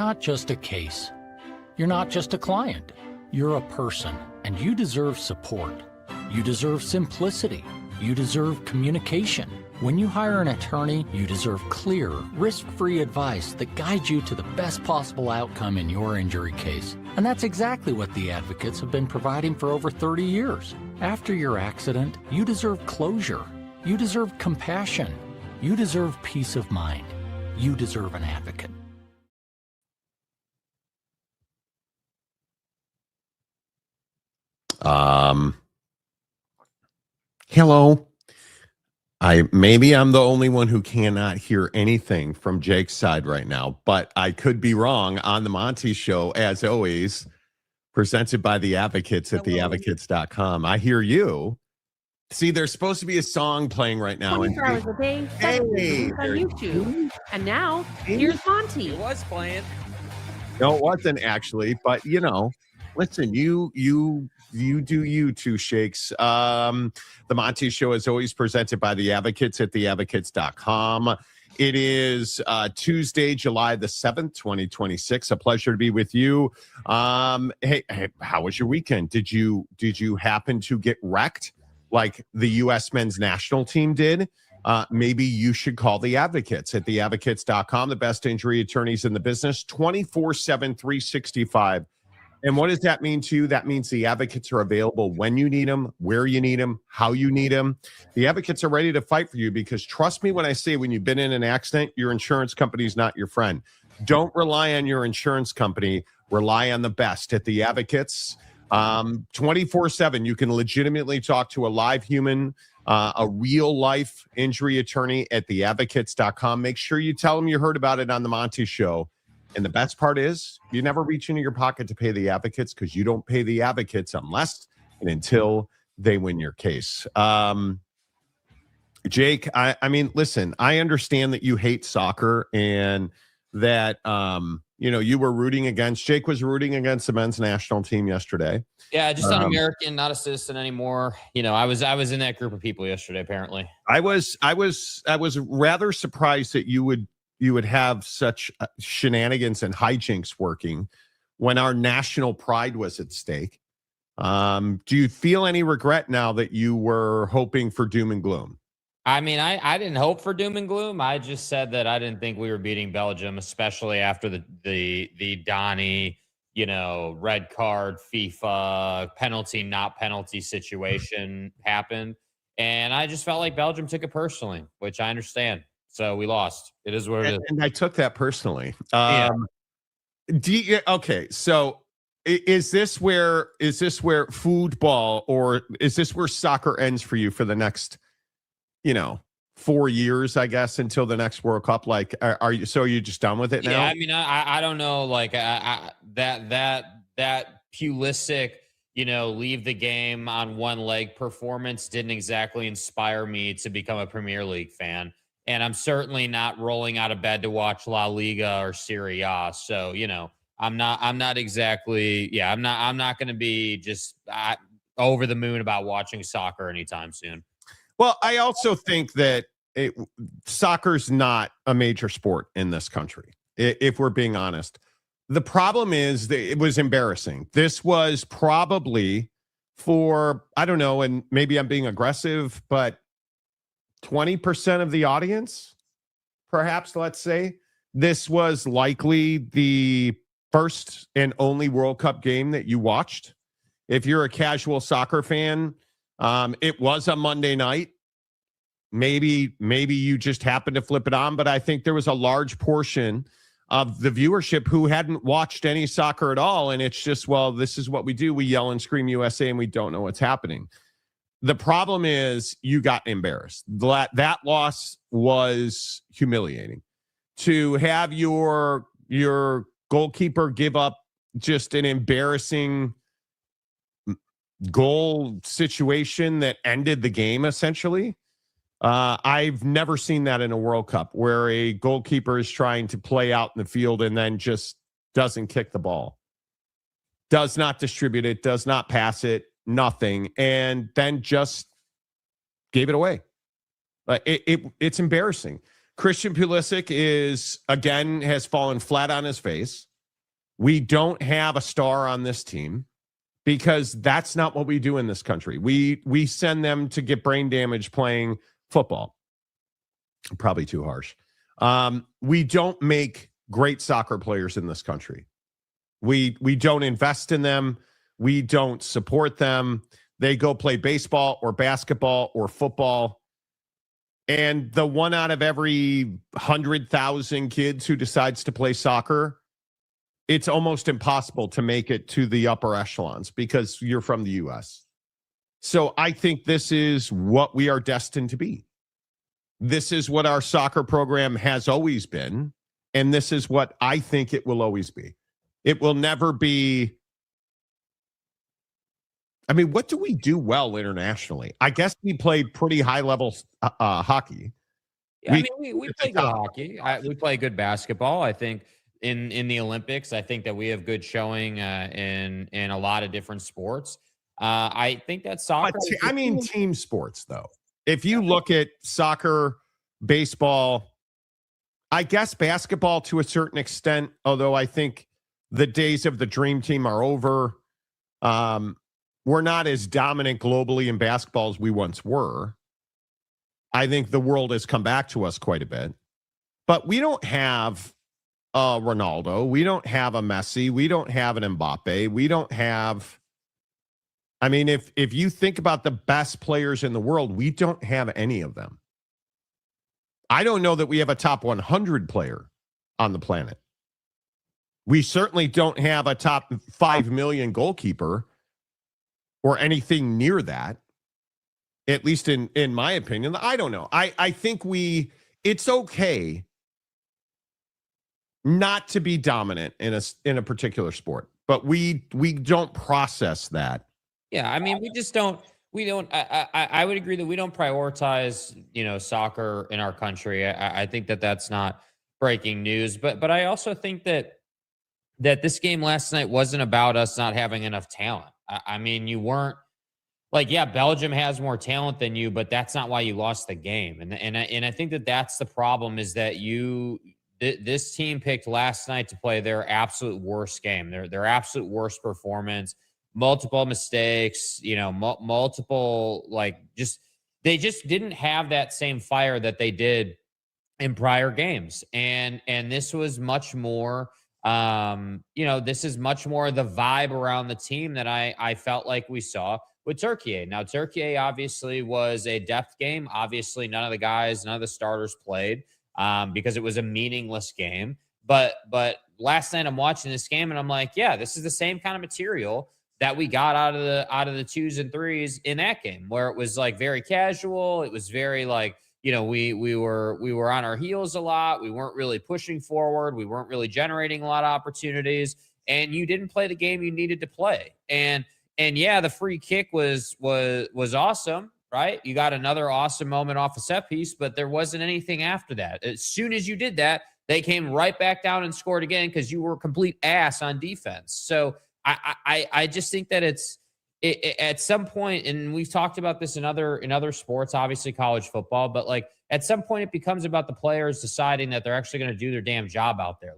not just a case. You're not just a client. You're a person, and you deserve support. You deserve simplicity. You deserve communication. When you hire an attorney, you deserve clear, risk-free advice that guides you to the best possible outcome in your injury case. And that's exactly what the advocates have been providing for over 30 years. After your accident, you deserve closure. You deserve compassion. You deserve peace of mind. You deserve an advocate. Hello. Maybe I'm the only one who cannot hear anything from Jake's side right now, but I could be wrong. On the Monty Show, as always, presented by the Advocates at theadvocates.com. I hear you. See, there's supposed to be a song playing right now. 24 hours a day, 7 days on YouTube. And now, here's Monty. It was playing. No, it wasn't actually, but listen, you do you two shakes. The Monty Show is always presented by the Advocates at theadvocates.com. It is Tuesday, July the 7th, 2026. A pleasure to be with you. Hey, how was your weekend? Did you happen to get wrecked like the U.S. men's national team did? Maybe you should call the Advocates at theadvocates.com, the best injury attorneys in the business, 24/7, 365. And what does that mean to you? That means the Advocates are available when you need them, where you need them, how you need them. The Advocates are ready to fight for you because trust me when I say when you've been in an accident, your insurance company is not your friend. Don't rely on your insurance company. Rely on the best at the Advocates. 24/7, you can legitimately talk to a live human, a real life injury attorney at theadvocates.com. Make sure you tell them you heard about it on the Monty Show. And the best part is you never reach into your pocket to pay the Advocates because you don't pay the Advocates unless and until they win your case. Jake, I mean, listen, I understand that you hate soccer and that, you were rooting against, Jake was rooting against the men's national team yesterday. Yeah, just an American, not a citizen anymore. I was in that group of people yesterday, apparently. I was rather surprised that you would have such shenanigans and hijinks working when our national pride was at stake. Do you feel any regret now that you were hoping for doom and gloom? I mean, I didn't hope for doom and gloom. I just said that I didn't think we were beating Belgium, especially after the Donnie, red card, FIFA, penalty, not penalty situation happened. And I just felt like Belgium took it personally, which I understand. So we lost. It is what it is. And I took that personally. Yeah. Okay, so is this where football, or is this where soccer ends for you for the next 4 years, I guess, until the next World Cup? Like, are you just done with it now? Yeah, I mean, I don't know, like that Pulisic, leave the game on one leg performance didn't exactly inspire me to become a Premier League fan. And I'm certainly not rolling out of bed to watch La Liga or Serie A. So, I'm not exactly, I'm not going to be just over the moon about watching soccer anytime soon. Well, I also think that soccer's not a major sport in this country, if we're being honest. The problem is that it was embarrassing. This was probably for, I don't know, and maybe I'm being aggressive, but 20% of the audience, perhaps, let's say, this was likely the first and only World Cup game that you watched. If you're a casual soccer fan, it was a Monday night. Maybe you just happened to flip it on, but I think there was a large portion of the viewership who hadn't watched any soccer at all. And it's just, well, this is what we do. We yell and scream USA and we don't know what's happening. The problem is you got embarrassed. That loss was humiliating. To have your goalkeeper give up just an embarrassing goal situation that ended the game, essentially. I've never seen that in a World Cup where a goalkeeper is trying to play out in the field and then just doesn't kick the ball, does not distribute it, does not pass it, nothing, and then just gave it away. It's embarrassing. Christian Pulisic has fallen flat on his face. We don't have a star on this team because that's not what we do in this country. We send them to get brain damage playing football. Probably too harsh. We don't make great soccer players in this country. We don't invest in them. We don't support them. They go play baseball or basketball or football. And the one out of every 100,000 kids who decides to play soccer, it's almost impossible to make it to the upper echelons because you're from the U.S. So I think this is what we are destined to be. This is what our soccer program has always been, and this is what I think it will always be. It will never be. I mean, what do we do well internationally? I guess we play pretty high-level hockey. Yeah, we play good hockey. We play good basketball. I think in the Olympics, I think that we have good showing in a lot of different sports. I think that soccer. Team sports, though. If you look at soccer, baseball, I guess basketball to a certain extent, although I think the days of the dream team are over. We're not as dominant globally in basketball as we once were. I think the world has come back to us quite a bit. But we don't have a Ronaldo. We don't have a Messi. We don't have an Mbappe. We don't have... I mean, if you think about the best players in the world, we don't have any of them. I don't know that we have a top 100 player on the planet. We certainly don't have a top 5 million goalkeeper or anything near that, at least in my opinion. I don't know. I think it's okay not to be dominant in a particular sport, but we don't process that. Yeah, I mean, I would agree that we don't prioritize, soccer in our country. I think that that's not breaking news, but I also think that this game last night wasn't about us not having enough talent. I mean, you weren't Belgium has more talent than you, but that's not why you lost the game. And I think that that's the problem is that this team picked last night to play their absolute worst game, their absolute worst performance. Multiple mistakes, multiple they just didn't have that same fire that they did in prior games. And this was much more, this is much more the vibe around the team that I felt like we saw with Turkey. Now, Turkey obviously was a depth game. Obviously, none of the starters played because it was a meaningless game. But last night I'm watching this game and I'm like, yeah, this is the same kind of material that we got out of the 2s and 3s in that game, where it was very casual. It was very we were on our heels a lot. We weren't really pushing forward. We weren't really generating a lot of opportunities, and you didn't play the game you needed to play. And yeah, the free kick was awesome, right? You got another awesome moment off a set piece, but there wasn't anything after that. As soon as you did that, they came right back down and scored again because you were complete ass on defense. So I just think that it's at some point, and we've talked about this in other sports, obviously college football, but at some point it becomes about the players deciding that they're actually going to do their damn job out there.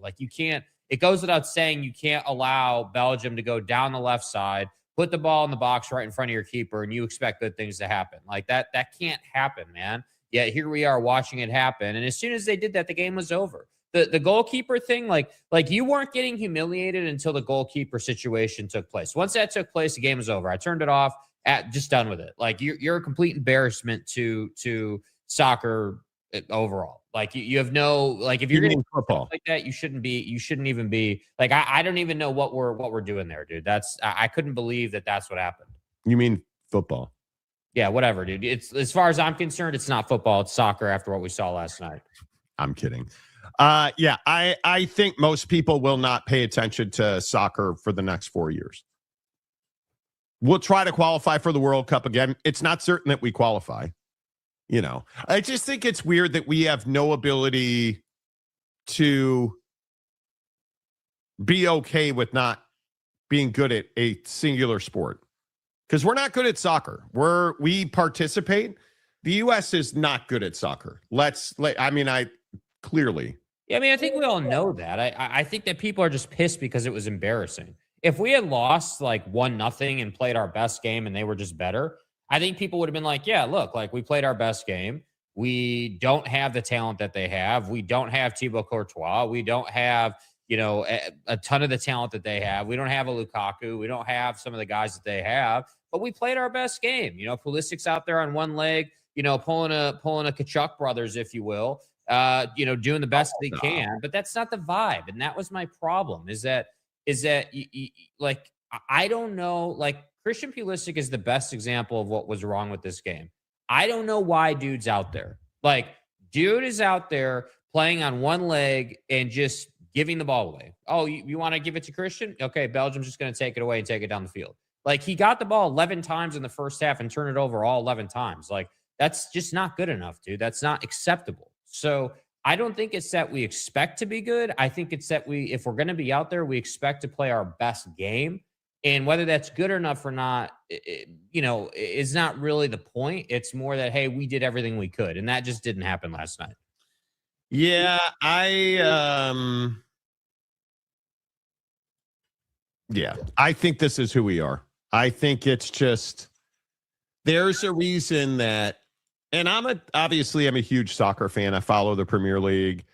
It goes without saying, you can't allow Belgium to go down the left side, put the ball in the box right in front of your keeper, and you expect good things to happen. That can't happen, man. Yet here we are watching it happen. And as soon as they did that, the game was over. The goalkeeper thing, you weren't getting humiliated until the goalkeeper situation took place. Once that took place, the game was over. I turned it off, just done with it. You're a complete embarrassment to soccer overall. You have no, if you're getting football like that, you shouldn't even be I don't even know what we're doing there, dude. I couldn't believe that's what happened. You mean football? Yeah, whatever, dude. It's, as far as I'm concerned, it's not football, it's soccer after what we saw last night. I'm kidding. Yeah, I think most people will not pay attention to soccer for the next 4 years. We'll try to qualify for the World Cup again. It's not certain that we qualify. I just think it's weird that we have no ability to be okay with not being good at a singular sport, because we're not good at soccer. We participate. The U.S. is not good at soccer. Clearly Yeah, I mean, I think we all know that. I think that people are just pissed because it was embarrassing. If we had lost like 1-0 and played our best game and they were just better, I think people would have been like, yeah, look, like we played our best game. We don't have the talent that they have. We don't have Thibaut Courtois. We don't have, a ton of the talent that they have. We don't have a Lukaku. We don't have some of the guys that they have, but we played our best game. Pulisic's out there on one leg, pulling a Kachuk brothers, if you will, doing the best they can, but that's not the vibe. And that was my problem is that like, I don't know, like Christian Pulisic is the best example of what was wrong with this game. I don't know why dude's out there. Like, dude is out there playing on one leg and just giving the ball away. Oh, you want to give it to Christian? Okay, Belgium's just going to take it away and take it down the field. Like, he got the ball 11 times in the first half and turned it over all 11 times. Like, that's just not good enough, dude. That's not acceptable. So I don't think it's that we expect to be good. I think it's that if we're going to be out there, we expect to play our best game. And whether that's good enough or not, is not really the point. It's more that, hey, we did everything we could. And that just didn't happen last night. Yeah, I think this is who we are. I think it's just, there's a reason that, and I'm a huge soccer fan. I follow the Premier League.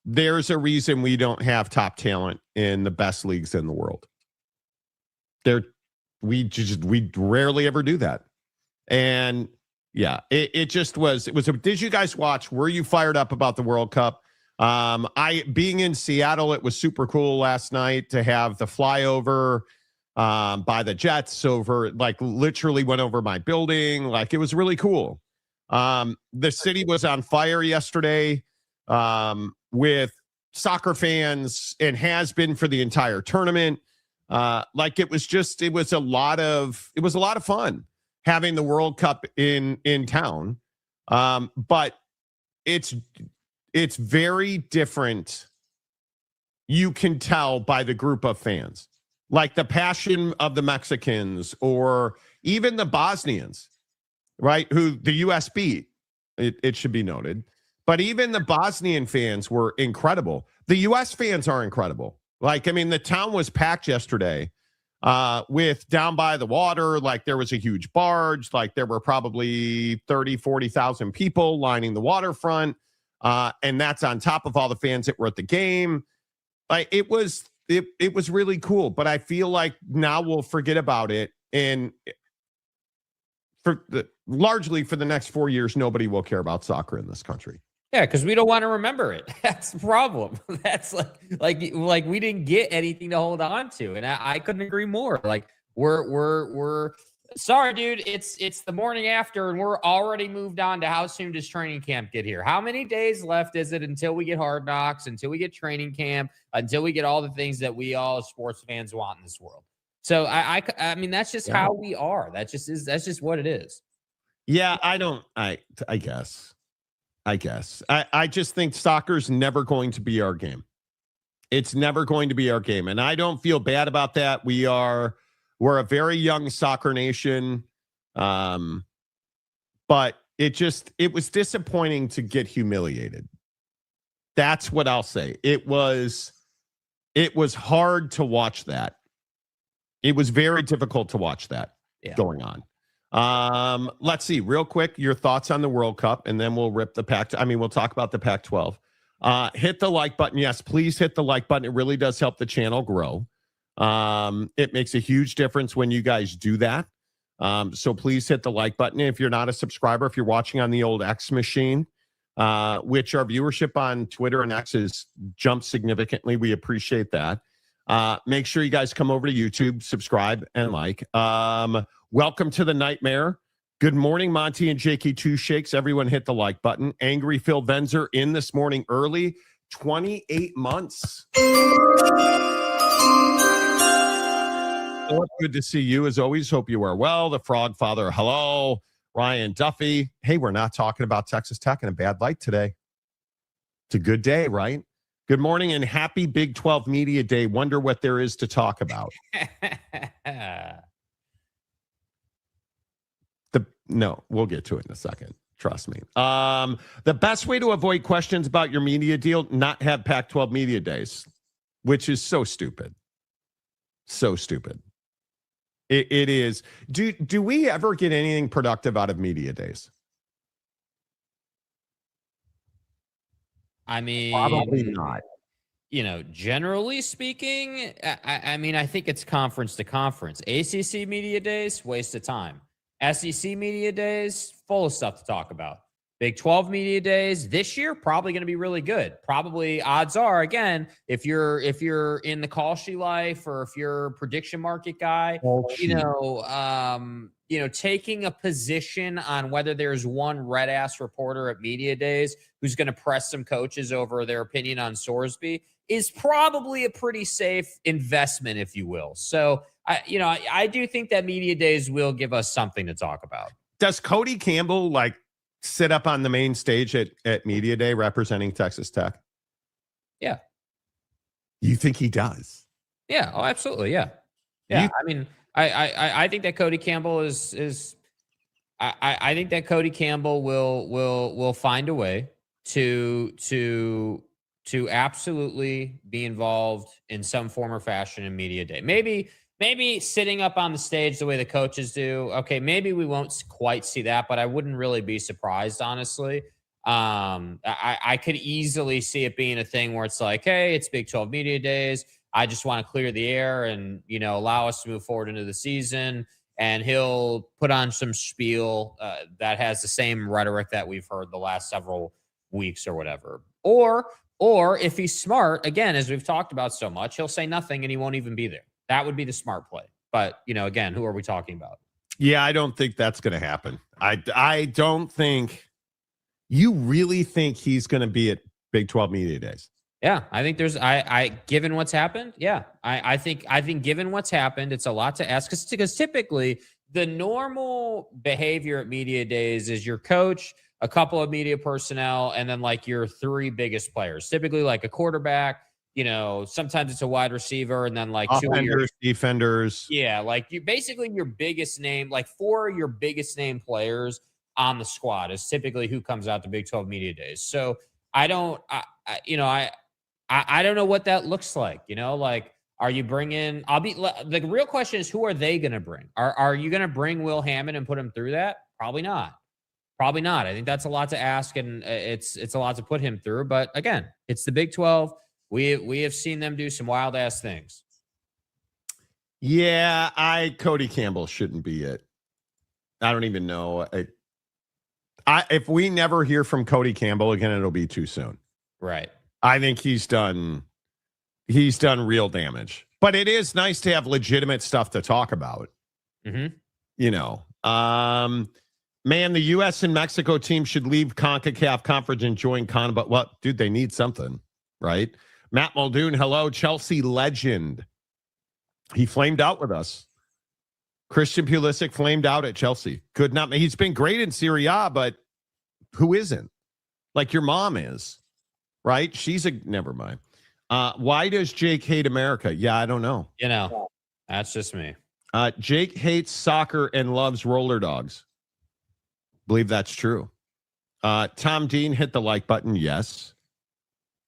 There's a reason we don't have top talent in the best leagues in the world. We rarely ever do that. And yeah, it was did you guys watch? Were you fired up about the World Cup? Being in Seattle, it was super cool last night to have the flyover by the jets over, like literally went over my building. Like, it was really cool. The city was on fire yesterday with soccer fans and has been for the entire tournament. It was a lot of fun having the World Cup in town. But it's very different. You can tell by the group of fans, like the passion of the Mexicans or even the Bosnians, right? Who the U.S. beat, it should be noted. But even the Bosnian fans were incredible. The U.S. fans are incredible. Like, I mean, the town was packed yesterday with down by the water. Like, there was a huge barge. Like, there were probably 30, 40,000 people lining the waterfront. And that's on top of all the fans that were at the game. Like, it was really cool. But I feel like now we'll forget about it. And largely for the next 4 years, nobody will care about soccer in this country. Yeah, because we don't want to remember it. That's the problem. That's like we didn't get anything to hold on to, and I couldn't agree more. Like, we're sorry, dude. It's the morning after, and we're already moved on to how soon does training camp get here? How many days left is it until we get Hard Knocks, until we get training camp, until we get all the things that we all as sports fans want in this world? So I mean, that's just how we are. That's just what it is. Yeah, I guess. I just think soccer's never going to be our game. It's never going to be our game. And I don't feel bad about that. We're a very young soccer nation. But it was disappointing to get humiliated. That's what I'll say. It was hard to watch that. It was very difficult to watch that going on. Let's see real quick your thoughts on the World Cup, and then we'll rip the Pac. We'll talk about the Pac-12. Hit the like button. Yes, please hit the like button. It really does help the channel grow. It makes a huge difference when you guys do that. So please hit the like button. If you're not a subscriber, if you're watching on the old X machine, which our viewership on Twitter and X has jumped significantly, we appreciate that. Make sure you guys come over to YouTube, subscribe, and like. Welcome to the nightmare. Good morning, Monty and Jakey Two Shakes. Everyone hit the like button. Angry Phil Venzer in this morning early. 28 months. Good to see you as always. Hope you are well. The Frog Father, hello. Ryan Duffy. Hey, we're not talking about Texas Tech in a bad light today. It's a good day, right? Good morning and happy Big 12 Media Day. Wonder what there is to talk about. No, we'll get to it in a second. Trust me. The best way to avoid questions about your media deal, not have Pac-12 media days, which is so stupid. So stupid. It is. Do we ever get anything productive out of media days? I mean, Probably not. Generally speaking, I mean, I think it's conference to conference. ACC media days, waste of time. SEC media days, full of stuff to talk about. Big 12 media days this year, probably going to be really good. Probably odds are, again, if you're in the call sheet life or if you're a prediction market guy, taking a position on whether there's one red ass reporter at media days who's going to press some coaches over their opinion on Sorsby is probably a pretty safe investment, if you will. So, I do think that media days will give us something to talk about. Does Cody Campbell sit up on the main stage at media day representing Texas Tech? Yeah. You think he does? Yeah. Oh, absolutely. Yeah. Yeah. I mean, I think that Cody Campbell is I think that Cody Campbell will find a way to absolutely be involved in some form or fashion in media day. Maybe sitting up on the stage the way the coaches do. Okay, maybe we won't quite see that, but I wouldn't really be surprised, honestly. I could easily see it being a thing where it's like, hey, it's Big 12 media days. I just want to clear the air and, allow us to move forward into the season. And he'll put on some spiel that has the same rhetoric that we've heard the last several weeks or whatever. Or if he's smart, again, as we've talked about so much, he'll say nothing and he won't even be there. That would be the smart play. But, again, who are we talking about? Yeah, I don't think that's going to happen. I don't think – you really think he's going to be at Big 12 media days? Yeah, I think there's given what's happened, yeah. I think given what's happened, it's a lot to ask because typically the normal behavior at media days is your coach, a couple of media personnel, and then your three biggest players. Typically a quarterback, sometimes it's a wide receiver and then two of your defenders. Yeah, you basically your biggest name, four of your biggest name players on the squad is typically who comes out to Big 12 media days. So I don't know what that looks like. Are you bringing? The real question is, who are they going to bring? Are you going to bring Will Hammond and put him through that? Probably not. Probably not. I think that's a lot to ask, and it's a lot to put him through. But again, it's the Big 12. We have seen them do some wild ass things. Yeah, Cody Campbell shouldn't be it. I don't even know. If we never hear from Cody Campbell again, it'll be too soon. Right. I think he's done real damage. But it is nice to have legitimate stuff to talk about. Mm-hmm. Man, the U.S. and Mexico team should leave CONCACAF conference and join CONMEBOL. Well, dude, they need something, right? Matt Muldoon, hello, Chelsea legend. He flamed out with us. Christian Pulisic flamed out at Chelsea. He's been great in Serie A, but who isn't? Your mom is, right? Never mind. Why does Jake hate America? Yeah, I don't know. That's just me. Jake hates soccer and loves roller dogs. Believe that's true. Tom Dean hit the like button. Yes.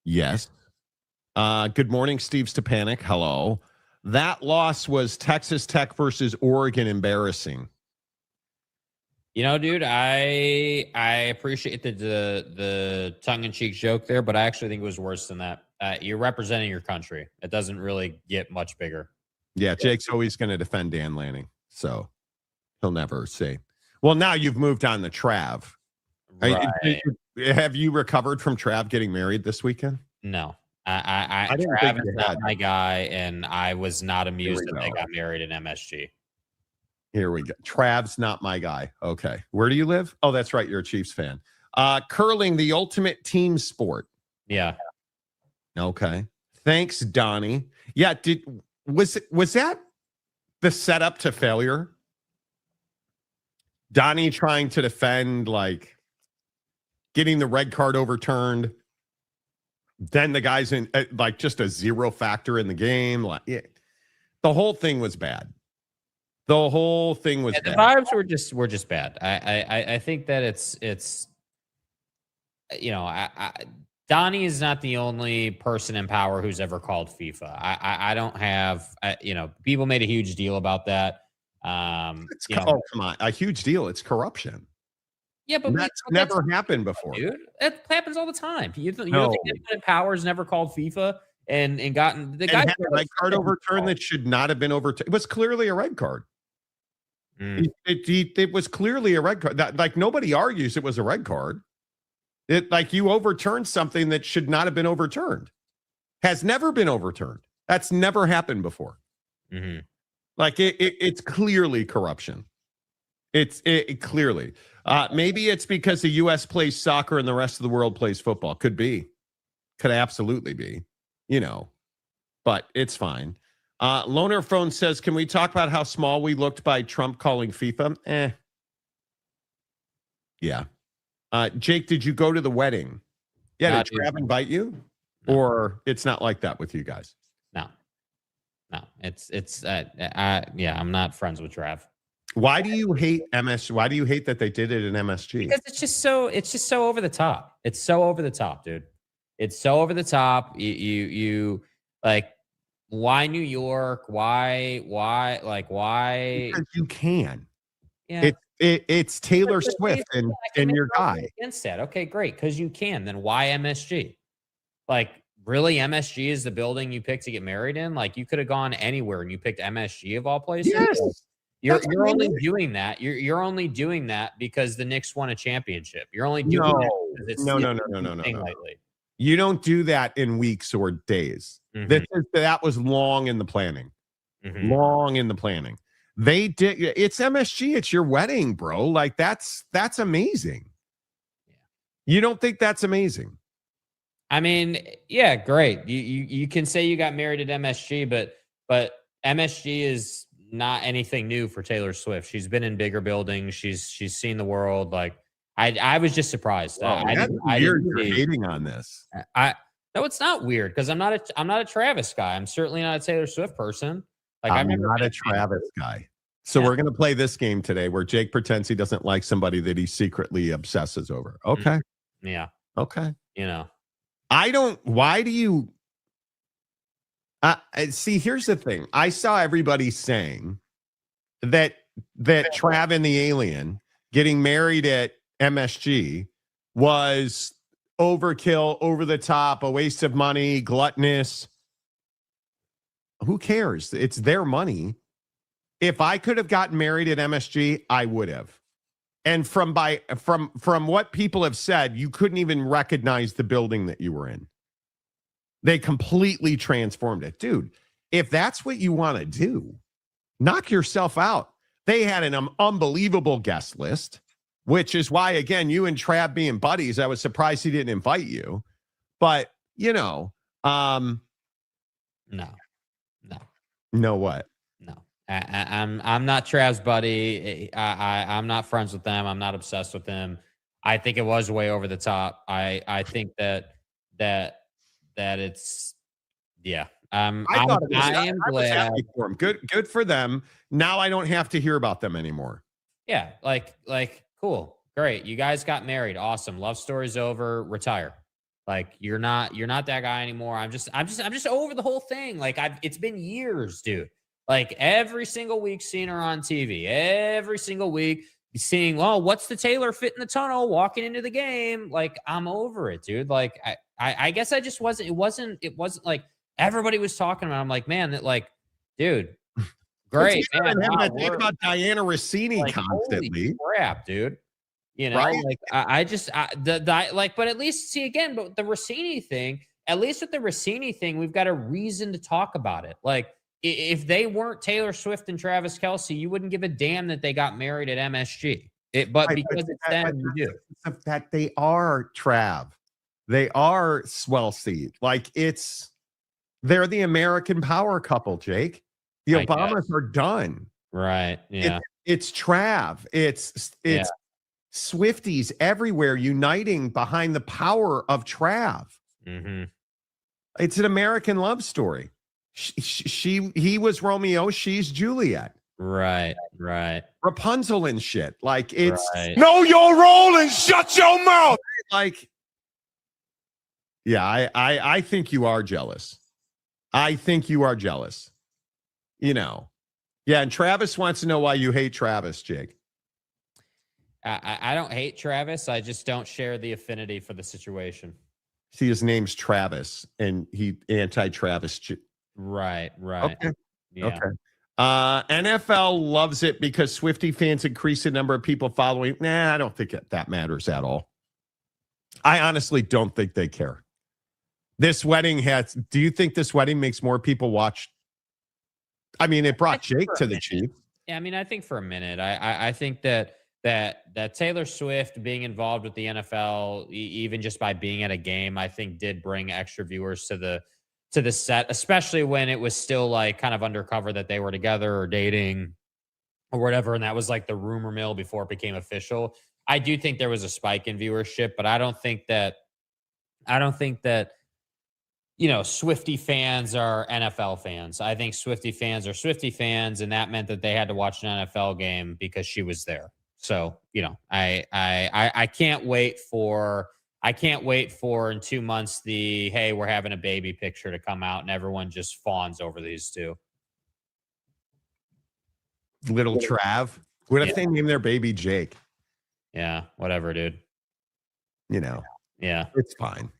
Good morning, Steve Stepanek. Hello. That loss was Texas Tech versus Oregon embarrassing. Dude, I appreciate the tongue-in-cheek joke there, but I actually think it was worse than that. You're representing your country. It doesn't really get much bigger. Yeah, Jake's always going to defend Dan Lanning, so he'll never say. Well, now you've moved on to Trav. Right. Have you recovered from Trav getting married this weekend? No. I didn't Trav is not my guy, and I was not amused that they got married in MSG. Here we go. Trav's not my guy. Okay. Where do you live? Oh, that's right. You're a Chiefs fan. Curling, the ultimate team sport. Yeah. Okay. Thanks, Donnie. Yeah. Was that the setup to failure? Donnie trying to defend, getting the red card overturned. Then the guy's in just a zero factor in the game. The whole thing was bad. The whole thing was The bad. vibes were just bad. I think that it's Donnie is not the only person in power who's ever called FIFA. I don't have people made a huge deal about that. Come on, a huge deal. It's corruption. Yeah, but That's never happened before, dude. That happens all the time. You don't No. think anyone in power's never called FIFA and gotten the guy had a red card overturned that should not have been overturned. It was clearly a red card. It was clearly a red card. Like nobody argues it was a red card. It like you overturned something that should not have been overturned. Has never been overturned. That's never happened before. Mm-hmm. Like it's clearly corruption. It clearly. Maybe it's because the U.S. plays soccer and the rest of the world plays football. Could be. Could absolutely be. But it's fine. Loner Phone says, can we talk about how small we looked by Trump calling FIFA? Yeah. Jake, did you go to the wedding? Yeah, did Trav invite you? No. Or it's not like that with you guys? No. I'm not friends with Trav. Why do you hate MSG? Why do you hate that they did it in MSG? Because it's just so over the top. It's so over the top, dude. It's so over the top. You like, why New York? Why? Because you can. Yeah. It's Taylor Swift and your guy. Against that. Okay, great. Because you can. Then why MSG? Like, really, MSG is the building you picked to get married in? Like, you could have gone anywhere and you picked MSG of all places? Yes. You're only doing that. You're only doing that because the Knicks won a championship. You're only doing that because it's no. lately. You don't do that in weeks or days. Mm-hmm. That was long in the planning. Mm-hmm. Long in the planning. They did. It's MSG. It's your wedding, bro. Like that's amazing. Yeah. You don't think that's amazing? I mean, yeah, great. You can say you got married at MSG, but MSG is not anything new for Taylor Swift. She's been in bigger buildings. She's seen the world. Like I was just surprised. That's weird. You're hating on this. No, it's not weird because I'm not a Travis guy. I'm certainly not a Taylor Swift person. Like I'm not a Travis guy. So we're going to play this game today where Jake pretends he doesn't like somebody that he secretly obsesses over. Okay. Yeah. Okay. I don't. Why do you? See, here's the thing. I saw everybody saying that Trav and the alien getting married at MSG was overkill, over the top, a waste of money, gluttonous. Who cares? It's their money. If I could have gotten married at MSG, I would have. And from what people have said, you couldn't even recognize the building that you were in. They completely transformed it. Dude, if that's what you want to do, knock yourself out. They had an unbelievable guest list, which is why, again, you and Trav being buddies, I was surprised he didn't invite you. But, no. No what? No. I'm not Trav's buddy. I'm not friends with them. I'm not obsessed with them. I think it was way over the top. I think that it's I am glad for them. Good for them. Now I don't have to hear about them anymore. Yeah, like cool, great. You guys got married, awesome. Love story's over. Retire. Like you're not that guy anymore. I'm just over the whole thing. Like it's been years, dude. Like every single week seeing her on TV. Every single week seeing, oh, what's the Taylor fit in the tunnel walking into the game? Like I'm over it, dude. Like I guess I just wasn't. It wasn't like everybody was talking about. I'm like, man, that like, dude, great. Man, wow, think about Diana Rossini like, constantly. Holy crap, dude. Right? Like but at least see again, but the Rossini thing, at least with the Rossini thing, we've got a reason to talk about it. Like if they weren't Taylor Swift and Travis Kelce, you wouldn't give a damn that they got married at MSG. But because it's them, you do. That they are Trav. They are swell seed. Like they're the American power couple, Jake. The Obamas are done. Right. Yeah. It's Trav. It's Swifties everywhere uniting behind the power of Trav. Mm-hmm. It's an American love story. He was Romeo. She's Juliet. Right. Rapunzel and shit. Like it's Right. Know your role and shut your mouth. like, yeah, I think you are jealous. I think you are jealous. You know. Yeah, and Travis wants to know why you hate Travis, Jake. I don't hate Travis. I just don't share the affinity for the situation. See, his name's Travis, and he anti-Travis. Right. Okay. Yeah. Okay. NFL loves it because Swiftie fans increase the number of people following. Nah, I don't think that matters at all. I honestly don't think they care. This wedding do you think this wedding makes more people watch? I mean, it brought Jake to the Chiefs. Yeah, I mean, I think for a minute, I think that Taylor Swift being involved with the NFL, even just by being at a game, I think did bring extra viewers to the set, especially when it was still like kind of undercover that they were together or dating or whatever, and that was like the rumor mill before it became official. I do think there was a spike in viewership, but I don't think that Swiftie fans are NFL fans. I think Swiftie fans are Swiftie fans, and that meant that they had to watch an NFL game because she was there. So, I can't wait for in 2 months the hey, we're having a baby picture to come out and everyone just fawns over these two. Little Trav. What if they name their baby Jake? Yeah, whatever, dude. Yeah. It's fine.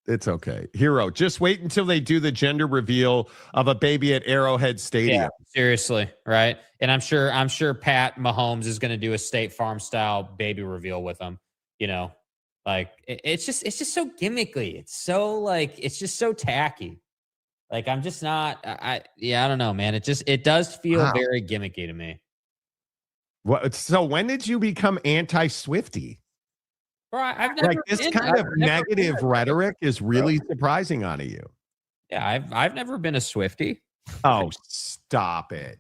It's okay. Hero, just wait until they do the gender reveal of a baby at Arrowhead Stadium. Yeah, seriously, right? And I'm sure Pat Mahomes is going to do a State Farm style baby reveal with them. Like it's just so gimmicky. It's just so tacky. Like I'm just not. I don't know, man. It does feel very gimmicky to me. What? So when did you become anti-Swiftie? Bro, I've never like this kind of negative rhetoric is really surprising out of you. Yeah, I've never been a Swiftie. Oh, stop it.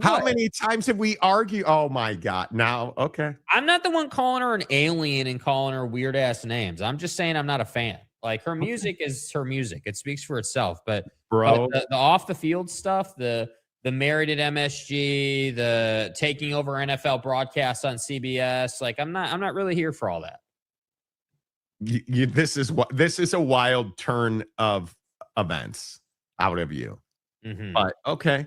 How many times have we argued? Oh my God. Now, okay. I'm not the one calling her an alien and calling her weird ass names. I'm just saying I'm not a fan. Like her music is her music. It speaks for itself. But the off the field stuff, the married at MSG, the taking over NFL broadcasts on CBS, like I'm not really here for all that. This is a wild turn of events out of you. Mm-hmm. But okay.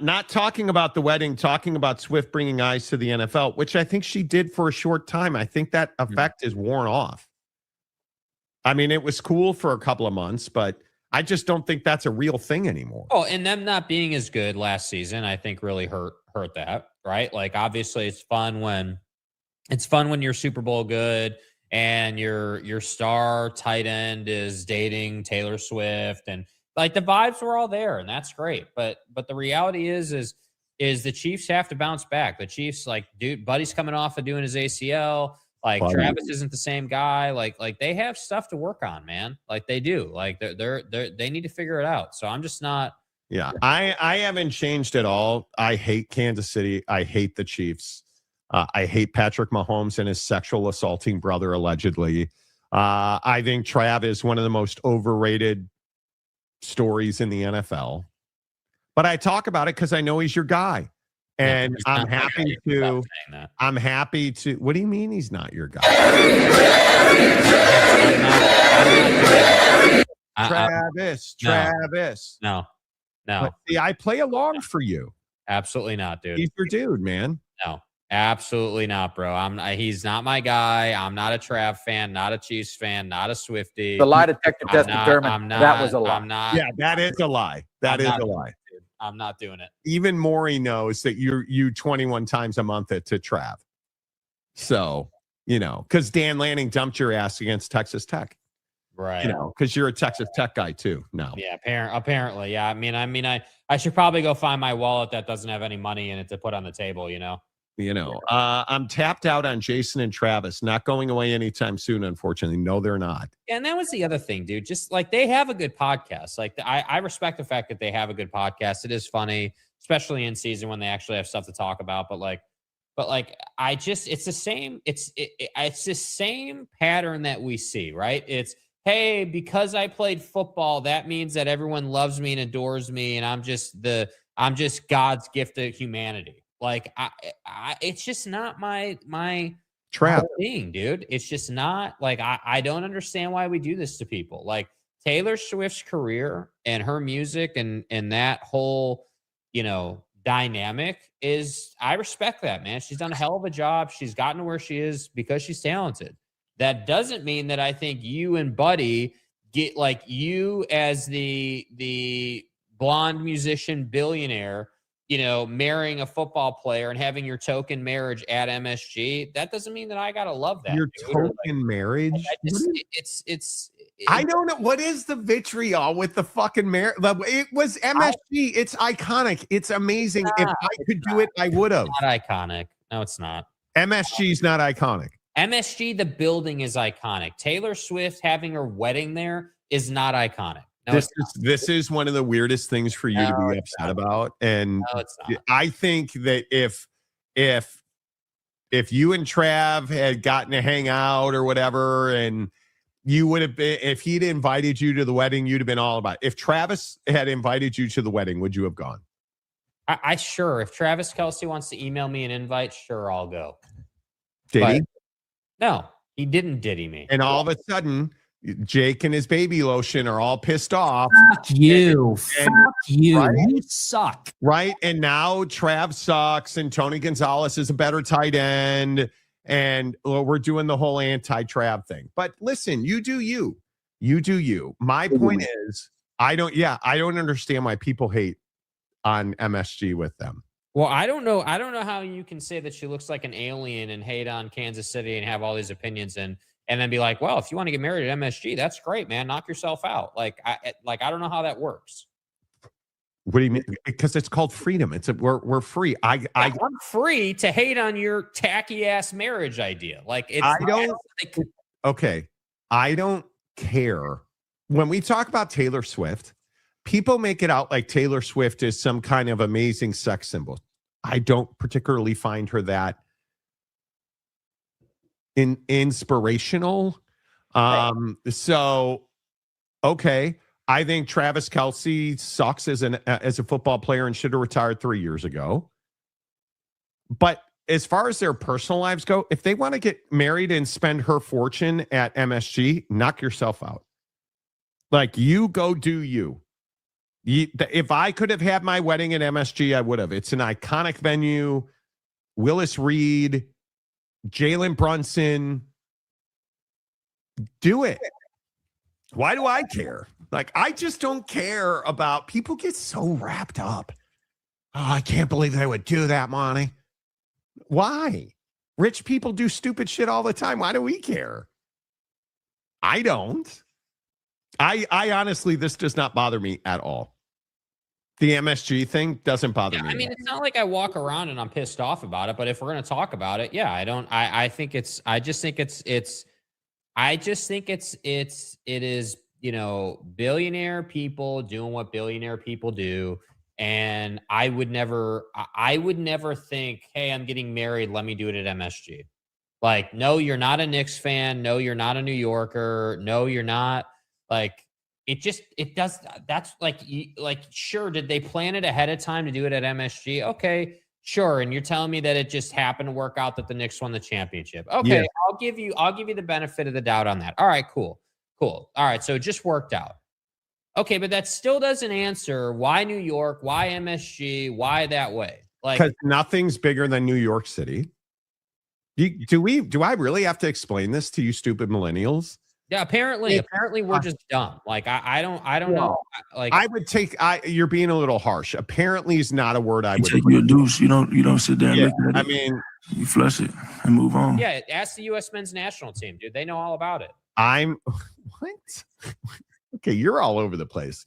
Not talking about the wedding, talking about Swift bringing eyes to the NFL, which I think she did for a short time. I think that effect is worn off. I mean, it was cool for a couple of months, but I just don't think that's a real thing anymore. Oh, and them not being as good last season, I think really hurt that, right? Like obviously it's fun when you're Super Bowl good and your star tight end is dating Taylor Swift, and like the vibes were all there, and that's great. But the reality is the Chiefs have to bounce back. The Chiefs, like, dude, Buddy's coming off of doing his ACL. Like Travis isn't the same guy. Like they have stuff to work on, man. Like they do. Like they need to figure it out. So I'm just not. Yeah, I haven't changed at all. I hate Kansas City. I hate the Chiefs. I hate Patrick Mahomes and his sexual assaulting brother, allegedly. I think Trav is one of the most overrated stories in the NFL. But I talk about it because I know he's your guy. And I'm happy to. What do you mean he's not your guy? Travis. No. But see, I play along for you. Absolutely not, dude. He's your dude, man. No, absolutely not, bro. He's not my guy. I'm not a Trav fan, not a Chiefs fan, not a Swiftie. The lie detector test determined that was a lie. Yeah, that is a lie. That is a lie. I'm not doing it. Even Maury knows that you 21 times a month to Trav. So, because Dan Lanning dumped your ass against Texas Tech. Right. Because you're a Texas Tech guy too. No. Yeah, apparently. Yeah. I mean, I should probably go find my wallet that doesn't have any money in it to put on the table, I'm tapped out on Jason and Travis, not going away anytime soon, unfortunately. No, they're not. And that was the other thing, dude. Just like they have a good podcast. Like I respect the fact that they have a good podcast. It is funny, especially in season when they actually have stuff to talk about. But it's the same. It's the same pattern that we see, right? It's, hey, because I played football, that means that everyone loves me and adores me, and I'm just the I'm just God's gift to humanity. Like it's just not my Trap thing, dude. It's just not like I don't understand why we do this to people. Like Taylor Swift's career and her music and that whole, dynamic is, I respect that, man. She's done a hell of a job. She's gotten to where she is because she's talented. That doesn't mean that I think you and Buddy get, like, you as the blonde musician billionaire, marrying a football player and having your token marriage at MSG. That doesn't mean that I gotta love that. your token marriage. I don't know. What is the vitriol with the fucking marriage? It was MSG. It's iconic. It's amazing. If I could do it, I would have. Not iconic. No, it's not. MSG's not iconic. MSG, the building is iconic. Taylor Swift having her wedding there is not iconic. No, this is one of the weirdest things for you to be upset about. And no, it's not. I think that if you and Trav had gotten to hang out or whatever, and you would have been, if he'd invited you to the wedding, you'd have been all about it. If Travis had invited you to the wedding, would you have gone? I sure. If Travis Kelce wants to email me an invite, sure, I'll go. Did he? No, he didn't diddy me. And all of a sudden, Jake and his baby lotion are all pissed off. Fuck you. Fuck you. Right? You suck. Right. And now Trav sucks and Tony Gonzalez is a better tight end. And we're doing the whole anti-Trav thing. But listen, you do you. You do you. My point is, I don't understand why people hate on MSG with them. Well, I don't know how you can say that she looks like an alien and hate on Kansas City and have all these opinions and then be like, well, if you want to get married at MSG, that's great, man. Knock yourself out. I don't know how that works. What do you mean? Because it's called freedom. We're free. I'm free to hate on your tacky ass marriage idea. Okay. I don't care. When we talk about Taylor Swift, people make it out like Taylor Swift is some kind of amazing sex symbol. I don't particularly find her that inspirational. So, okay. I think Travis Kelce sucks as a football player and should have retired 3 years ago. But as far as their personal lives go, if they want to get married and spend her fortune at MSG, knock yourself out. Like, you go do you. If I could have had my wedding at MSG, I would have. It's an iconic venue. Willis Reed, Jalen Brunson. Do it. Why do I care? Like, I just don't care about, people get so wrapped up. Oh, I can't believe they would do that, Monty. Why? Rich people do stupid shit all the time. Why do we care? I don't. I honestly, this does not bother me at all. The MSG thing doesn't bother me. I mean, it's not like I walk around and I'm pissed off about it, but if we're going to talk about it, yeah, I don't, I think it is, billionaire people doing what billionaire people do. And I would never think, hey, I'm getting married, let me do it at MSG. Like, no, you're not a Knicks fan. No, you're not a New Yorker. No, you're not. Like, sure, did they plan it ahead of time to do it at MSG? Okay, sure. And you're telling me that it just happened to work out that the Knicks won the championship. Okay, yeah. I'll give you the benefit of the doubt on that. All right, cool. All right, so it just worked out. Okay, but that still doesn't answer why New York, why MSG, why that way. Like, because nothing's bigger than New York City. Do I really have to explain this to you stupid millennials? Yeah, apparently we're just dumb. Like, I don't know. Like, I would take. You're being a little harsh. Apparently is not a word I would. Take your deuce. You don't sit there and look at it. I mean, you flush it and move on. Yeah, ask the U.S. men's national team, dude. They know all about it. What? Okay, you're all over the place.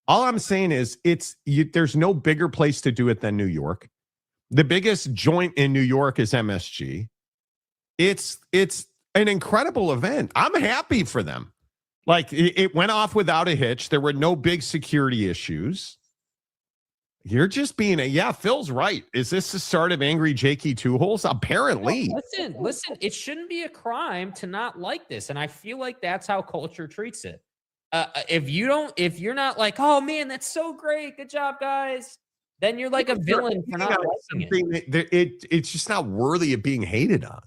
All I'm saying is there's no bigger place to do it than New York. The biggest joint in New York is MSG. It's an incredible event. I'm happy for them. Like, it went off without a hitch. There were no big security issues. You're just being Phil's right. Is this the start of angry Jakey Two Holes? Apparently. Listen, it shouldn't be a crime to not like this. And I feel like that's how culture treats it. If you're not like, oh man, that's so great. Good job, guys. then you're like a villain for not liking it. It's just not worthy of being hated on.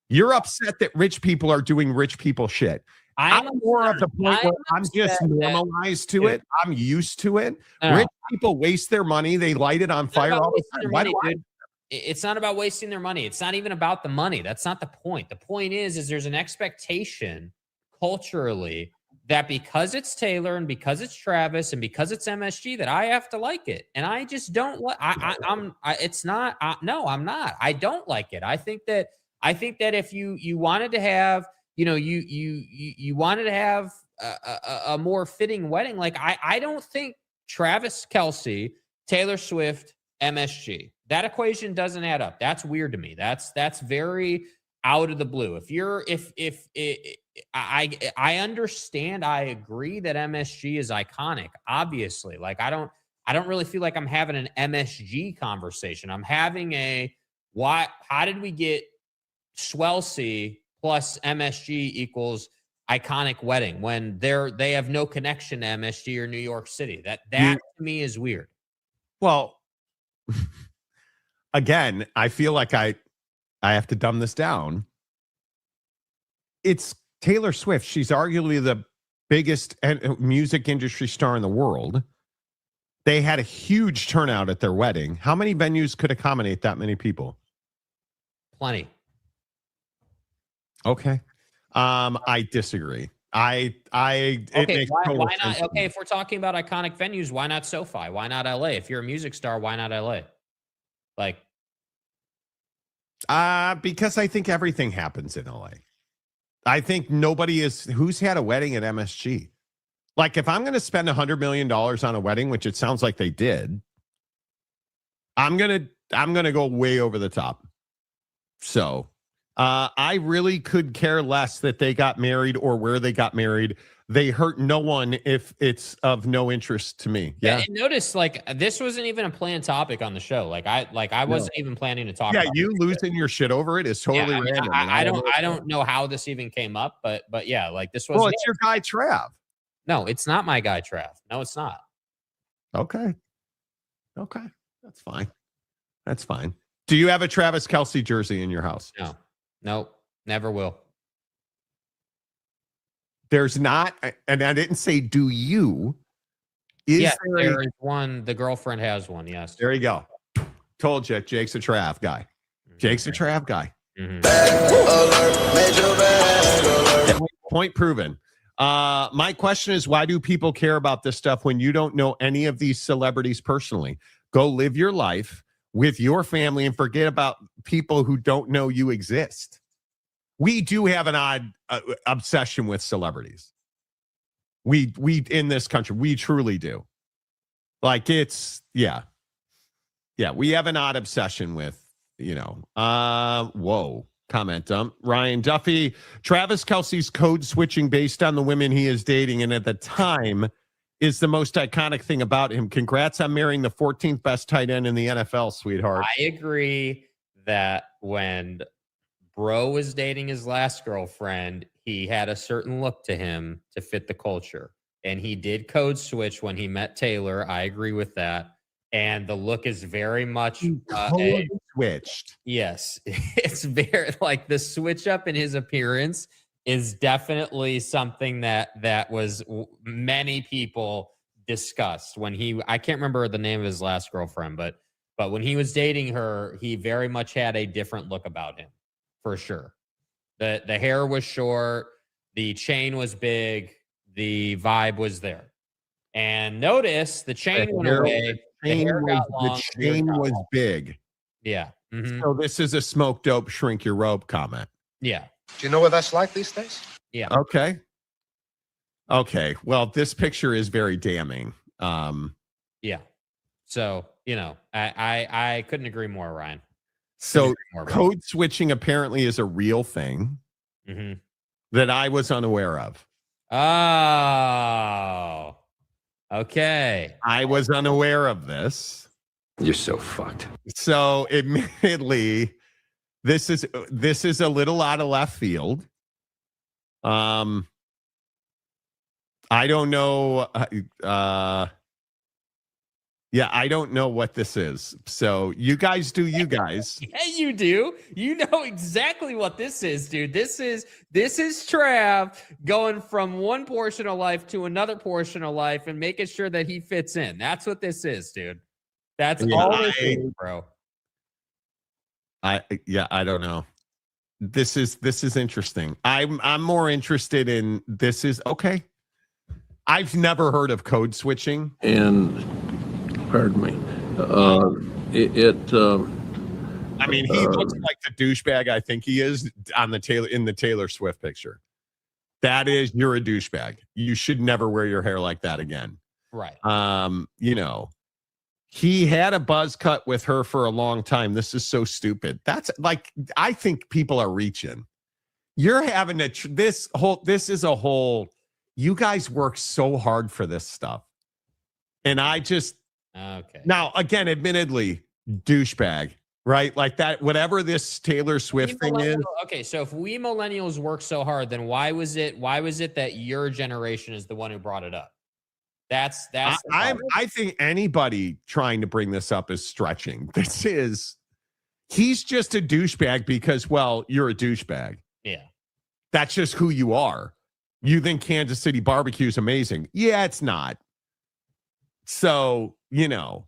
You're upset that rich people are doing rich people shit. I'm more of the point where I'm just normalized to it. I'm used to it. Rich people waste their money. They light it on fire all the time. Why do I? It's not about wasting their money. It's not even about the money. That's not the point. The point is there's an expectation culturally that because it's Taylor and because it's Travis and because it's MSG that I have to like it. And I just don't like it's not I'm not. I don't like it. I think that if you wanted to have, you wanted to have a more fitting wedding, like I don't think Travis Kelce, Taylor Swift, MSG, that equation doesn't add up. That's weird to me. That's very out of the blue. I understand, I agree that MSG is iconic, obviously. Like I don't really feel like I'm having an MSG conversation. I'm having how did we get Swelsey plus MSG equals iconic wedding when they have no connection to MSG or New York City? That to me is weird. Well, again, I feel like I have to dumb this down. It's Taylor Swift. She's arguably the biggest music industry star in the world. They had a huge turnout at their wedding. How many venues could accommodate that many people? Plenty. Okay. I disagree. Why not? Okay, if we're talking about iconic venues, why not SoFi? Why not LA? If you're a music star, why not LA? Like, because I think everything happens in LA. I think who's had a wedding at MSG. Like, if I'm going to spend $100 million on a wedding, which it sounds like they did, I'm gonna go way over the top. So, I really could care less that they got married or where they got married. They hurt no one if it's of no interest to me. Yeah. And notice, like, this wasn't even a planned topic on the show. I wasn't even planning to talk about you losing your shit over it is totally random. I don't know how this even came up, but yeah, like this was. Well, it's your guy Trav. No, it's not my guy Trav. No, it's not. Okay. That's fine. Do you have a Travis Kelce jersey in your house? No. Nope, never will. There's not, and I didn't say do you. There is one. The girlfriend has one, yes. There you go. Told you, Jake's a Trav guy. Jake's a Trav guy. Mm-hmm. Point proven. My question is, why do people care about this stuff when you don't know any of these celebrities personally? Go live your life with your family and forget about people who don't know you exist. We do have an odd obsession with celebrities. We in this country, we truly do. Like it's, yeah. We have an odd obsession with, whoa. Comment dump. Ryan Duffy, Travis Kelce's code switching based on the women he is dating and at the time is the most iconic thing about him. Congrats on marrying the 14th best tight end in the NFL, sweetheart. I agree that when Bro was dating his last girlfriend, he had a certain look to him to fit the culture. And he did code switch when he met Taylor. I agree with that. And the look is very much switched. Yes. It's very like the switch up in his appearance is definitely something that was many people discussed when I can't remember the name of his last girlfriend, but when he was dating her, he very much had a different look about him, for sure. The hair was short, the chain was big, the vibe was there. And notice the chain went away, the hair got long, the chain was big. Yeah. Mm-hmm. So this is a smoke dope, shrink your robe comment. Yeah. Do you know what that's like these days? Yeah. Okay. Well, this picture is very damning. Yeah. So, I couldn't agree more, Ryan. So code switching apparently is a real thing that I was unaware of. Oh, okay. I was unaware of this. You're so fucked. So admittedly, this is a little out of left field. I don't know. Yeah, I don't know what this is. So you guys do you guys. Yeah, you do. You know exactly what this is, dude. This is Trav going from one portion of life to another portion of life and making sure that he fits in. That's what this is, dude. That's all this is, bro. I don't know. This is interesting. I'm more interested in this is okay. I've never heard of code switching. And pardon me. I mean, he looks like the douchebag I think he is on the Taylor Swift picture. That is, you're a douchebag. You should never wear your hair like that again. Right. You know, he had a buzz cut with her for a long time. This is so stupid. That's like, I think people are reaching. You're having this is a whole, you guys work so hard for this stuff. And I just, okay. Now, again, admittedly, douchebag, right? Like that, whatever this Taylor Swift thing is. Okay, so if we millennials work so hard, then why was it that your generation is the one who brought it up? That's I think anybody trying to bring this up is stretching. He's just a douchebag because, well, you're a douchebag. Yeah. That's just who you are. You think Kansas City barbecue is amazing. Yeah, it's not. So, you know,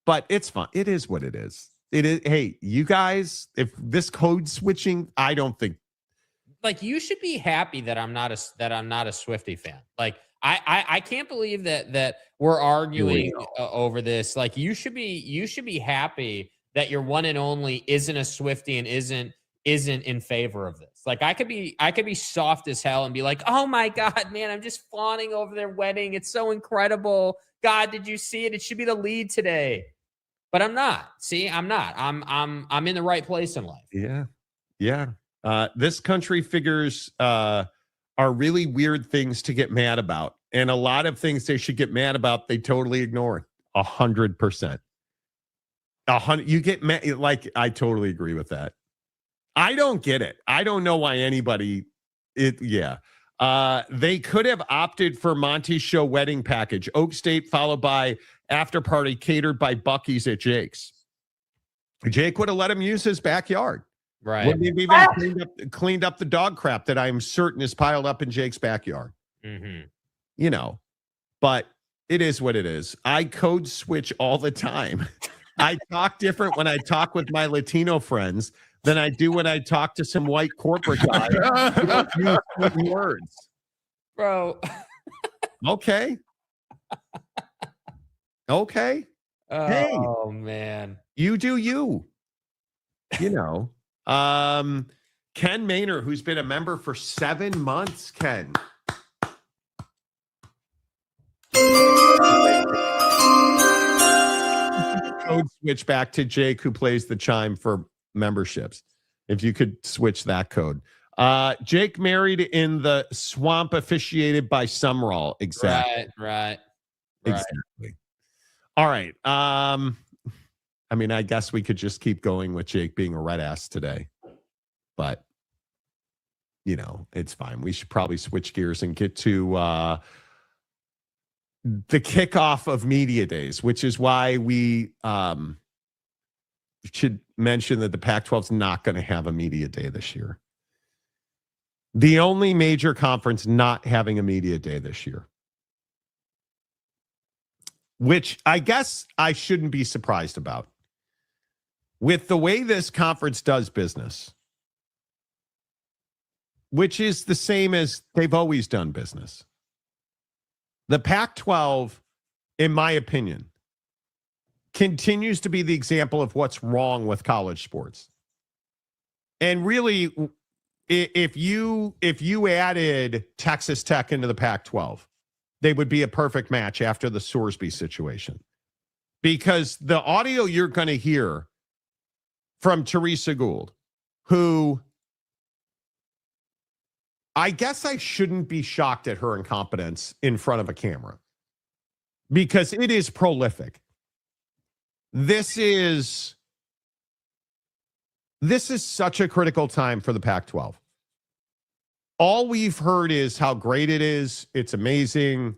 but it's fun. It is what it is. It is. Hey, you guys, if this code switching, I don't think. Like, you should be happy that I'm not a Swiftie fan. Like, I can't believe that we're arguing over this. Like, you should be happy that your one and only isn't a Swiftie and isn't in favor of this. Like, I could be soft as hell and be like, oh my God, man, I'm just fawning over their wedding. It's so incredible. God, did you see it? It should be the lead today. But I'm not. See, I'm not. I'm in the right place in life. Yeah. Yeah. This country figures are really weird things to get mad about. And a lot of things they should get mad about, they totally ignore. 100%. 100. You get mad. Like, I totally agree with that. I don't get it. I don't know why anybody. They could have opted for Monty's show wedding package, Oak State, followed by after party catered by Buc-ee's at Jake's. Jake would have let him use his backyard. Right. Wouldn't have even cleaned up the dog crap that I'm certain is piled up in Jake's backyard. Mm-hmm. You know, but it is what it is. I code switch all the time. I talk different when I talk with my Latino friends than I do when I talk to some white corporate guy who don't use certain words. Bro. Okay. Okay. Hey. Oh, man. You do you. You know. Ken Maynor, who's been a member for 7 months, Ken. Code switch back to Jake, who plays the chime for memberships. If you could switch that code. Jake married in the swamp officiated by Sumrall. Exactly. Right. Exactly. All right. I mean, I guess we could just keep going with Jake being a red ass today. But, you know, it's fine. We should probably switch gears and get to the kickoff of media days, which is why we should mention that the Pac-12 is not going to have a media day this year. The only major conference not having a media day this year. Which I guess I shouldn't be surprised about. With the way this conference does business, which is the same as they've always done business. The Pac-12, in my opinion, continues to be the example of what's wrong with college sports. And really, if you added Texas Tech into the Pac-12, they would be a perfect match after the Sorsby situation. Because the audio you're going to hear from Teresa Gould, who I guess I shouldn't be shocked at her incompetence in front of a camera because it is prolific. This is such a critical time for the Pac-12. All we've heard is how great it is. It's amazing.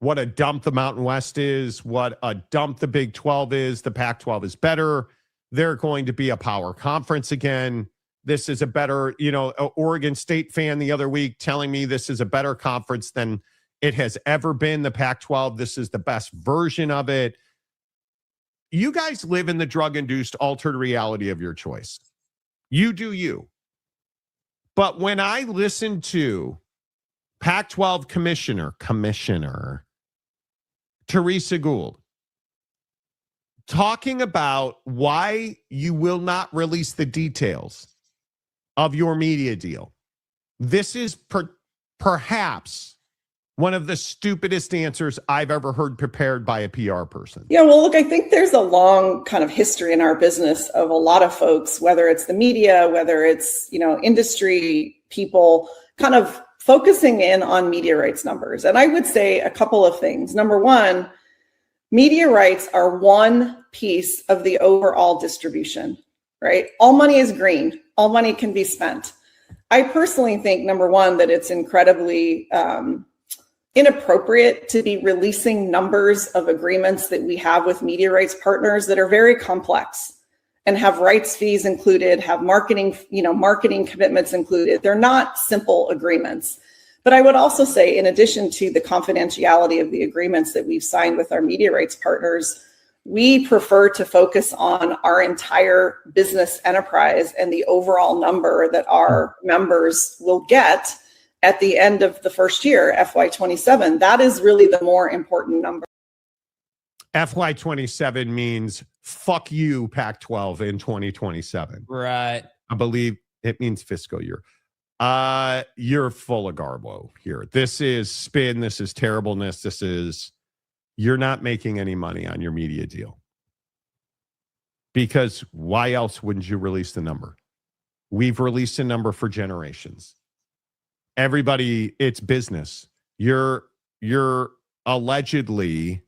what a dump the Mountain West is, what a dump the Big 12 is. The Pac-12 is better. They're going to be a power conference again. This is a better, Oregon State fan the other week telling me this is a better conference than it has ever been, the Pac-12. This is the best version of it. You guys live in the drug-induced altered reality of your choice. You do you. But when I listen to Pac-12 Commissioner Teresa Gould talking about why you will not release the details of your media deal, this is perhaps one of the stupidest answers I've ever heard prepared by a PR person. Yeah, well, look, I think there's a long kind of history in our business of a lot of folks, whether it's the media, whether it's, industry people, kind of focusing in on media rights numbers. And I would say a couple of things. Number one, media rights are one piece of the overall distribution, right? All money is green. All money can be spent. I personally think, number one, that it's incredibly inappropriate to be releasing numbers of agreements that we have with media rights partners that are very complex and have rights fees included, have marketing commitments included. They're not simple agreements. But I would also say, in addition to the confidentiality of the agreements that we've signed with our media rights partners, we prefer to focus on our entire business enterprise and the overall number that our members will get at the end of the first year, FY27. That is really the more important number. FY27 means fuck you, Pac-12 in 2027. Right. I believe it means fiscal year. You're full of garbo here. This is spin. This is terribleness. You're not making any money on your media deal. Because why else wouldn't you release the number? We've released a number for generations. Everybody, it's business. You're allegedly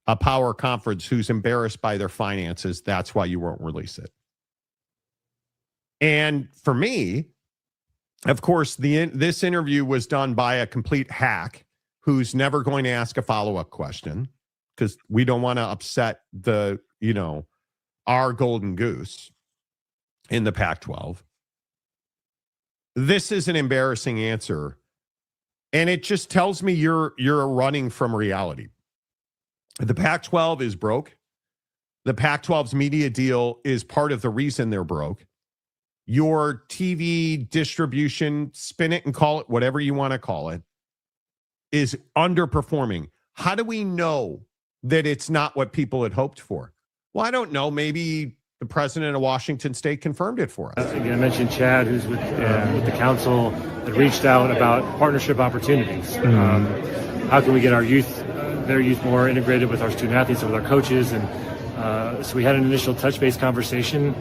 a power conference who's embarrassed by their finances. That's why you won't release it. And for me, of course, this interview was done by a complete hack who's never going to ask a follow-up question because we don't want to upset our golden goose in the Pac-12. This is an embarrassing answer, and it just tells me you're running from reality. The Pac-12 is broke. The Pac-12's media deal is part of the reason they're broke. Your TV distribution, spin it and call it whatever you want to call it, is underperforming. How do we know that it's not what people had hoped for? Well, I don't know. Maybe the president of Washington State confirmed it for us. Again, I mentioned Chad, who's with the council, that reached out about partnership opportunities. How can we get our youth, their youth, more integrated with our student athletes and with our coaches? And so we had an initial touch-base conversation.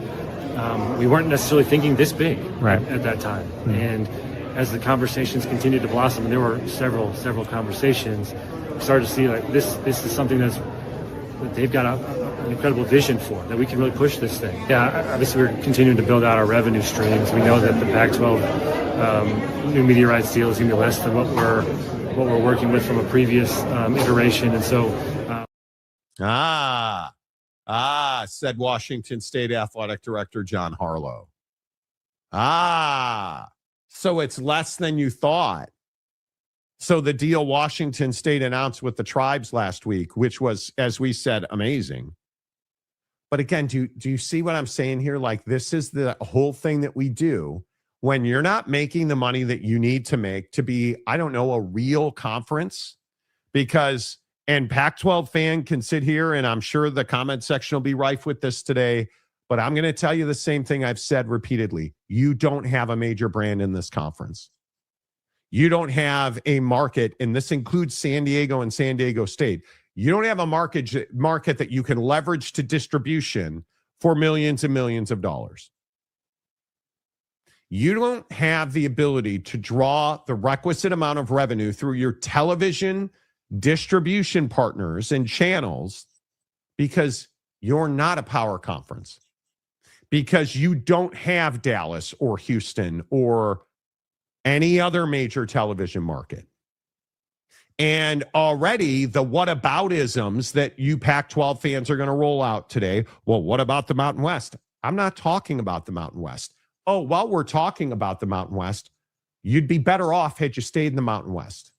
We weren't necessarily thinking this big at that time. And as the conversations continued to blossom, and there were several conversations, we started to see like this is something that they've got an incredible vision for, that we can really push this thing. Yeah, obviously we're continuing to build out our revenue streams. We know that the Pac-12 new media rights deal is going to be less than what we're working with from a previous iteration, and so. Said Washington State Athletic Director John Harlow. So it's less than you thought. So the deal Washington State announced with the tribes last week, which was, as we said, amazing. But again, do you see what I'm saying here? Like, this is the whole thing that we do when you're not making the money that you need to make to be, I don't know, a real conference. Because, and Pac-12 fan can sit here, and I'm sure the comment section will be rife with this today, but I'm going to tell you the same thing I've said repeatedly. You don't have a major brand in this conference. You don't have a market, and this includes San Diego and San Diego State. You don't have a market that you can leverage to distribution for millions and millions of dollars. You don't have the ability to draw the requisite amount of revenue through your television distribution partners and channels because you're not a power conference, because you don't have Dallas or Houston or any other major television market. And already the whataboutisms that you Pac-12 fans are going to roll out today. Well, what about the Mountain West? I'm not talking about the Mountain West. Oh, while we're talking about the Mountain West, you'd be better off had you stayed in the Mountain West.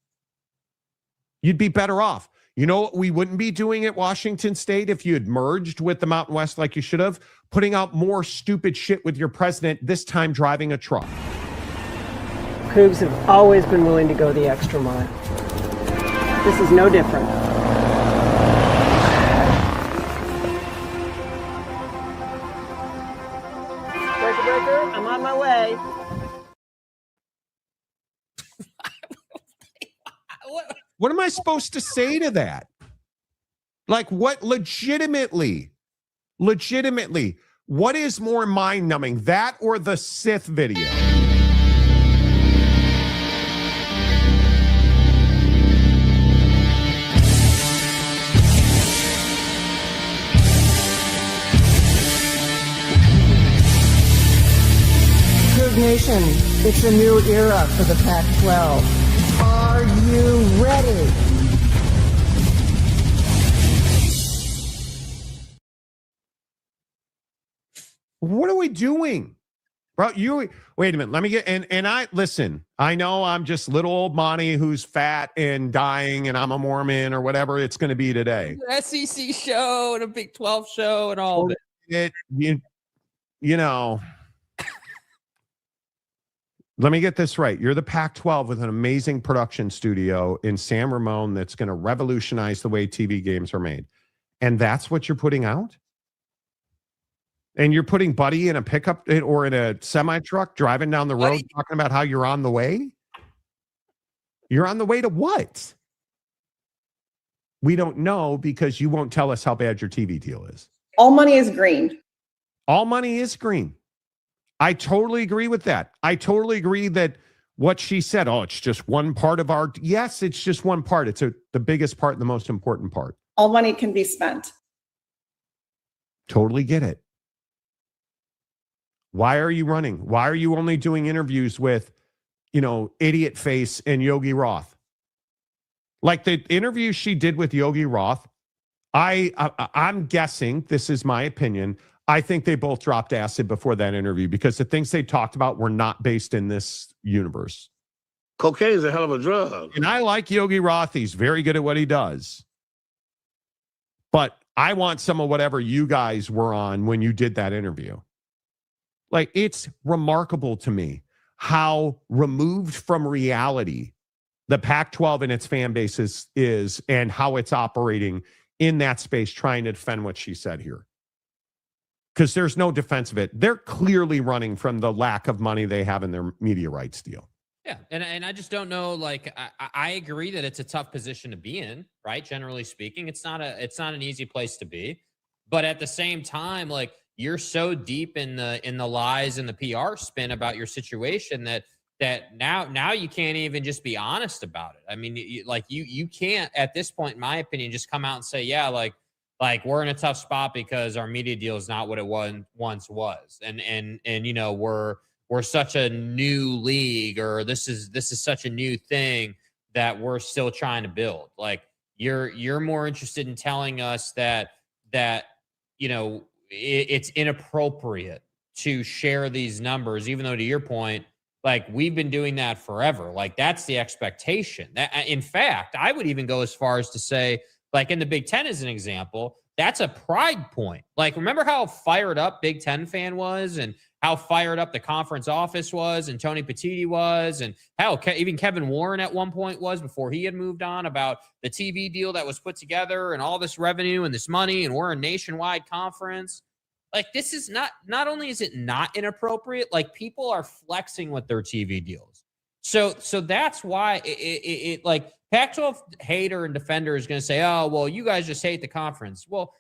You'd be better off. You know what we wouldn't be doing at Washington State if you had merged with the Mountain West like you should have? Putting out more stupid shit with your president, this time driving a truck. Cougs have always been willing to go the extra mile. This is no different. Breaker, breaker, I'm on my way. What am I supposed to say to that? Like, what legitimately, what is more mind-numbing, that or the Sith video? Coug Nation, it's a new era for the Pac-12. Are you ready? What are we doing? Bro, wait a minute. Let me get, and I, listen, I know I'm just little old Monty who's fat and dying and I'm a Mormon or whatever it's going to be today. SEC show and a Big 12 show and all of it. You know, let me get this right. You're the Pac-12 with an amazing production studio in San Ramon that's going to revolutionize the way TV games are made. And that's what you're putting out? And you're putting Buddy in a pickup or in a semi-truck driving down the road talking about how you're on the way? You're on the way to what? We don't know because you won't tell us how bad your TV deal is. All money is green. All money is green. I totally agree with that. I totally agree that what she said, oh, it's just one part of our... Yes, it's just one part. It's the biggest part, the most important part. All money can be spent. Totally get it. Why are you running? Why are you only doing interviews with, Idiot Face and Yogi Roth? Like the interview she did with Yogi Roth, I'm guessing, this is my opinion, I think they both dropped acid before that interview because the things they talked about were not based in this universe. Cocaine is a hell of a drug. And I like Yogi Roth. He's very good at what he does. But I want some of whatever you guys were on when you did that interview. Like, it's remarkable to me how removed from reality the Pac-12 and its fan base is and how it's operating in that space trying to defend what she said here. Because there's no defense of it. They're clearly running from the lack of money they have in their media rights deal. Yeah, and I just don't know. Like, I agree that it's a tough position to be in, right? Generally speaking, it's not an easy place to be. But at the same time, like, you're so deep in the lies and the PR spin about your situation that now you can't even just be honest about it. I mean, you can't at this point, in my opinion, just come out and say, yeah, like we're in a tough spot because our media deal is not what it once was, and we're such a new league, or this is such a new thing that we're still trying to build. Like, you're more interested in telling us that it's inappropriate to share these numbers, even though, to your point, like, we've been doing that forever. Like, that's the expectation. In fact, I would even go as far as to say, like, in the Big Ten as an example, that's a pride point. Like, remember how fired up Big Ten fan was, and how fired up the conference office was, and Tony Petitti was, and hell, even Kevin Warren at one point was, before he had moved on, about the TV deal that was put together and all this revenue and this money, and we're a nationwide conference. Like, this is not only is it not inappropriate, like, people are flexing with their TV deals. So that's why it like, Pac-12 hater and defender is going to say, oh, well, you guys just hate the conference. Well,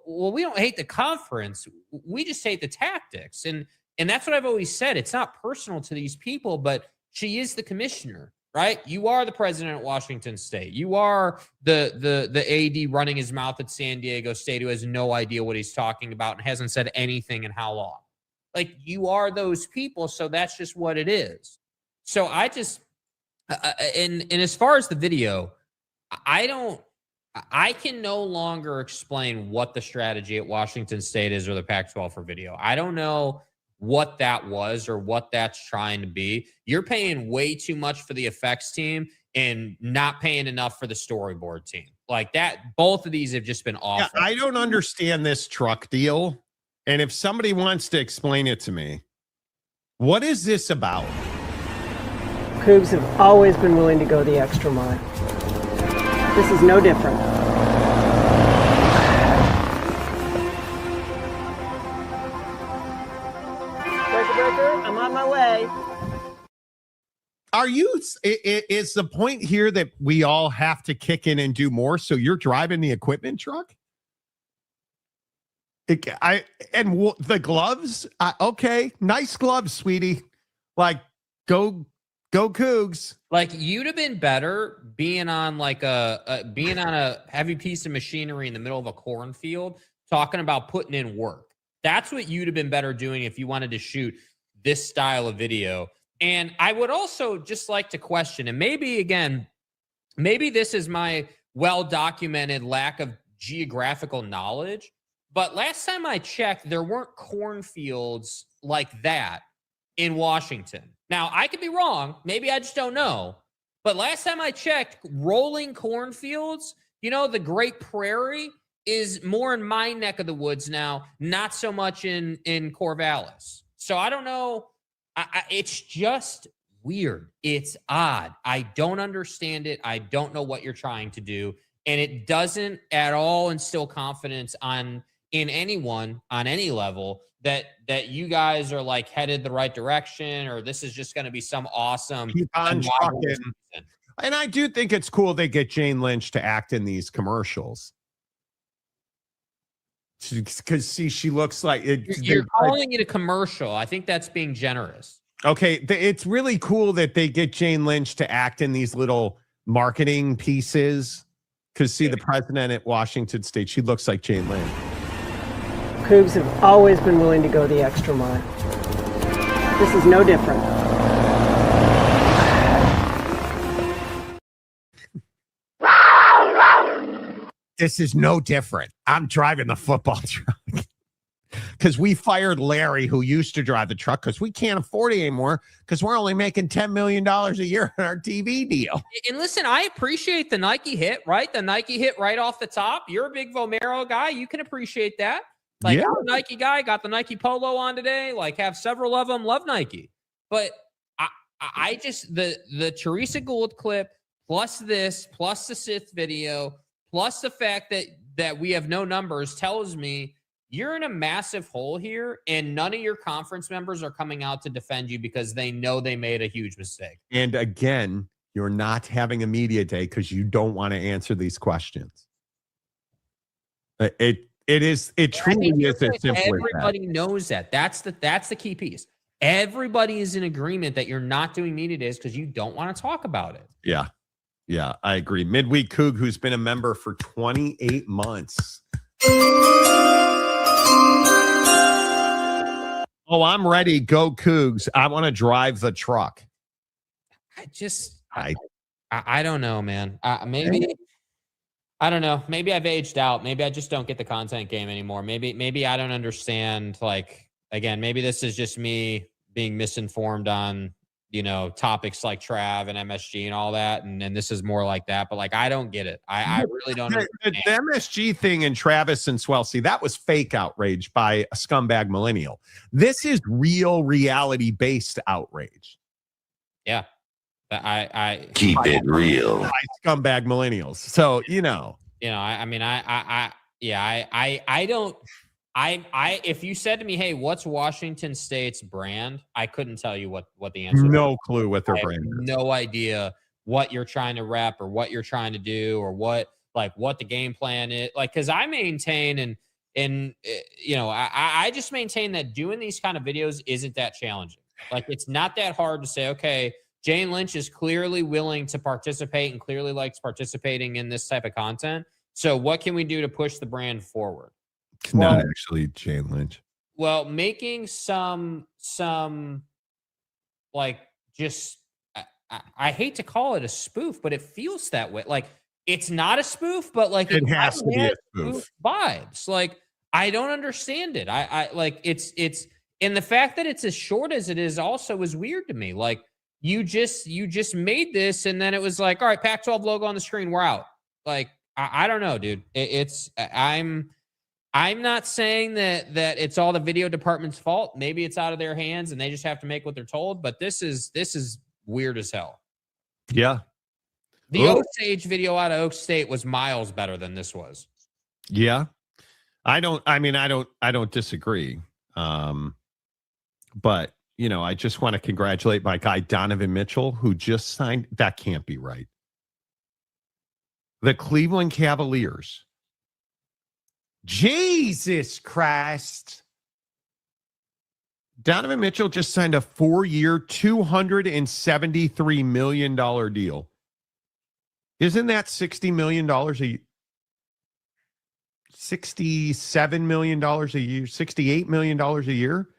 we don't hate the conference. We just hate the tactics. And that's what I've always said. It's not personal to these people, but she is the commissioner, right? You are the president at Washington State. You are the AD running his mouth at San Diego State, who has no idea what he's talking about and hasn't said anything in how long. Like, you are those people, so that's just what it is. So And as far as the video, I can no longer explain what the strategy at Washington State is or the Pac-12 for video. I don't know what that was or what that's trying to be. You're paying way too much for the effects team and not paying enough for the storyboard team. Like that, both of these have just been awful. Yeah, I don't understand this truck deal. And if somebody wants to explain it to me, what is this about? Cougs have always been willing to go the extra mile. This is no different. Breaker, I'm on my way. Are you, is the point here that we all have to kick in and do more? So you're driving the equipment truck? The gloves? Okay, nice gloves, sweetie. Like, go Cougs. Like, you'd have been better being on like being on a heavy piece of machinery in the middle of a cornfield, talking about putting in work. That's what you'd have been better doing if you wanted to shoot this style of video. And I would also just like to question, and maybe this is my well-documented lack of geographical knowledge, but last time I checked, there weren't cornfields like that in Washington. Now, I could be wrong. Maybe I just don't know. But last time I checked, rolling cornfields, the Great Prairie is more in my neck of the woods now, not so much in Corvallis. So I don't know. It's just weird. It's odd. I don't understand it. I don't know what you're trying to do. And it doesn't at all instill confidence in anyone on any level that you guys are like headed the right direction, or this is just going to be some awesome. Keep on trucking. And I do think it's cool they get Jane Lynch to act in these commercials. Because she looks like it. You're calling it a commercial. I think that's being generous. Okay, it's really cool that they get Jane Lynch to act in these little marketing pieces. Because the president at Washington State, she looks like Jane Lynch. Cougs have always been willing to go the extra mile. This is no different. This is no different. I'm driving the football truck. Because we fired Larry, who used to drive the truck, because we can't afford it anymore, because we're only making $10 million a year on our TV deal. And listen, I appreciate the Nike hit, right? The Nike hit right off the top. You're a big Vomero guy. You can appreciate that. Like, I'm a Nike guy, got the Nike polo on today, like have several of them, love Nike. But I just, the Teresa Gould clip, plus this, plus the Sith video, plus the fact that we have no numbers tells me you're in a massive hole here, and none of your conference members are coming out to defend you because they know they made a huge mistake. And again, you're not having a media day because you don't want to answer these questions. It truly is as simple as that. Everybody knows that. That's the key piece. Everybody is in agreement that you're not doing media days because you don't want to talk about it. Yeah, I agree. Midweek Coug, who's been a member for 28 months. Oh, I'm ready. Go Cougs. I want to drive the truck. I don't know, man. Maybe I don't know. Maybe I've aged out. Maybe I just don't get the content game anymore. Maybe I don't understand. Like, again, maybe this is just me being misinformed on, topics like Trav and MSG and all that. And this is more like that. But like, I don't get it. I really don't understand. The MSG thing and Travis and Swelsey, that was fake outrage by a scumbag millennial. This is real reality-based outrage. Yeah. I keep it real. By scumbag millennials. So, if you said to me, hey, what's Washington State's brand? I couldn't tell you what the answer was. No clue what their brand is. No idea what you're trying to rep or what you're trying to do or what the game plan is. Like, because I maintain I just maintain that doing these kind of videos isn't that challenging. Like, it's not that hard to say, okay, Jane Lynch is clearly willing to participate and clearly likes participating in this type of content. So what can we do to push the brand forward? Not actually Jane Lynch. Well, making some like just I hate to call it a spoof, but it feels that way. Like it's not a spoof, but like it has to be a spoof vibes. Like I don't understand it. I like it's and the fact that it's as short as it is also is weird to me. Like you just made this and then it was like, all right, Pac-12 logo on the screen, we're out. Like I don't know, dude. I'm not saying that it's all the video department's fault. Maybe it's out of their hands and they just have to make what they're told. But this is weird as hell. Yeah. The Osage video out of Oak State was miles better than this was. Yeah. I don't disagree. But you know, I just want to congratulate my guy Donovan Mitchell, who just signed. That can't be right. The Cleveland Cavaliers. Jesus Christ. Donovan Mitchell just signed a 4-year, $273 million deal. Isn't that $60 million a year? $67 million a year? $68 million a year?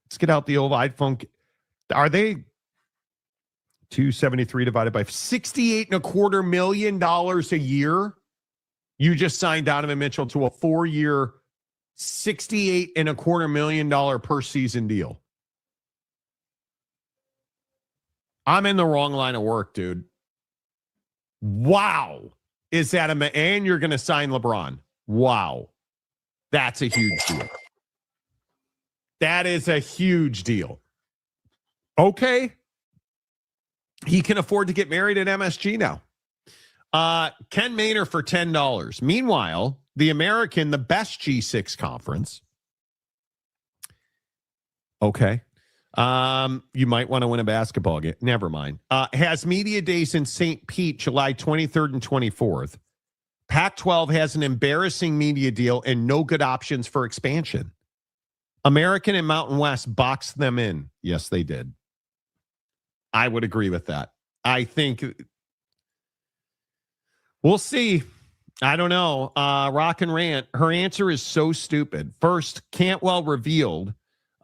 Let's get out the old iPhone. Are they 273 divided by $68.25 million a year? You just signed Donovan Mitchell to a 4-year, $68.25 million per season deal. I'm in the wrong line of work, dude. Wow. Is that and you're going to sign LeBron. Wow. That's a huge deal. That is a huge deal. Okay. He can afford to get married at MSG now. Ken Maynor for $10. Meanwhile, the American, the best G6 conference. Okay. You might want to win a basketball game. Never mind. Has media days in St. Pete, July 23rd and 24th. Pac-12 has an embarrassing media deal and no good options for expansion. American and Mountain West boxed them in. Yes, they did. I would agree with that. I think we'll see. I don't know. Rock and Rant, her answer is so stupid. First, Cantwell revealed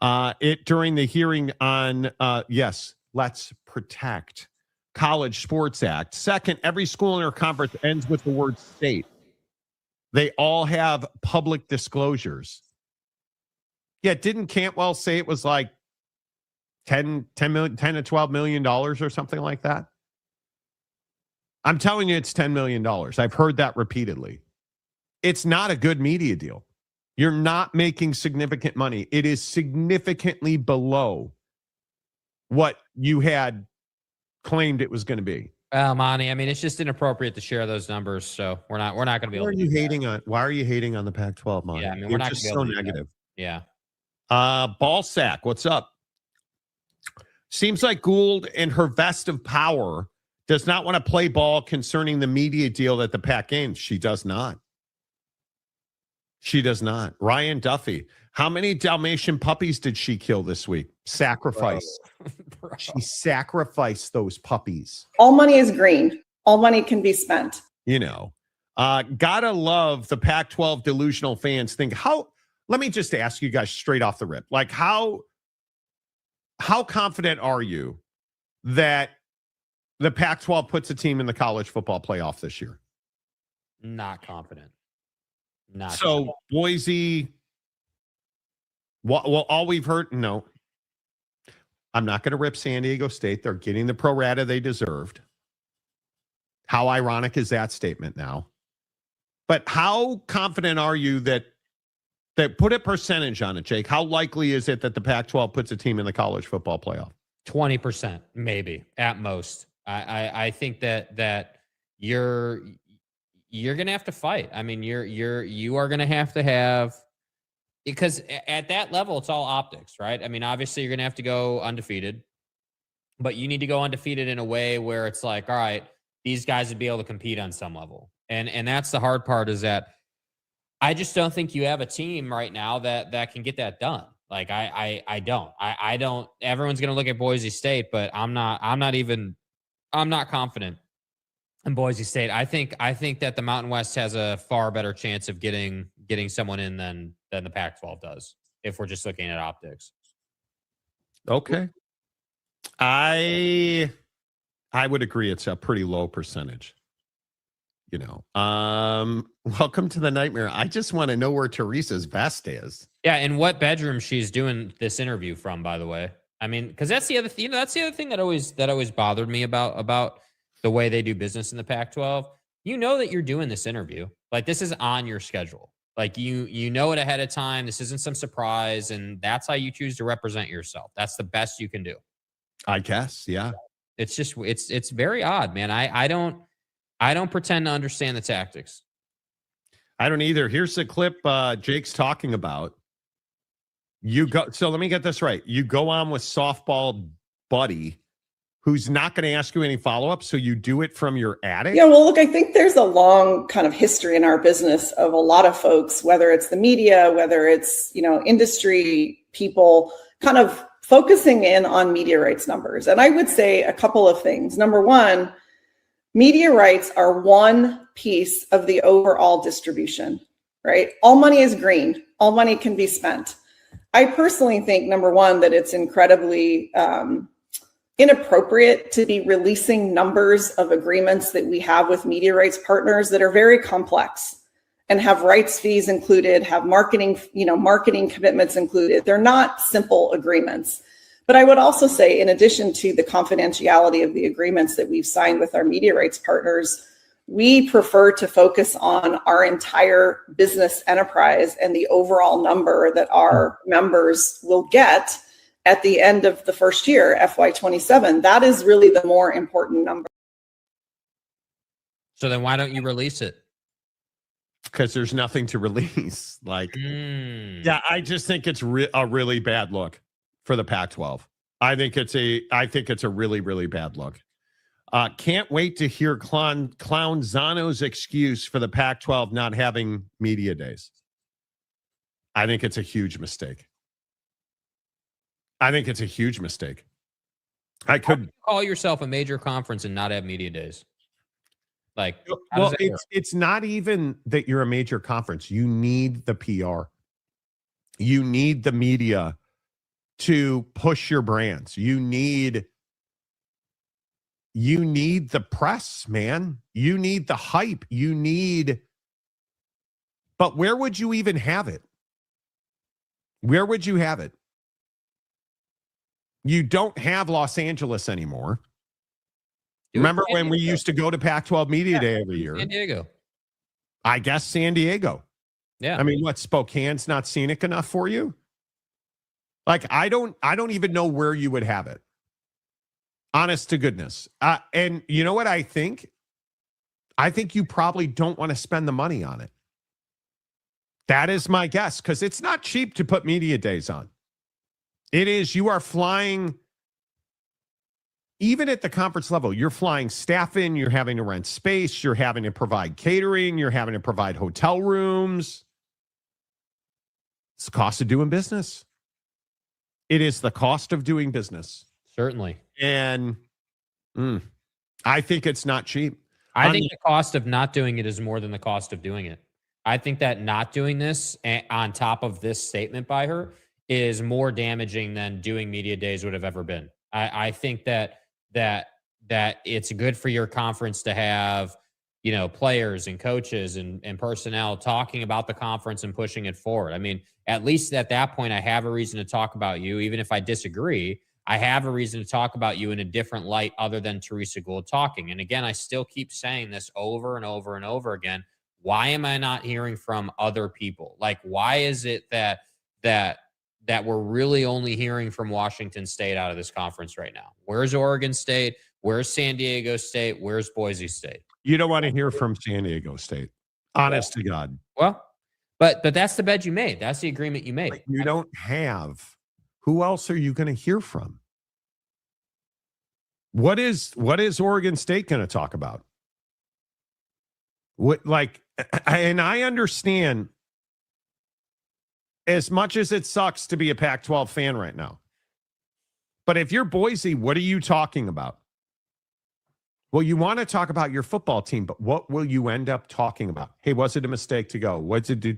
it during the hearing on, yes, let's protect College Sports Act. Second, every school in our conference ends with the word state. They all have public disclosures. Yeah, didn't Cantwell say it was like $10 to $12 million or something like that? I'm telling you, it's $10 million. I've heard that repeatedly. It's not a good media deal. You're not making significant money. It is significantly below what you had claimed it was going to be. Well, Monty, I mean, it's just inappropriate to share those numbers, so we're not going to be able to. Why are you hating on the Pac-12, Monty? Yeah, I mean, we're not just so negative. Yeah. Ballsack, what's up? Seems like Gould and her vest of power does not want to play ball concerning the media deal at the Pac games. She does not. She does not. Ryan Duffy, how many Dalmatian puppies did she kill this week? Sacrifice. Bro. She sacrificed those puppies. All money is green. All money can be spent. You know, gotta love the Pac-12 delusional fans think let me just ask you guys straight off the rip. Like how confident are you that the Pac-12 puts a team in the college football playoff this year? Not confident. So Boise, well, all we've heard, no, I'm not going to rip San Diego State. They're getting the pro rata they deserved. How ironic is that statement now? But how confident are you that put a percentage on it, Jake? How likely is it that the Pac-12 puts a team in the college football playoff? 20%, maybe at most. I think that you're going to have to fight. I mean, you are going to have, because at that level, it's all optics, right? I mean, obviously you're going to have to go undefeated, but you need to go undefeated in a way where it's like, all right, these guys would be able to compete on some level. And that's the hard part, is that I just don't think you have a team right now that can get that done. Like I don't. Everyone's going to look at Boise State, but I'm not confident in Boise State. I think that the Mountain West has a far better chance of getting someone in than the Pac-12 does, if we're just looking at optics. Okay. I I would agree. It's a pretty low percentage. You know, welcome to the nightmare. I just want to know where Teresa's vest is. Yeah, and what bedroom she's doing this interview from, by the way. I mean, because that's the other thing. That's the other thing that always bothered me about the way they do business in the Pac-12. You know that you're doing this interview. Like, this is on your schedule. Like, you know it ahead of time. This isn't some surprise, and that's how you choose to represent yourself. That's the best you can do. I guess, yeah. It's just it's very odd, man. I don't pretend to understand the tactics. I don't either. Here's the clip Jake's talking about. So let me get this right. You go on with softball buddy, who's not going to ask you any follow-up, so you do it from your attic? Yeah, well, look, I think there's a long kind of history in our business of a lot of folks, whether it's the media, whether it's, industry people, kind of focusing in on media rights numbers. And I would say a couple of things. Number one, media rights are one piece of the overall distribution, right? All money is green. All money can be spent. I personally think, number one, that it's incredibly inappropriate to be releasing numbers of agreements that we have with media rights partners that are very complex and have rights fees included, have marketing commitments included. They're not simple agreements. But I would also say, in addition to the confidentiality of the agreements that we've signed with our media rights partners, we prefer to focus on our entire business enterprise and the overall number that our members will get at the end of the first year, FY27. That is really the more important number. So then why don't you release it? Because there's nothing to release. Yeah, I just think it's a really bad look for the Pac-12. I think it's a really, really bad look. Can't wait to hear Clown Zano's excuse for the Pac-12 not having media days. I think it's a huge mistake. I could call yourself a major conference and not have media days. Like, well, it's not even that you're a major conference. You need the PR. You need the media to push your brands. You need the press, man. You need the hype. But where would you even have it? Where would you have it? You don't have Los Angeles anymore. Remember when we used to go to Pac-12 Media Day every year? San Diego. I guess San Diego. Yeah. I mean, what, Spokane's not scenic enough for you? Like, I don't even know where you would have it. Honest to goodness. And you know what I think? I think you probably don't want to spend the money on it. That is my guess, because it's not cheap to put media days on. It is. You are flying, even at the conference level, you're flying staff in, you're having to rent space, you're having to provide catering, you're having to provide hotel rooms. It's the cost of doing business. It is the cost of doing business. Certainly. And I think it's not cheap. I think the cost of not doing it is more than the cost of doing it. I think that not doing this on top of this statement by her is more damaging than doing media days would have ever been. I think that it's good for your conference to have, players and coaches and personnel talking about the conference and pushing it forward. I mean, at least at that point, I have a reason to talk about you. Even if I disagree, I have a reason to talk about you in a different light other than Teresa Gould talking. And again, I still keep saying this over and over and over again. Why am I not hearing from other people? Like, why is it that we're really only hearing from Washington State out of this conference right now? Where's Oregon State? Where's San Diego State? Where's Boise State? You don't want to hear from San Diego State. Honest to God. Well, but that's the bed you made. That's the agreement you made. But you don't have. Who else are you going to hear from? What is Oregon State going to talk about? And I understand, as much as it sucks to be a Pac-12 fan right now. But if you're Boise, what are you talking about? Well, you want to talk about your football team, but what will you end up talking about? Hey, was it a mistake to go? What's it do?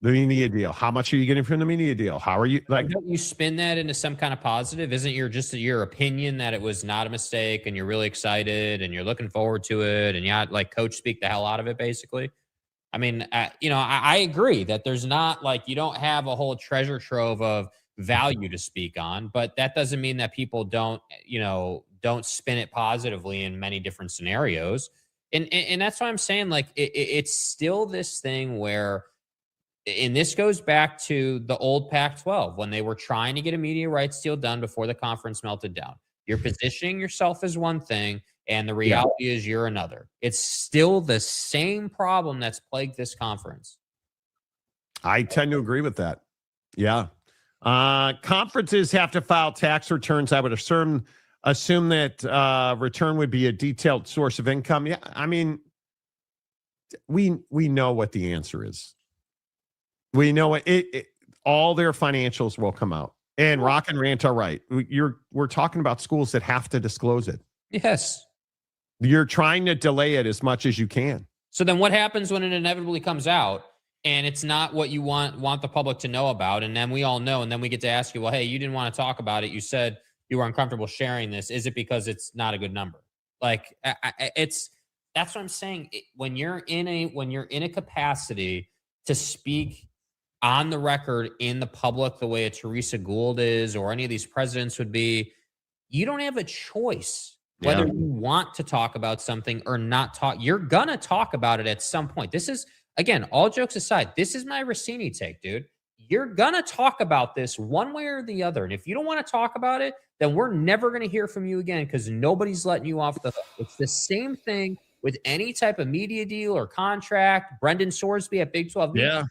The media deal. How much are you getting from the media deal? How are you like? Don't you spin that into some kind of positive? Isn't your opinion that it was not a mistake and you're really excited and you're looking forward to it and like coach speak the hell out of it basically? I mean, I agree that there's not like you don't have a whole treasure trove of value to speak on, but that doesn't mean that people don't spin it positively in many different scenarios. And that's why I'm saying like it's still this thing where. And this goes back to the old Pac-12 when they were trying to get a media rights deal done before the conference melted down. You're positioning yourself as one thing, and the reality is you're another. It's still the same problem that's plagued this conference. I tend to agree with that. Yeah. Conferences have to file tax returns. I would assume that return would be a detailed source of income. Yeah, I mean, we know what the answer is. We know it. All their financials will come out. And Rock and Rant are right. We're talking about schools that have to disclose it. Yes. You're trying to delay it as much as you can. So then what happens when it inevitably comes out and it's not what you want the public to know about? And then we all know. And then we get to ask you, well, hey, you didn't want to talk about it. You said you were uncomfortable sharing this. Is it because it's not a good number? Like that's what I'm saying. When you're in a capacity to speak on the record in the public the way a Teresa Gould is or any of these presidents would be, you don't have a choice whether you want to talk about something or not talk. You're going to talk about it at some point. This is, again, all jokes aside, this is my Rossini take, dude. You're going to talk about this one way or the other. And if you don't want to talk about it, then we're never going to hear from you again because nobody's letting you off the hook. It's the same thing with any type of media deal or contract. Brendan Sorsby at Big 12. Yeah.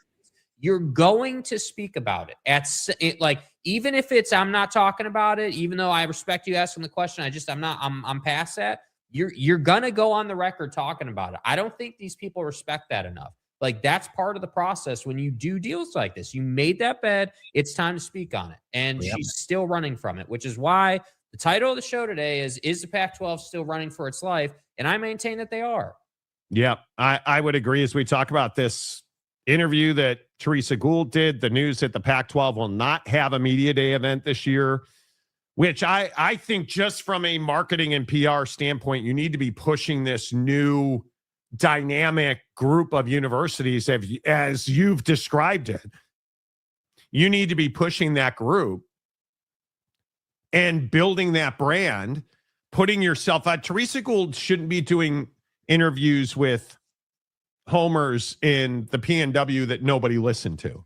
You're going to speak about it like, even if it's, I'm not talking about it, even though I respect you asking the question, I'm past that. You're going to go on the record talking about it. I don't think these people respect that enough. Like that's part of the process when you do deals like this. You made that bed. It's time to speak on it. And she's still running from it, which is why the title of the show today is the Pac-12 still running for its life? And I maintain that they are. Yeah, I would agree as we talk about this interview that Teresa Gould did, the news that the Pac-12 will not have a media day event this year, which I think just from a marketing and PR standpoint, you need to be pushing this new dynamic group of universities as you've described it. You need to be pushing that group and building that brand, putting yourself out. Teresa Gould shouldn't be doing interviews with homers in the PNW that nobody listened to.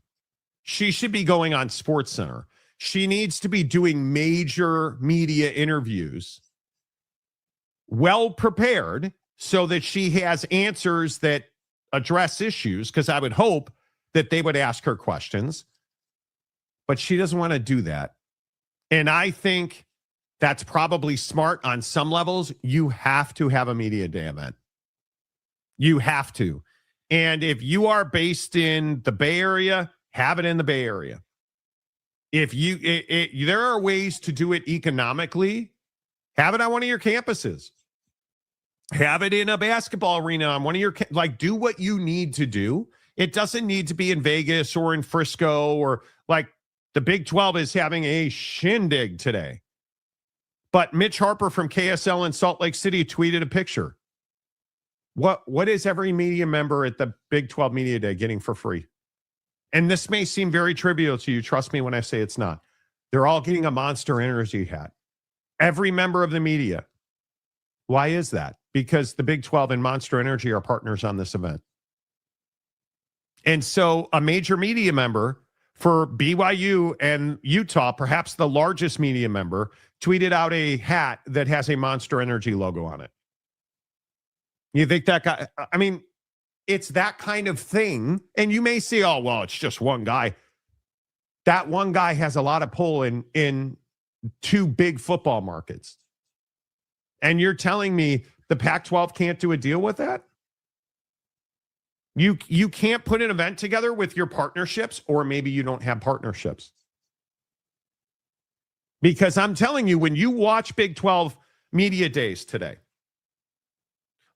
She should be going on SportsCenter. She needs to be doing major media interviews, well prepared, so that she has answers that address issues, because I would hope that they would ask her questions. But she doesn't want to do that. And I think that's probably smart on some levels. You have to have a media day event. You have to. And if you are based in the Bay Area, have it in the Bay Area. If there are ways to do it economically, have it on one of your campuses. Have it in a basketball arena on one of your, do what you need to do. It doesn't need to be in Vegas or in Frisco, or like the Big 12 is having a shindig today. But Mitch Harper from KSL in Salt Lake City tweeted a picture. What is every media member at the Big 12 Media Day getting for free? And this may seem very trivial to you. Trust me when I say it's not. They're all getting a Monster Energy hat. Every member of the media. Why is that? Because the Big 12 and Monster Energy are partners on this event. And so a major media member for BYU and Utah, perhaps the largest media member, tweeted out a hat that has a Monster Energy logo on it. You think that guy, I mean, it's that kind of thing. And you may say, oh, well, it's just one guy. That one guy has a lot of pull in two big football markets. And you're telling me the Pac-12 can't do a deal with that? You can't put an event together with your partnerships, or maybe you don't have partnerships. Because I'm telling you, when you watch Big 12 media days today,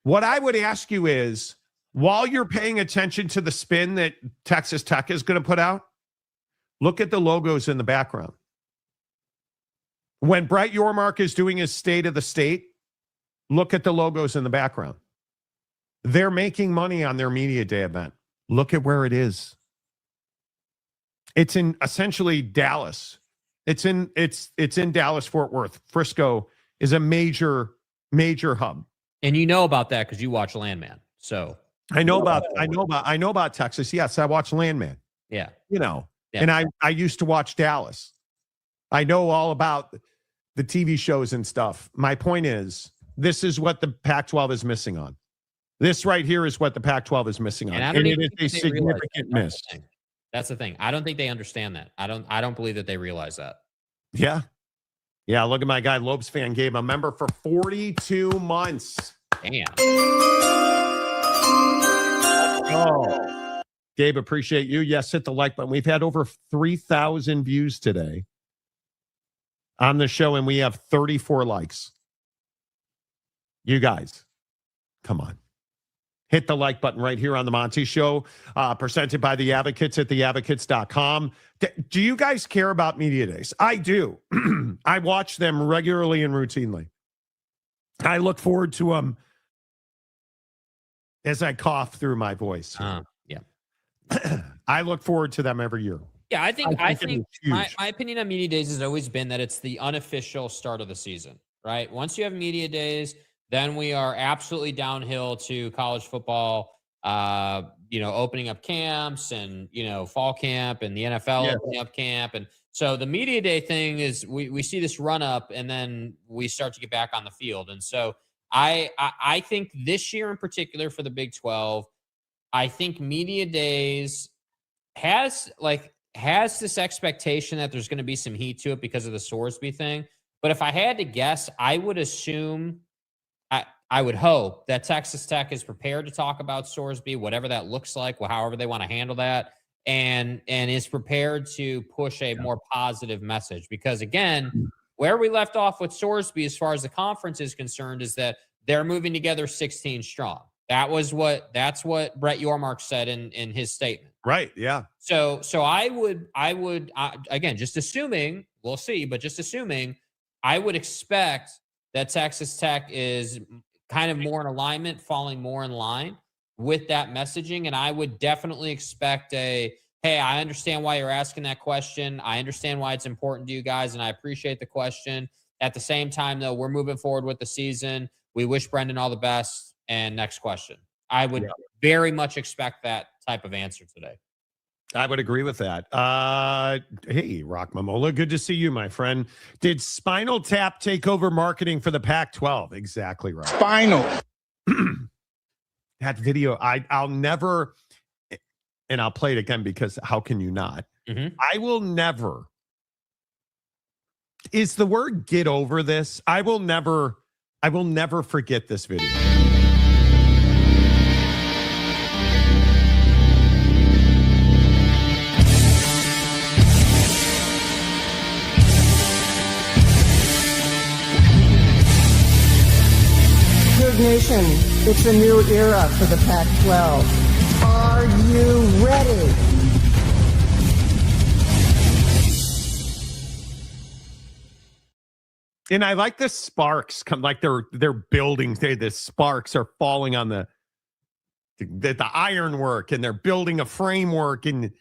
what I would ask you is, While you're paying attention to the spin that Texas Tech is going to put out, look at the logos in the background. When Brett Yormark is doing his State of the State, look at the logos in the background. They're making money on their media day event. Look at where it is. It's in essentially Dallas. It's in Dallas, Fort Worth. Frisco is a major hub. And you know about that because you watch Landman. So I know about Texas. Yes, I watch Landman. Yeah. Yeah. And I used to watch Dallas. I know all about the TV shows and stuff. My point is, this is what the Pac-12 is missing on. This right here is what the Pac-12 is missing on. And it is a significant miss. That's the thing. I don't think they understand that. I don't believe that they realize that. Yeah. Yeah, look at my guy, Lopes fan, Gabe, a member for 42 months. Damn. Oh. Gabe, appreciate you. Yes, hit the like button. We've had over 3,000 views today on the show, and we have 34 likes. You guys, come on. Hit the like button right here on the Monty Show, presented by the Advocates at theadvocates.com. Do you guys care about media days? I do. I watch them regularly and routinely. I look forward to them as I cough through my voice. Yeah. I look forward to them every year. Yeah, I think my opinion on media days has always been that it's the unofficial start of the season, right? Once you have media days, then we are absolutely downhill to college football, opening up camps and, fall camp and the NFL opening up camp. And so the media day thing is we see this run up and then we start to get back on the field. And so I think this year in particular for the Big 12, I think media days has this expectation that there's going to be some heat to it because of the Sorsby thing. But if I had to guess, I would assume I would hope that Texas Tech is prepared to talk about Sorsby, whatever that looks like, however they want to handle that, and is prepared to push a more positive message. Because again, where we left off with Sorsby as far as the conference is concerned is that they're moving together 16 strong. That's what Brett Yormark said in his statement. Right. Yeah. So I would again, just assuming, we'll see, but just assuming, I would expect that Texas Tech is kind of more in alignment, falling more in line with that messaging. And I would definitely expect hey, I understand why you're asking that question. I understand why it's important to you guys, and I appreciate the question. At the same time, though, we're moving forward with the season. We wish Brendan all the best. And next question. I would very much expect that type of answer today. I would agree with that. Hey, Rock Mamola, good to see you, my friend. Did Spinal Tap take over marketing for the Pac-12? Exactly right. Spinal. That video, I'll never, and I'll play it again because how can you not? Mm-hmm. I will never. Is the word get over this? I will never forget this video. Nation, it's a new era for the Pac-12. Are you ready? And I like the sparks come like they're building. The sparks are falling on the ironwork, and they're building a framework, and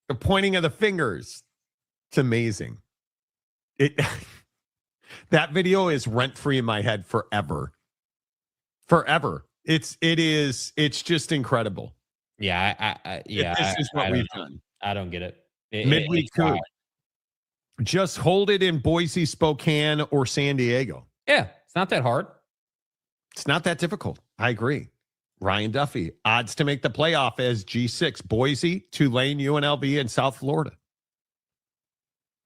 the pointing of the fingers. It's amazing. That video is rent-free in my head forever. Forever. It's just incredible. Yeah, This is what we've done. I don't get it. Midweek coup. Just hold it in Boise, Spokane, or San Diego. Yeah, it's not that hard. It's not that difficult. I agree. Ryan Duffy, odds to make the playoff as G6. Boise, Tulane, UNLV, and South Florida.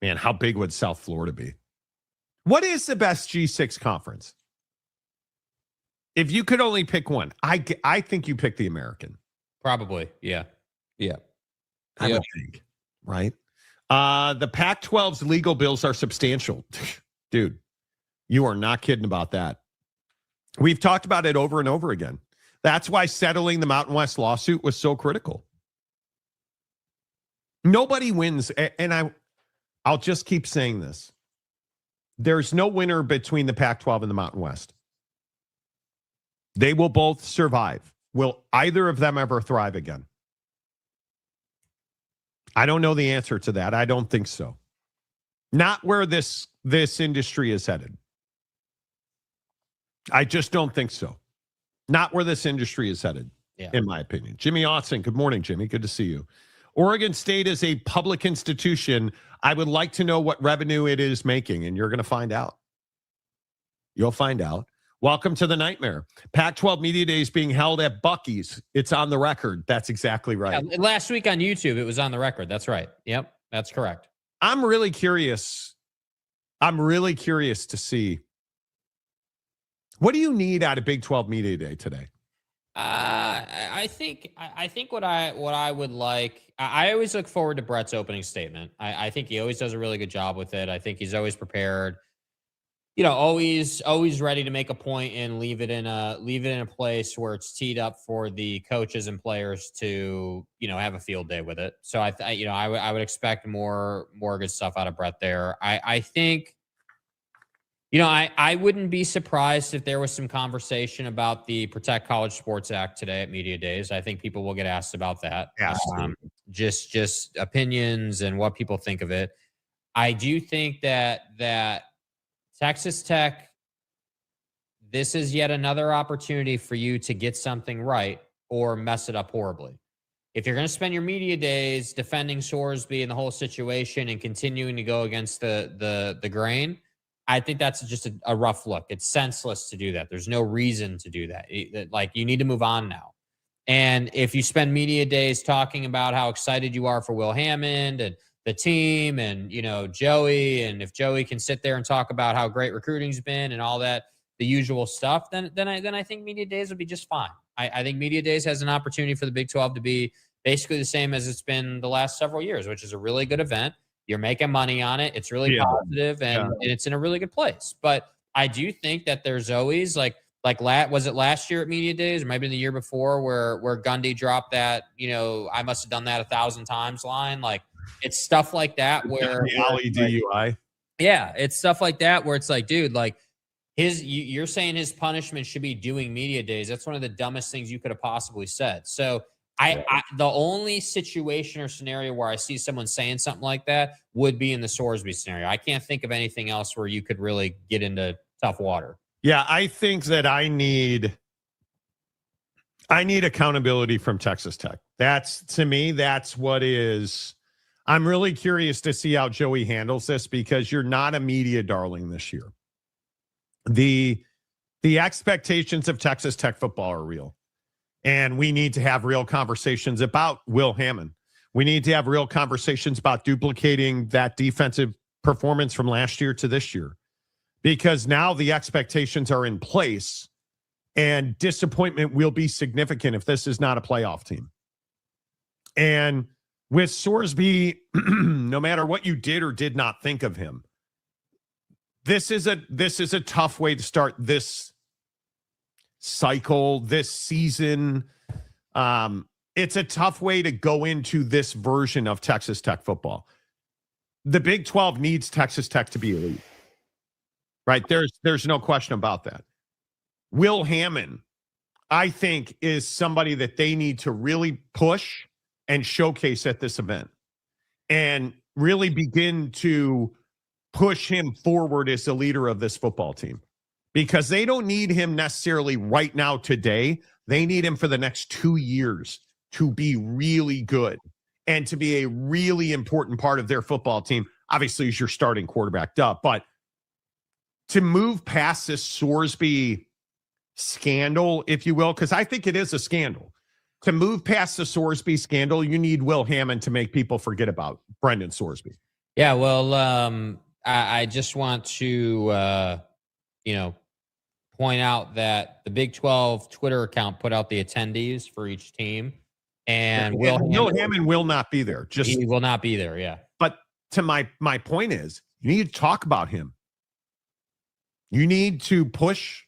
Man, how big would South Florida be? What is the best G6 conference? If you could only pick one, I think you pick the American. Probably, yeah. I would think, right? The Pac-12's legal bills are substantial. Dude, you are not kidding about that. We've talked about it over and over again. That's why settling the Mountain West lawsuit was so critical. Nobody wins, and I'll just keep saying this. There's no winner between the Pac-12 and the Mountain West. They will both survive. Will either of them ever thrive again? I don't know the answer to that. I don't think so. Not where this industry is headed. I just don't think so. Not where this industry is headed, in my opinion. Jimmy Austin, good morning, Jimmy. Good to see you. Oregon State is a public institution. I would like to know what revenue it is making, and you're going to find out. You'll find out. Welcome to the nightmare. Pac-12 Media Days being held at Buc-ee's. It's on the record. That's exactly right. Yeah, last week on YouTube, it was on the record. That's right. Yep, that's correct. I'm really curious. To see, what do you need out of Big 12 Media Day today? I think what I would like. I always look forward to Brett's opening statement. I think he always does a really good job with it. I think he's always prepared. Always ready to make a point and leave it in a place where it's teed up for the coaches and players to, have a field day with it. So I would expect more good stuff out of Brett there. I think, I wouldn't be surprised if there was some conversation about the Protect College Sports Act today at Media Days. I think people will get asked about that. Just opinions and what people think of it. I do think that Texas Tech, this is yet another opportunity for you to get something right or mess it up horribly. If you're going to spend your media days defending Sorsby and the whole situation and continuing to go against the grain, I think that's just a rough look. It's senseless to do that. There's no reason to do that. You need to move on now. And if you spend media days talking about how excited you are for Will Hammond and the team and, Joey, and if Joey can sit there and talk about how great recruiting's been and all that, the usual stuff, then I think media days would be just fine. I think media days has an opportunity for the Big 12 to be basically the same as it's been the last several years, which is a really good event. You're making money on it. It's really positive and it's in a really good place. But I do think that there's always was it last year at media days or maybe the year before where Gundy dropped that, I must have done that 1,000 times line. It's stuff like that where DUI. Yeah, it's stuff like that where it's dude, you're saying his punishment should be doing media days. That's one of the dumbest things you could have possibly said. So the only situation or scenario where I see someone saying something like that would be in the Sorsby scenario. I can't think of anything else where you could really get into tough water. Yeah, I think that I need accountability from Texas Tech. That's what is. I'm really curious to see how Joey handles this because you're not a media darling this year. The expectations of Texas Tech football are real. And we need to have real conversations about Will Hammond. We need to have real conversations about duplicating that defensive performance from last year to this year. Because now the expectations are in place and disappointment will be significant if this is not a playoff team. And with Sorsby, no matter what you did or did not think of him, this is a tough way to start this cycle, this season. It's a tough way to go into this version of Texas Tech football. The Big 12 needs Texas Tech to be elite. Right? There's no question about that. Will Hammond, I think, is somebody that they need to really push and showcase at this event and really begin to push him forward as the leader of this football team. Because they don't need him necessarily right now today. They need him for the next 2 years to be really good and to be a really important part of their football team. Obviously, as your starting quarterback, but to move past this Sorsby scandal, if you will, because I think it is a scandal. To move past the Sorsby scandal, you need Will Hammond to make people forget about Brendan Sorsby. Yeah, well, I just want to, point out that the Big 12 Twitter account put out the attendees for each team. And Will Hammond will not be there. He will not be there, yeah. But to my point is, you need to talk about him. You need to push.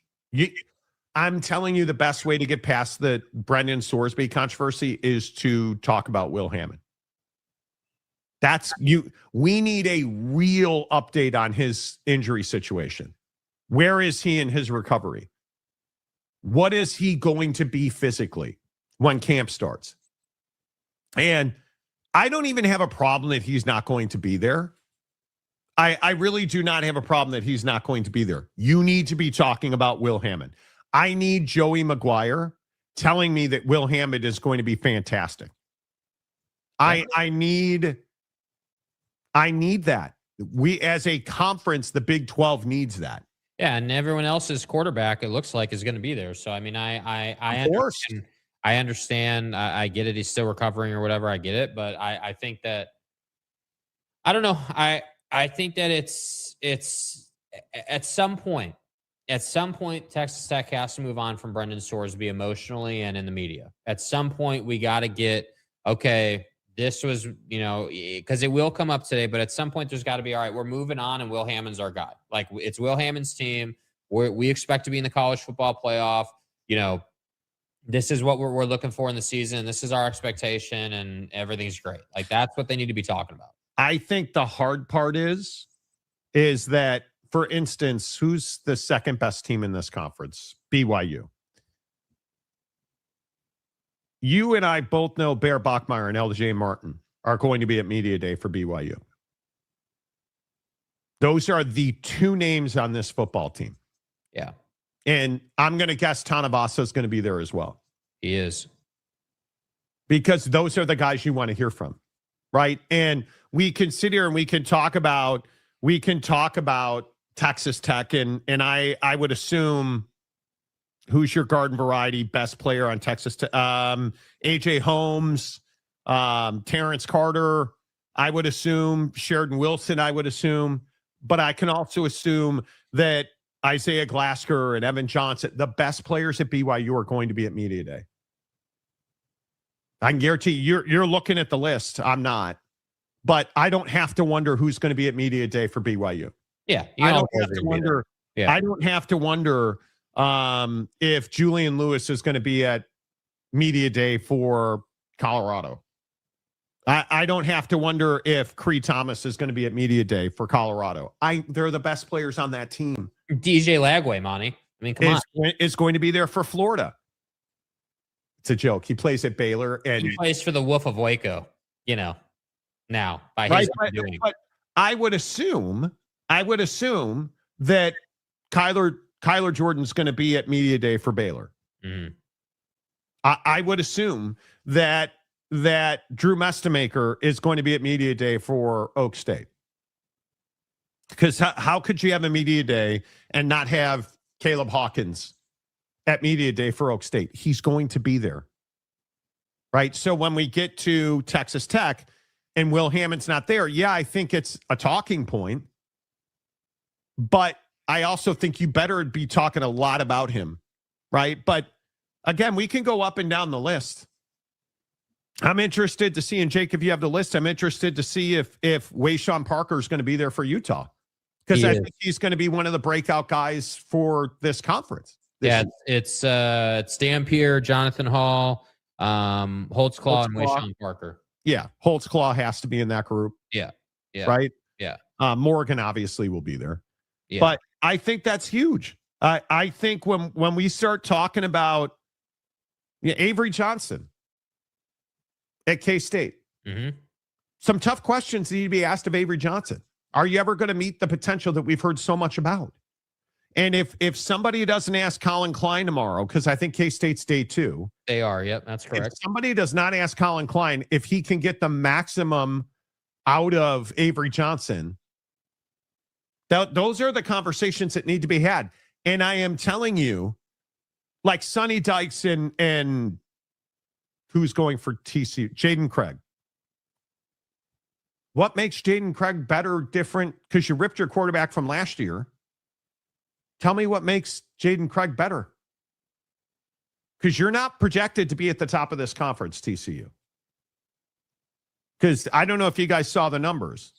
I'm telling you, the best way to get past the Brendan Sorsby controversy is to talk about Will Hammond. We need a real update on his injury situation. Where is he in his recovery? What is he going to be physically when camp starts? And I don't even have a problem that he's not going to be there. I really do not have a problem that he's not going to be there. You need to be talking about Will Hammond. I need Joey McGuire telling me that Will Hammond is going to be fantastic. I need that. We, as a conference, the Big 12 needs that. Yeah, and everyone else's quarterback, it looks like, is going to be there. So, I mean, I understand. I get it. He's still recovering or whatever. I get it. But I think that, I don't know. I think that it's at some point, Texas Tech has to move on from Brendan Sorsby emotionally and in the media. At some point, we got to get, okay, this was, because it will come up today, but at some point there's got to be, all right, we're moving on and Will Hammond's our guy. Like, it's Will Hammond's team. We expect to be in the college football playoff. This is what we're looking for in the season. This is our expectation, and everything's great. Like, that's what they need to be talking about. I think the hard part is that, for instance, who's the second best team in this conference? BYU. You and I both know Bear Bachmeyer and LJ Martin are going to be at Media Day for BYU. Those are the two names on this football team. Yeah. And I'm going to guess Tanavasa is going to be there as well. He is. Because those are the guys you want to hear from, right? And we can sit here and we can talk about Texas Tech, and I would assume, who's your garden variety best player on Texas Tech? AJ Holmes, Terrence Carter, I would assume, Sheridan Wilson, I would assume, but I can also assume that Isaiah Glasker and Evan Johnson, the best players at BYU, are going to be at Media Day. I can guarantee you're looking at the list. I'm not. But I don't have to wonder who's going to be at Media Day for BYU. Yeah. I don't have to wonder. Yeah. I don't have to wonder if Julian Lewis is going to be at Media Day for Colorado. I don't have to wonder if Cree Thomas is going to be at Media Day for Colorado. They're the best players on that team. DJ Lagway, Monty. I mean, come on. Is going to be there for Florida. It's a joke. He plays at Baylor, and he plays for the Wolf of Waco, now by his doing. But I would assume that Kyler Jordan's going to be at Media Day for Baylor. Mm-hmm. I would assume that Drew Mestamaker is going to be at Media Day for Oak State. Because how could you have a Media Day and not have Caleb Hawkins at Media Day for Oak State? He's going to be there. Right? So when we get to Texas Tech and Will Hammond's not there, yeah, I think it's a talking point. But I also think you better be talking a lot about him. Right? But again, we can go up and down the list. I'm interested to see, and Jake, if you have the list, I'm interested to see if Wayshawn Parker is going to be there for Utah. Because I think he's going to be one of the breakout guys for this conference. It's Dampier, Jonathan Hall, Holtzclaw, and Wayshawn Parker. Yeah, Holtzclaw has to be in that group. Yeah. Right? Yeah. Morgan obviously will be there. Yeah. But I think that's huge. I think when we start talking about Avery Johnson at K-State, some tough questions need to be asked of Avery Johnson. Are you ever going to meet the potential that we've heard so much about? And if somebody doesn't ask Colin Klein tomorrow, because I think K-State's day 2. They are, yep, that's correct. If somebody does not ask Colin Klein if he can get the maximum out of Avery Johnson, those are the conversations that need to be had. And I am telling you, like Sonny Dykes and who's going for TCU? Jaden Craig. What makes Jaden Craig better, different? Because you ripped your quarterback from last year. Tell me what makes Jaden Craig better. Because you're not projected to be at the top of this conference, TCU. Because I don't know if you guys saw the numbers.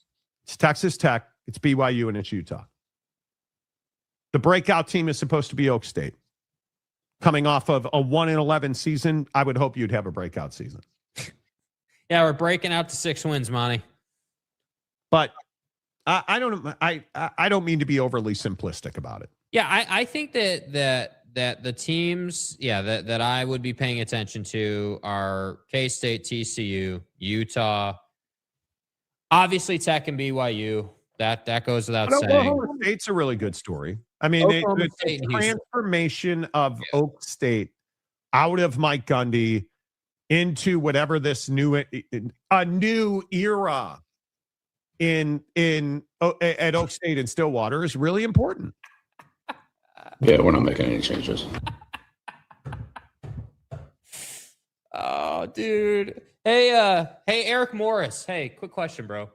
It's Texas Tech, it's BYU, and it's Utah. The breakout team is supposed to be Oak State. coming off of a 1-11 season, I would hope you'd have a breakout season. Yeah, we're breaking out to 6 wins, Monty. But I don't mean to be overly simplistic about it. Yeah, I think that the teams, that I would be paying attention to are K-State, TCU, Utah, obviously Tech and BYU. That goes without saying. Oklahoma State's a really good story. I mean, the transformation of Oak State out of Mike Gundy into whatever this new era at Oak State and Stillwater is really important. Yeah, we're not making any changes. Oh, dude. Hey, Eric Morris. Hey, quick question, bro.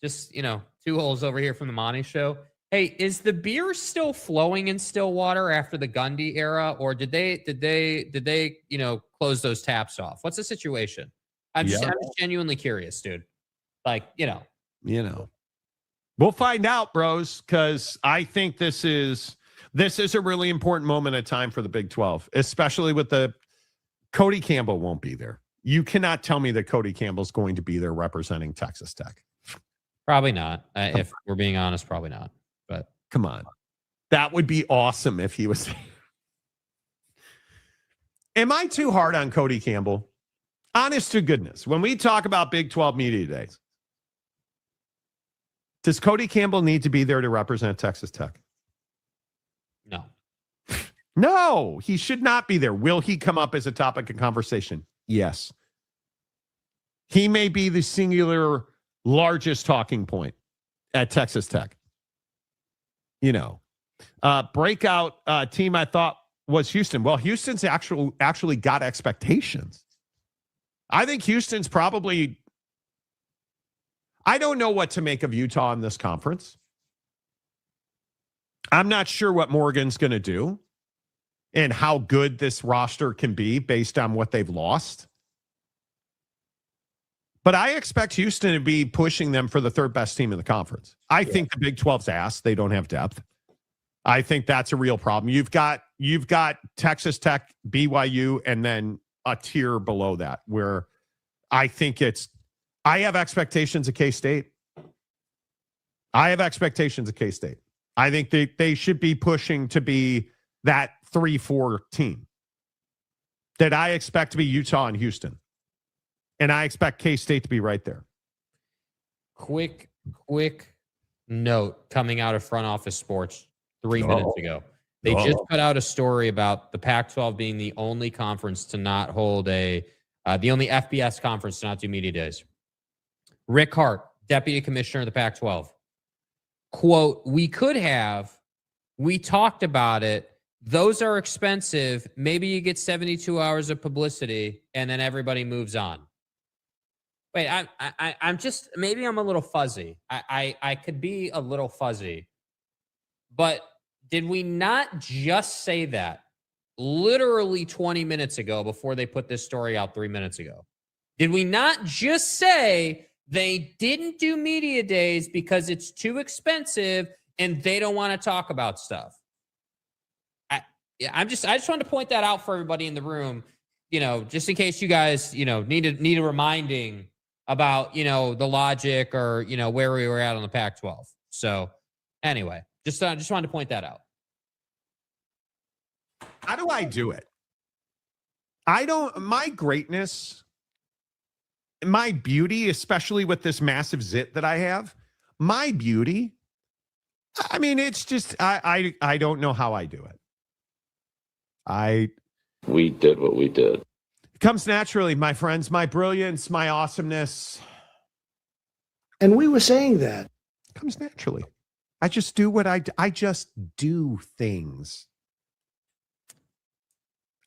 Just 2 holes over here from the Monty show. Hey, is the beer still flowing in Stillwater after the Gundy era, or did they close those taps off? What's the situation? I'm just genuinely curious, dude. We'll find out, bros, because I think this is a really important moment of time for the Big 12, especially with Cody Campbell won't be there. You cannot tell me that Cody Campbell's going to be there representing Texas Tech. Probably not. If we're being honest, probably not. But come on. That would be awesome if he was. Am I too hard on Cody Campbell? Honest to goodness, when we talk about Big 12 Media Days, does Cody Campbell need to be there to represent Texas Tech? No. No, he should not be there. Will he come up as a topic of conversation? Yes. He may be the singular largest talking point at Texas Tech. Breakout team I thought was Houston. Well, Houston's actually got expectations. I think Houston's probably, I don't know what to make of Utah in this conference. I'm not sure what Morgan's going to do and how good this roster can be based on what they've lost. But I expect Houston to be pushing them for the third best team in the conference. I think the Big 12's ass. They don't have depth. I think that's a real problem. You've got Texas Tech, BYU, and then a tier below that where I think I have expectations of K-State. I think they should be pushing to be that 3-4 team that I expect to be Utah and Houston. And I expect K-State to be right there. Quick note coming out of Front Office Sports 3 minutes ago. They just put out a story about the Pac-12 being the only conference to not hold the only FBS conference to not do media days. Rick Hart, Deputy Commissioner of the Pac-12. Quote, we talked about it. Those are expensive. Maybe you get 72 hours of publicity and then everybody moves on. Wait, I'm just, maybe I'm a little fuzzy. I could be a little fuzzy. But did we not just say that literally 20 minutes ago before they put this story out 3 minutes ago? Did we not just say they didn't do media days because it's too expensive and they don't want to talk about stuff? I just wanted to point that out for everybody in the room, just in case you guys, need a reminding about, the logic or, where we were at on the Pac-12. So anyway, just wanted to point that out. How do I do it? My greatness, my beauty, especially with this massive zit that I have, my beauty, I mean, it's just, I don't know how I do it. We did what we did. It comes naturally, my friends, my brilliance, my awesomeness. And we were saying that. It comes naturally. I just do what I just do things.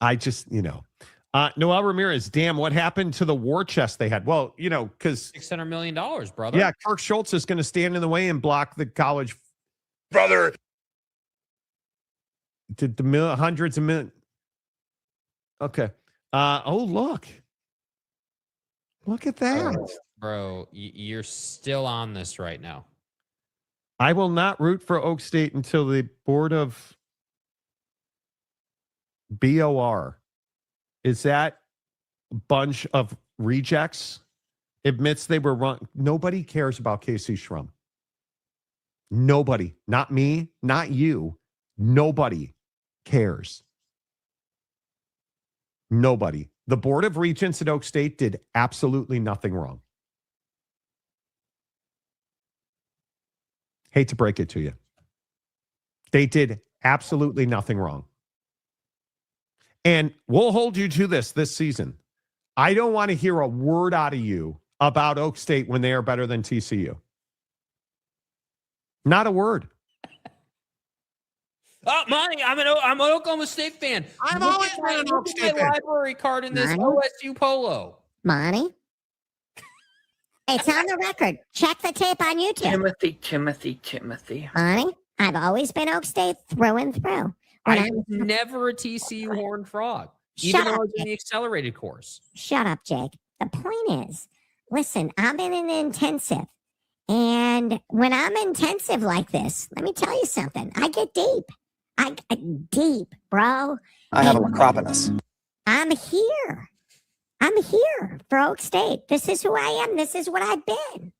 Noel Ramirez, damn, what happened to the war chest they had? Well, because $600 million, brother. Yeah, Kirk Schultz is going to stand in the way and block the college. Brother. Did the hundreds of millions. Okay. Look at that. Bro, you're still on this right now. I will not root for Oak State until the board of BOR. Is that a bunch of rejects admits they were wrong? Nobody cares about Casey Schrum. Nobody. Not me, not you. Nobody cares. Nobody. The Board of Regents at Oak State did absolutely nothing wrong. Hate to break it to you. They did absolutely nothing wrong. And we'll hold you to this season. I don't want to hear a word out of you about Oak State when they are better than TCU. Not a word. Oh, Monty, I'm an Oklahoma State fan. I've always been an Oak State fan. Library card in this OSU polo. Monty? It's on the record. Check the tape on YouTube. Timothy. Monty, I've always been Oak State through and through. I was never a TCU Horned Frog, even though I was in the accelerated course. Shut up, Jake. The point is, listen, I'm in an intensive. And when I'm intensive like this, let me tell you something. I get deep. I get deep, bro. I have a Acropolis. I'm here. I'm here for Oak State. This is who I am. This is what I've been.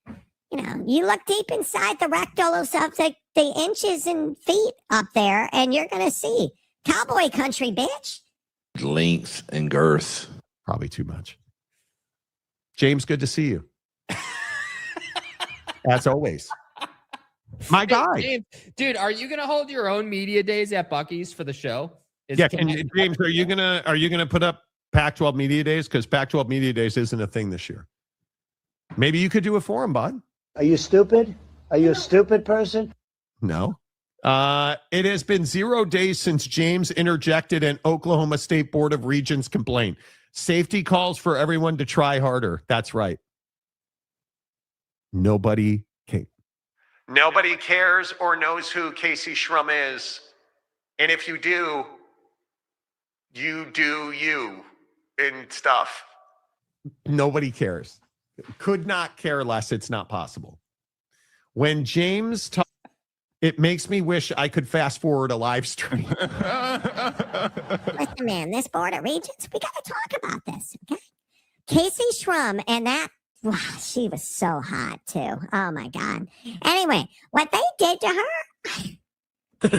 You know, you look deep inside the rectals of the inches and feet up there, and you're going to see cowboy country, bitch. Length and girth. Probably too much. James, good to see you. As always. My guy. James, dude, are you going to hold your own media days at Buc-ee's for the show? James, are you gonna put up Pac-12 Media Days? Because Pac-12 Media Days isn't a thing this year. Maybe you could do it for him, bud. Are you stupid? Are you a stupid person? No. It has been 0 days since James interjected an Oklahoma State Board of Regents complaint. Safety calls for everyone to try harder. That's right. Nobody cares or knows who Casey Schrum is. And if you do, you do you and stuff. Nobody cares. Could not care less. It's not possible. When James talks, it makes me wish I could fast forward a live stream. Listen, man, this Board of Regents, we got to talk about this, okay? Casey Schrum and that, wow, she was so hot, too. Oh, my God. Anyway, what they did to her... and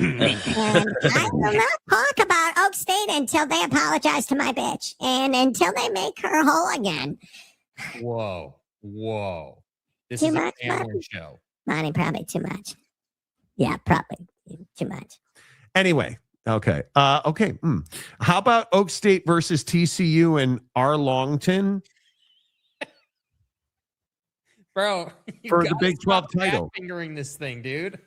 I will not talk about Oak State until they apologize to my bitch and until they make her whole again. Whoa. This Too is much, a family show. Monty, probably too much. Yeah, probably too much. Anyway, okay. How about Oak State versus TCU and Arlington? Bro, for the Big 12 title. Fingering this thing, dude.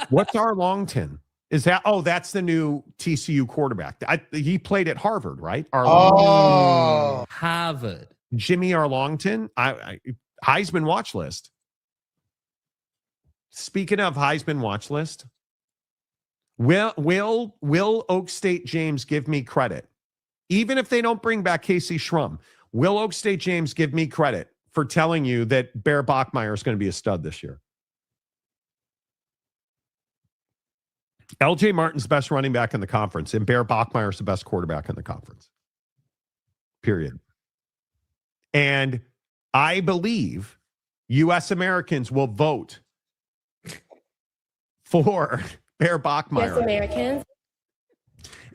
What's Arlington? Is that? Oh, that's the new TCU quarterback. He played at Harvard, right? Harvard. Jimmy Arlington. Heisman watch list. Speaking of Heisman watch list, will Oak State James give me credit? Even if they don't bring back Casey Schrum, will Oak State James give me credit for telling you that Bear Bachmeier is going to be a stud this year? LJ Martin's the best running back in the conference, and Bear Bachmeier is the best quarterback in the conference. Period. And I believe U.S. Americans will vote for Bear Bachmeier. Yes, Americans.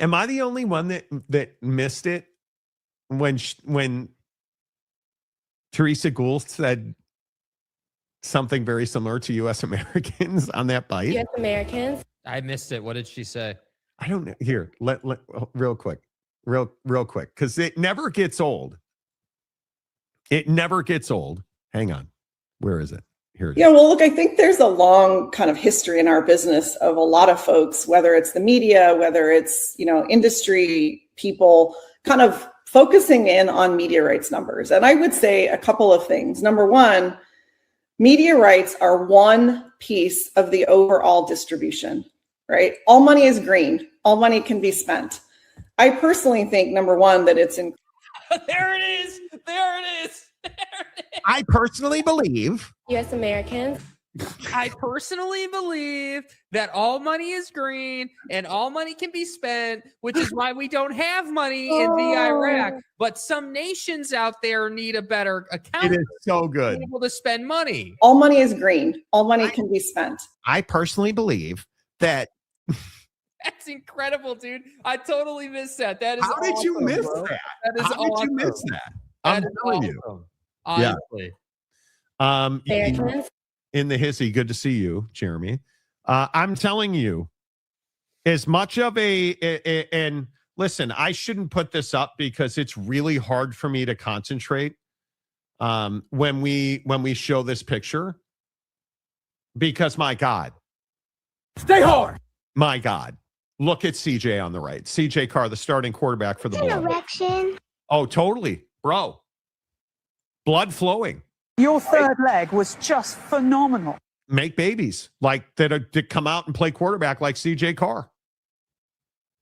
Am I the only one that missed it when Teresa Gould said something very similar to U.S. Americans on that bite? Yes, Americans. I missed it. What did she say? I don't know. Here, real quick, because it never gets old. It never gets old. Hang on. Where is it? Here it is. Yeah, well, look, I think there's a long kind of history in our business of a lot of folks, whether it's the media, whether it's, industry people, kind of focusing in on media rights numbers. And I would say a couple of things. Number one, media rights are one piece of the overall distribution, right? All money is green. All money can be spent. I personally think, number one, that it's in. There it is. I personally believe. U.S. Americans. I personally believe that all money is green and all money can be spent, which is why we don't have money in the Iraq. But some nations out there need a better account. It is so good. To be able to spend money. All money is green. All money can be spent. I personally believe that. That's incredible, dude. I totally missed that. That is How did you miss bro. that? That is How did you miss that? I'm telling you. Honestly. In the hissy, good to see you, Jeremy. I'm telling you, as much of and listen, I shouldn't put this up because it's really hard for me to concentrate when we show this picture. Because my God. Stay hard. My God. Look at CJ on the right. CJ Carr, the starting quarterback for the Bulldogs. Erection. Oh, totally. Bro. Blood flowing. Your third leg was just phenomenal. Make babies that come out and play quarterback like CJ Carr.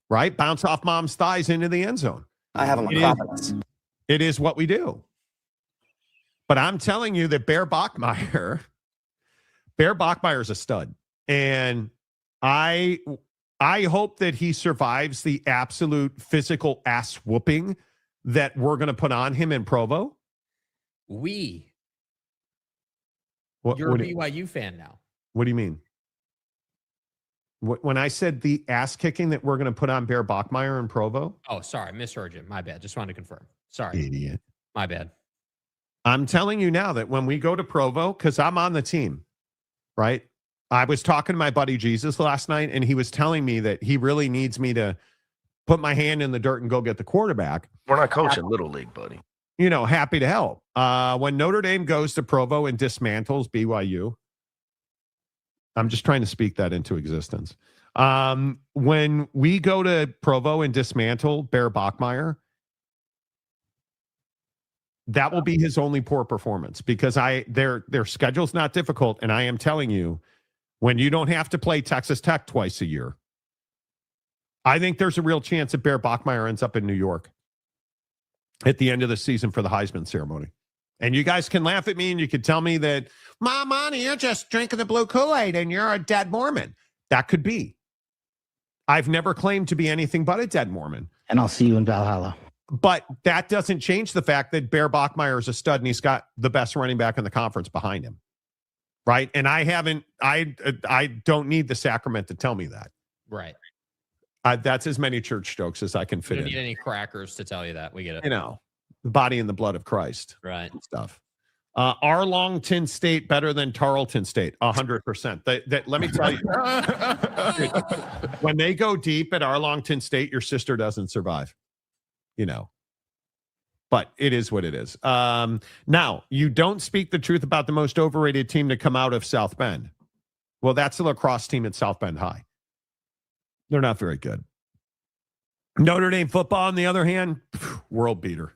Right? Bounce off mom's thighs into the end zone. I have an acropolis. It is what we do. But I'm telling you that Bear Bachmeier is a stud. And I hope that he survives the absolute physical ass whooping that we're going to put on him in Provo. You're a BYU fan now. What do you mean? When I said the ass kicking that we're going to put on Bear Bachmeier in Provo? Oh, sorry. Misheard you. My bad. Just wanted to confirm. Sorry. Idiot. My bad. I'm telling you now that when we go to Provo, because I'm on the team, right? I was talking to my buddy Jesus last night, and he was telling me that he really needs me to put my hand in the dirt and go get the quarterback. We're not coaching Little League, buddy. Happy to help. When Notre Dame goes to Provo and dismantles BYU, I'm just trying to speak that into existence. When we go to Provo and dismantle Bear Bachmeier, that will be his only poor performance because their schedule's not difficult. And I am telling you, when you don't have to play Texas Tech twice a year, I think there's a real chance that Bear Bachmeier ends up in New York at the end of the season for the Heisman ceremony. And you guys can laugh at me and you can tell me that, Monty, you're just drinking the blue Kool-Aid and you're a dead Mormon. That could be. I've never claimed to be anything but a dead Mormon. And I'll see you in Valhalla. But that doesn't change the fact that Bear Bachmeier is a stud and he's got the best running back in the conference behind him. Right? And I don't need the sacrament to tell me that. Right. That's as many church jokes as I can fit You don't in. need any crackers to tell you that. We get it. The body and the blood of Christ. Right. Stuff. Arlington State better than Tarleton State? 100%. Let me tell you. When they go deep at Arlington State, your sister doesn't survive. But it is what it is. Now, you don't speak the truth about the most overrated team to come out of South Bend. Well, that's the lacrosse team at South Bend High. They're not very good. Notre Dame football, on the other hand, world beater.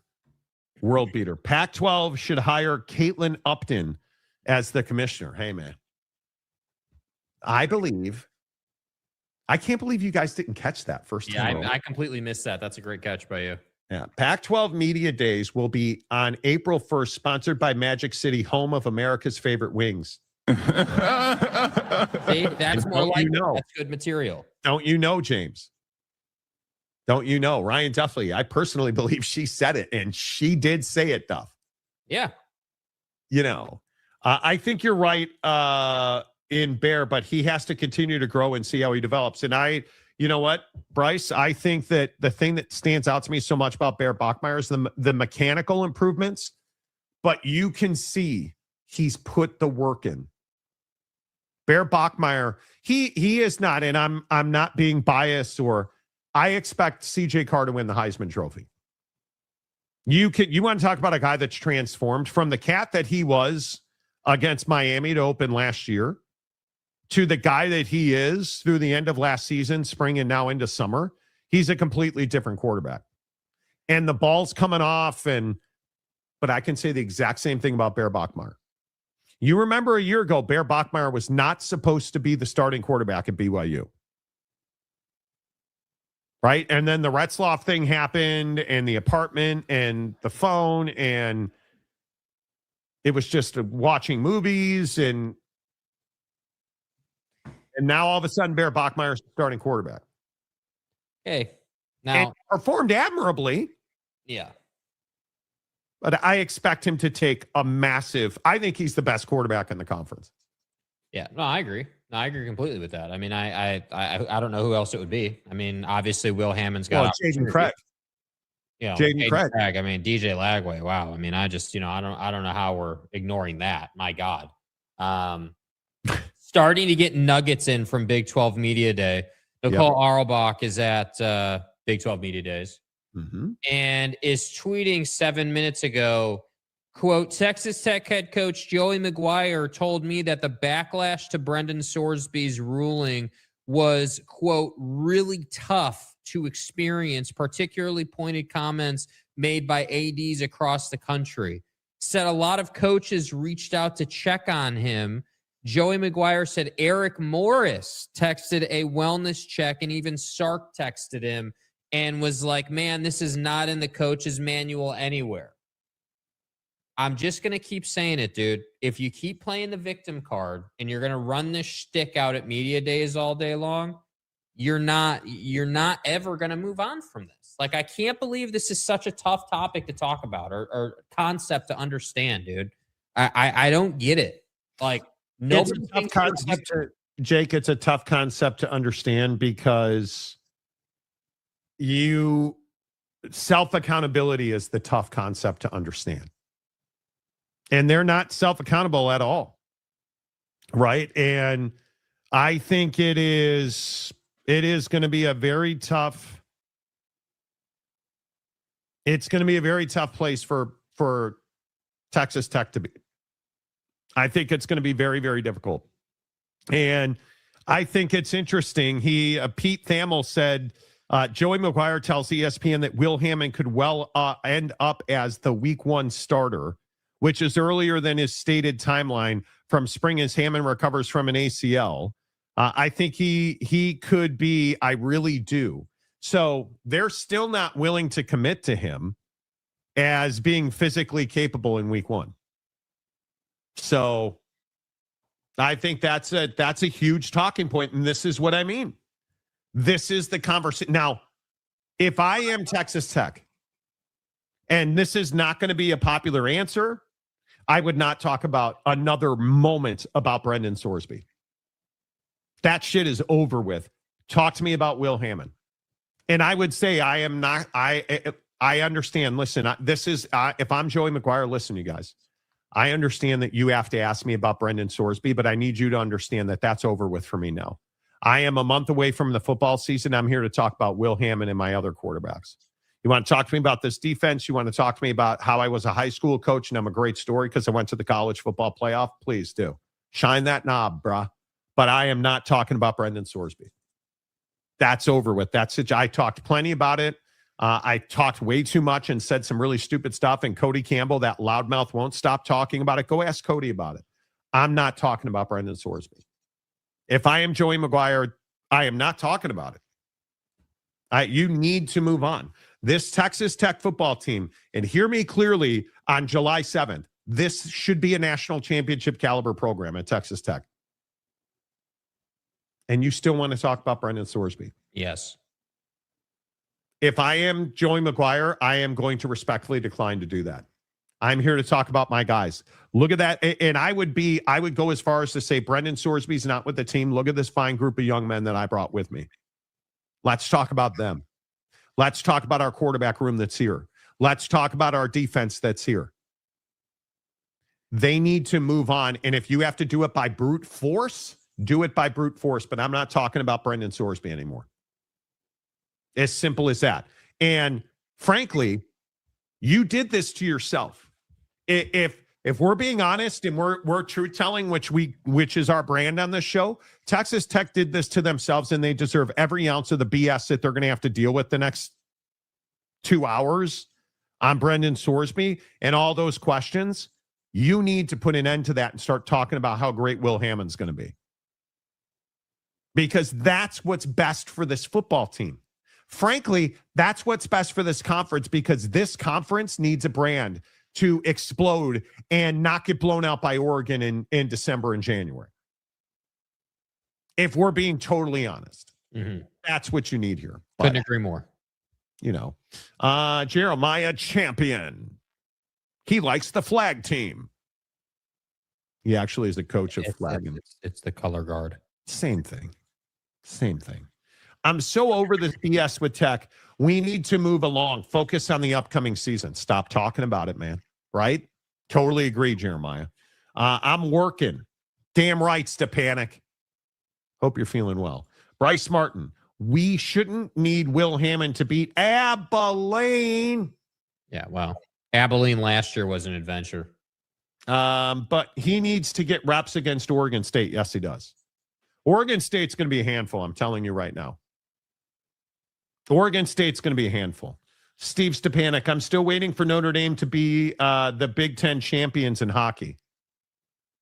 World beater. Pac-12 should hire Caitlin Upton as the commissioner. Hey, man. I can't believe you guys didn't catch that first time. I completely missed that. That's a great catch by you. Yeah. Pac-12 Media Days will be on April 1st, sponsored by Magic City, home of America's favorite wings. See, that's more like that's good material. Don't you know, James? Don't you know? Ryan Duffley, I personally believe she said it, and she did say it, Duff. Yeah. I think you're right in Bear, but he has to continue to grow and see how he develops. And you know what, Bryce? I think that the thing that stands out to me so much about Bear Bachmeier is the mechanical improvements, but you can see he's put the work in. Bear Bachmeier, he is not, and I'm not being biased, or I expect CJ Carr to win the Heisman Trophy. You want to talk about a guy that's transformed from the cat that he was against Miami to open last year to the guy that he is through the end of last season, spring, and now into summer. He's a completely different quarterback. And the ball's coming off, but I can say the exact same thing about Bear Bachmeier. You remember a year ago, Bear Bachmeier was not supposed to be the starting quarterback at BYU. Right? And then the Retzloff thing happened, and the apartment, and the phone, and it was just watching movies, and And now all of a sudden, Bear Bachmeier's starting quarterback. Hey, now and performed admirably. Yeah. But I expect him to take a massive. I think he's the best quarterback in the conference. Yeah, no, I agree. No, I agree completely with that. I mean, I don't know who else it would be. I mean, obviously, Will Hammond's got Jaden Craig. You know, Jaden Craig. I mean, DJ Lagway. Wow. I mean, I just, I don't know how we're ignoring that. My God. Starting to get nuggets in from Big 12 Media Day. Nicole Auerbach is at Big 12 Media Days and is tweeting 7 minutes ago, quote, Texas Tech head coach Joey McGuire told me that the backlash to Brendan Sorsby's ruling was, quote, really tough to experience, particularly pointed comments made by ADs across the country. Said a lot of coaches reached out to check on him. Joey McGuire said Eric Morris texted a wellness check, and even Sark texted him and was like, man, this is not in the coach's manual anywhere. I'm just going to keep saying it, dude. If you keep playing the victim card and you're going to run this shtick out at media days all day long, you're not ever going to move on from this. Like, I can't believe this is such a tough topic to talk about or concept to understand, dude. I don't get it. Like, It's a tough concept, Jake. It's a tough concept to understand because self-accountability is the tough concept to understand. And they're not self-accountable at all. Right. And I think it is going to be a very tough. It's going to be a very tough place for Texas Tech to be. I think it's going to be very, very difficult. And I think it's interesting. Pete Thamel said, Joey McGuire tells ESPN that Will Hammond could well end up as the week 1 starter, which is earlier than his stated timeline from spring as Hammond recovers from an ACL. I think he could be, I really do. So they're still not willing to commit to him as being physically capable in week 1. So I think that's a huge talking point, and this is what I mean. This is the conversation. Now, if I am Texas Tech, and this is not going to be a popular answer, I would not talk about another moment about Brendan Sorsby. That shit is over with. Talk to me about Will Hammond. And I would say I am not. I understand. Listen, if I'm Joey McGuire, listen, you guys. I understand that you have to ask me about Brendan Sorsby, but I need you to understand that that's over with for me now. I am a month away from the football season. I'm here to talk about Will Hammond and my other quarterbacks. You want to talk to me about this defense? You want to talk to me about how I was a high school coach and I'm a great story because I went to the college football playoff? Please do. Shine that knob, bruh. But I am not talking about Brendan Sorsby. That's over with. That's it. I talked plenty about it. I talked way too much and said some really stupid stuff. And Cody Campbell, that loudmouth, won't stop talking about it. Go ask Cody about it. I'm not talking about Brendan Sorsby. If I am Joey McGuire, I am not talking about it. You need to move on. This Texas Tech football team, and hear me clearly, on July 7th, this should be a national championship caliber program at Texas Tech. And you still want to talk about Brendan Sorsby? Yes. If I am Joey McGuire, I am going to respectfully decline to do that. I'm here to talk about my guys. Look at that. And I would go as far as to say Brendan Sorsby's not with the team. Look at this fine group of young men that I brought with me. Let's talk about them. Let's talk about our quarterback room that's here. Let's talk about our defense that's here. They need to move on. And if you have to do it by brute force, do it by brute force. But I'm not talking about Brendan Sorsby anymore. As simple as that. And frankly, you did this to yourself. If we're being honest and we're truth telling, which is our brand on this show, Texas Tech did this to themselves, and they deserve every ounce of the BS that they're going to have to deal with the next 2 hours on Brendan Sorsby and all those questions. You need to put an end to that and start talking about how great Will Hammond's going to be, because that's what's best for this football team. Frankly, that's what's best for this conference, because this conference needs a brand to explode and not get blown out by Oregon in December and January. If we're being totally honest, Mm-hmm. that's what you need here. Couldn't agree more. You know, Jeremiah Champion. He likes the flag team. He actually is the coach of flag. It's the color guard. Same thing. Same thing. I'm so over this BS with tech. We need to move along. Focus on the upcoming season. Stop talking about it, man. Right? Totally agree, Jeremiah. I'm working. Damn right, Stepanik. Hope you're feeling well. Bryce Martin. We shouldn't need Will Hammond to beat Abilene. Yeah, well, Abilene last year was an adventure. But he needs to get reps against Oregon State. Yes, he does. Oregon State's going to be a handful. I'm telling you right now. Oregon State's going to be a handful. Steve Stepanik, I'm still waiting for Notre Dame to be the Big Ten champions in hockey.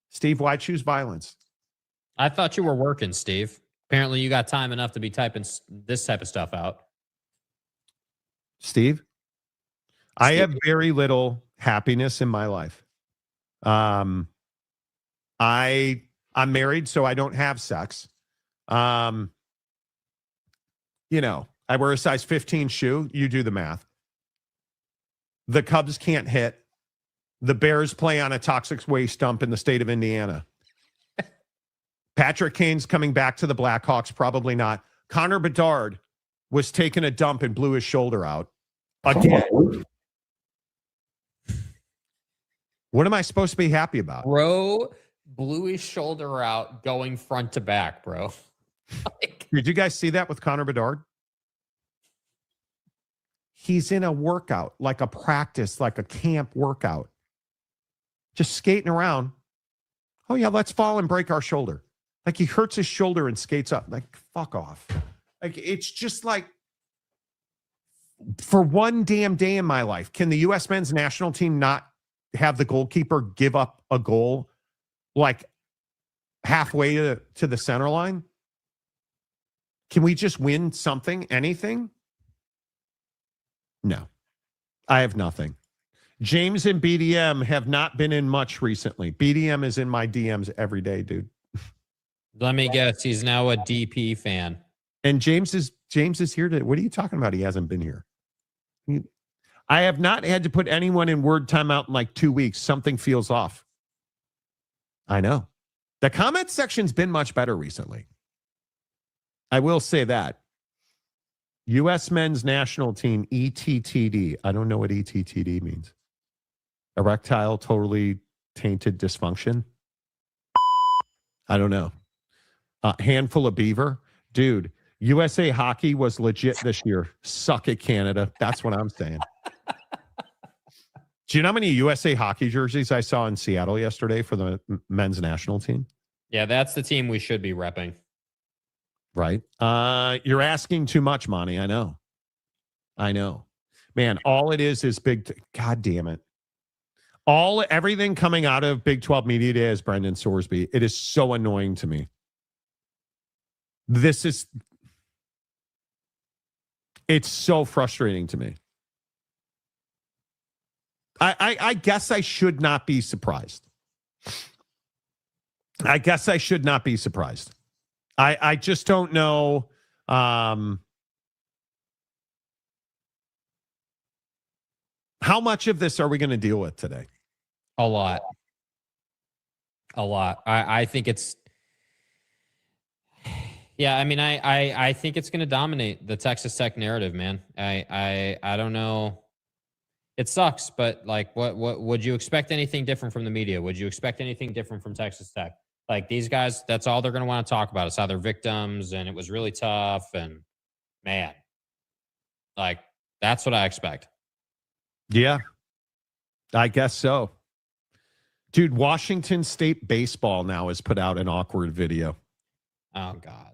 Steve, why choose violence? I thought you were working, Steve. Apparently you got time enough to be typing this type of stuff out. Steve, I have very little happiness in my life. I'm married, so I don't have sex. You know, I wear a size 15 shoe. You do the math. The Cubs can't hit. The Bears play on a toxic waste dump in the state of Indiana. Patrick Kane's coming back to the Blackhawks. Probably not. Connor Bedard was taking a dump and blew his shoulder out. Again. What am I supposed to be happy about? Bro blew his shoulder out going front to back, bro. Did you guys see that with Connor Bedard? He's in a workout, like a practice, like a camp workout. Just skating around. Oh, yeah, let's fall and break our shoulder. Like he hurts his shoulder and skates up. Like, fuck off. Like, it's just like, for one damn day in my life, can the U.S. men's national team not have the goalkeeper give up a goal like halfway to the center line? Can we just win something, anything? No, I have nothing. James and BDM have not been in much recently. BDM is in my DMs every day, dude. Let me guess. He's now a DP fan. And James is here to, what are you talking about? He hasn't been here. I have not had to put anyone in word timeout in like 2 weeks. Something feels off. I know. The comment section's been much better recently. I will say that. U.S. men's national team, ETTD. I don't know what ETTD means. Erectile totally tainted dysfunction. I don't know. Handful of beaver. Dude, USA hockey was legit this year. Suck it, Canada. That's what I'm saying. Do you know how many USA hockey jerseys I saw in Seattle yesterday for the men's national team? Yeah, that's the team we should be repping. Right. You're asking too much, Monty. I know. Man, all it is big. God damn it. Everything coming out of Big 12 Media Day is Brendan Sorsby. It is so annoying to me. It's so frustrating to me. I guess I should not be surprised. I just don't know. How much of this are we going to deal with today? A lot. I think it's, yeah, I mean, I think it's going to dominate the Texas Tech narrative, man. I don't know. It sucks, but like, what would you expect anything different from the media? Would you expect anything different from Texas Tech? Like these guys, that's all they're going to want to talk about. It's how they're victims and it was really tough. And man, like that's what I expect. Yeah, I guess so. Dude, Washington State baseball now has put out an awkward video. Oh, God.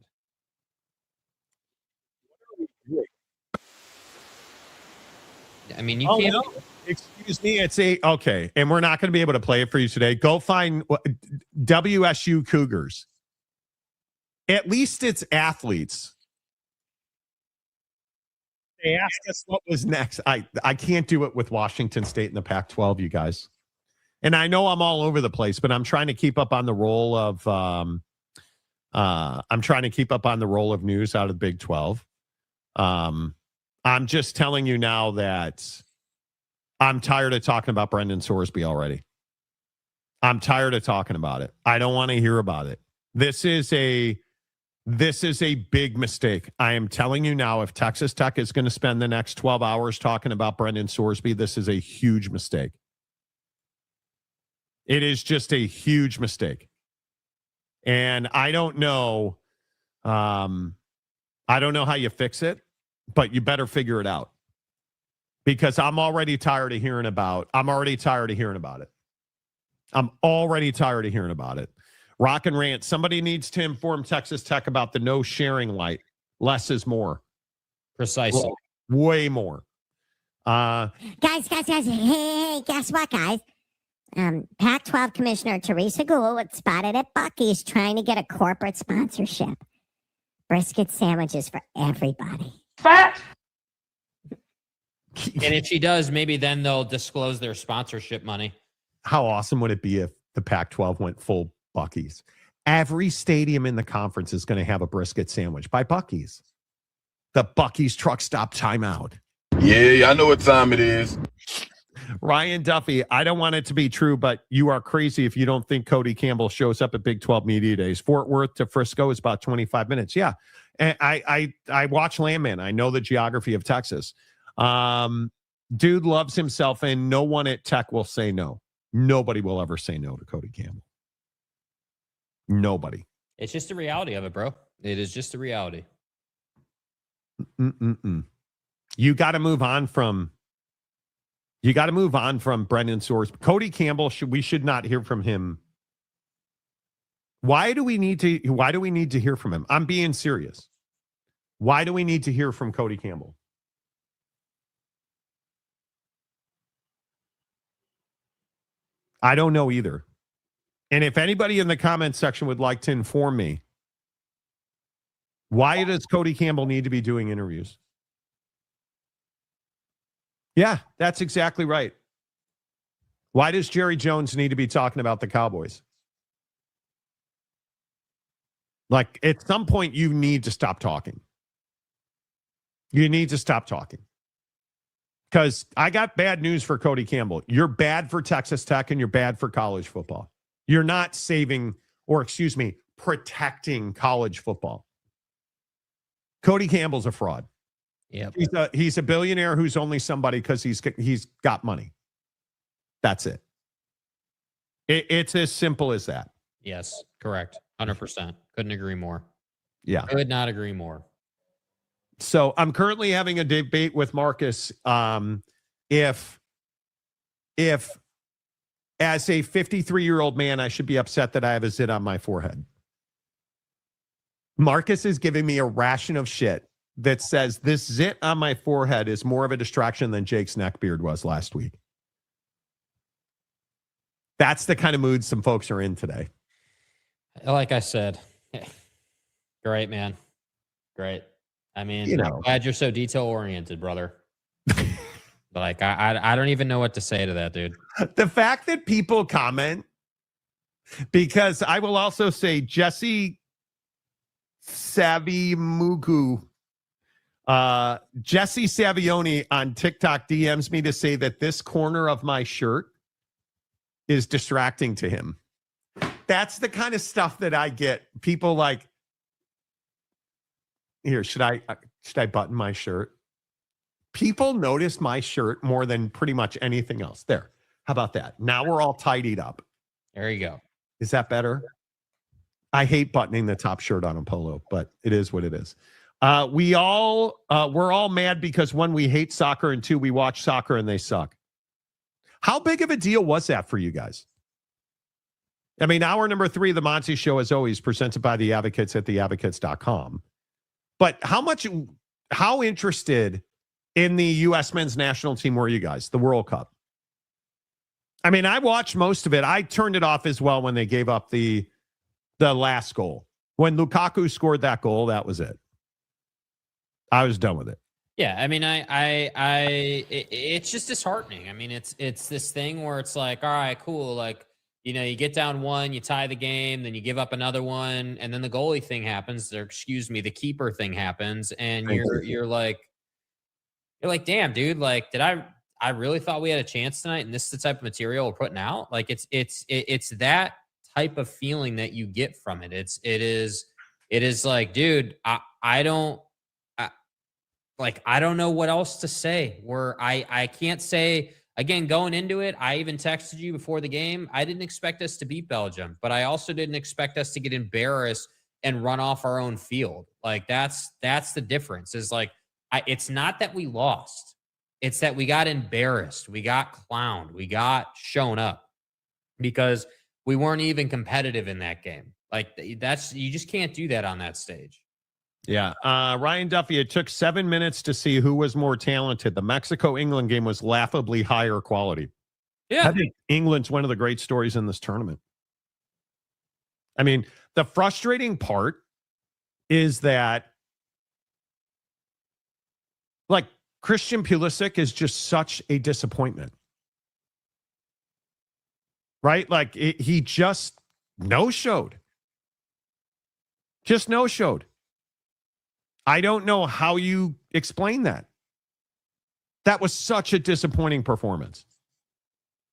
I mean, you can't. No. Excuse me. Okay. And we're not going to be able to play it for you today. Go find WSU Cougars. At least it's athletes. They asked us what was next. I can't do it with Washington State in the Pac-12, you guys. And I know I'm all over the place, but I'm trying to keep up on the role of I'm trying to keep up on the roll of news out of the Big 12. I'm just telling you now that I'm tired of talking about Brendan Sorsby already. I'm tired of talking about it. I don't want to hear about it. This is a big mistake. I am telling you now, if Texas Tech is going to spend the next 12 hours talking about Brendan Sorsby, this is a huge mistake. It is just a huge mistake. And I don't know how you fix it, but you better figure it out. Because I'm already tired of hearing about it. I'm already tired of hearing about it. Rock and rant. Somebody needs to inform Texas Tech about the no sharing light. Less is more. Precisely. Way more. Guys. Hey, guess what, guys? Pac-12 Commissioner Teresa Gould spotted at Buc-ee's trying to get a corporate sponsorship. Brisket sandwiches for everybody. Fat. And if she does, maybe then they'll disclose their sponsorship money. How awesome would it be if the Pac-12 went full Buc-ee's? Every stadium in the conference is going to have a brisket sandwich by Buc-ee's. The Buc-ee's truck stop timeout. Yeah, I know what time it is. Ryan Duffy, I don't want it to be true, but you are crazy if you don't think Cody Campbell shows up at Big 12 Media Days. Fort Worth to Frisco is about 25 minutes. Yeah. And I watch Landman. I know the geography of Texas. Dude loves himself, and no one at Tech will say no. Nobody will ever say no to Cody Campbell. Nobody. It's just the reality of it, bro. It is just the reality. You got to move on from Brendan Sorsby. Cody Campbell, we should not hear from him. Why do we need to hear from him? I'm being serious. Why do we need to hear from Cody Campbell? I don't know either. And if anybody in the comments section would like to inform me, why does Cody Campbell need to be doing interviews? Yeah, that's exactly right. Why does Jerry Jones need to be talking about the Cowboys? Like, at some point, you need to stop talking. You need to stop talking. Because I got bad news for Cody Campbell. You're bad for Texas Tech and you're bad for college football. You're not protecting college football. Cody Campbell's a fraud. Yep. He's a billionaire who's only somebody because he's got money. That's it. It's as simple as that. Yes, correct. 100%. Couldn't agree more. Yeah. Could not agree more. So I'm currently having a debate with Marcus if as a 53-year-old man, I should be upset that I have a zit on my forehead. Marcus is giving me a ration of shit that says this zit on my forehead is more of a distraction than Jake's neckbeard was last week. That's the kind of mood some folks are in today. Like I said, great, man. Great. I mean, I'm glad you're so detail-oriented, brother. Like, I don't even know what to say to that, dude. The fact that people comment, because I will also say Jesse Savimugu, Jesse Savioni on TikTok DMs me to say that this corner of my shirt is distracting to him. That's the kind of stuff that I get. People like, here, should I button my shirt? People notice my shirt more than pretty much anything else. There. How about that? Now we're all tidied up. There you go. Is that better? I hate buttoning the top shirt on a polo, but it is what it is. We're all mad because one, we hate soccer, and two, we watch soccer and they suck. How big of a deal was that for you guys? I mean, hour number 3 of the Monty Show, as always, presented by the Advocates at theadvocates.com. But how interested in the U.S. men's national team were you guys? The World Cup. I mean, I watched most of it. I turned it off as well when they gave up the last goal. When Lukaku scored that goal, that was it. I was done with it. Yeah, I mean, it's just disheartening. I mean, it's this thing where it's like, all right, cool. Like, you get down one, you tie the game, then you give up another one, and then the goalie thing happens, or excuse me, the keeper thing happens, and you're like, damn, dude, like, I really thought we had a chance tonight, and this is the type of material we're putting out. Like, it's that type of feeling that you get from it. It is like, dude, I don't know what else to say. I can't say. Again, going into it, I even texted you before the game. I didn't expect us to beat Belgium, but I also didn't expect us to get embarrassed and run off our own field. Like, that's the difference. Is like, it's not that we lost. It's that we got embarrassed. We got clowned. We got shown up because we weren't even competitive in that game. Like, you just can't do that on that stage. Yeah. Ryan Duffy, it took 7 minutes to see who was more talented. The Mexico-England game was laughably higher quality. Yeah. I think England's one of the great stories in this tournament. I mean, the frustrating part is that, like, Christian Pulisic is just such a disappointment. Right? Like, he just no-showed. Just no-showed. I don't know how you explain that. That was such a disappointing performance.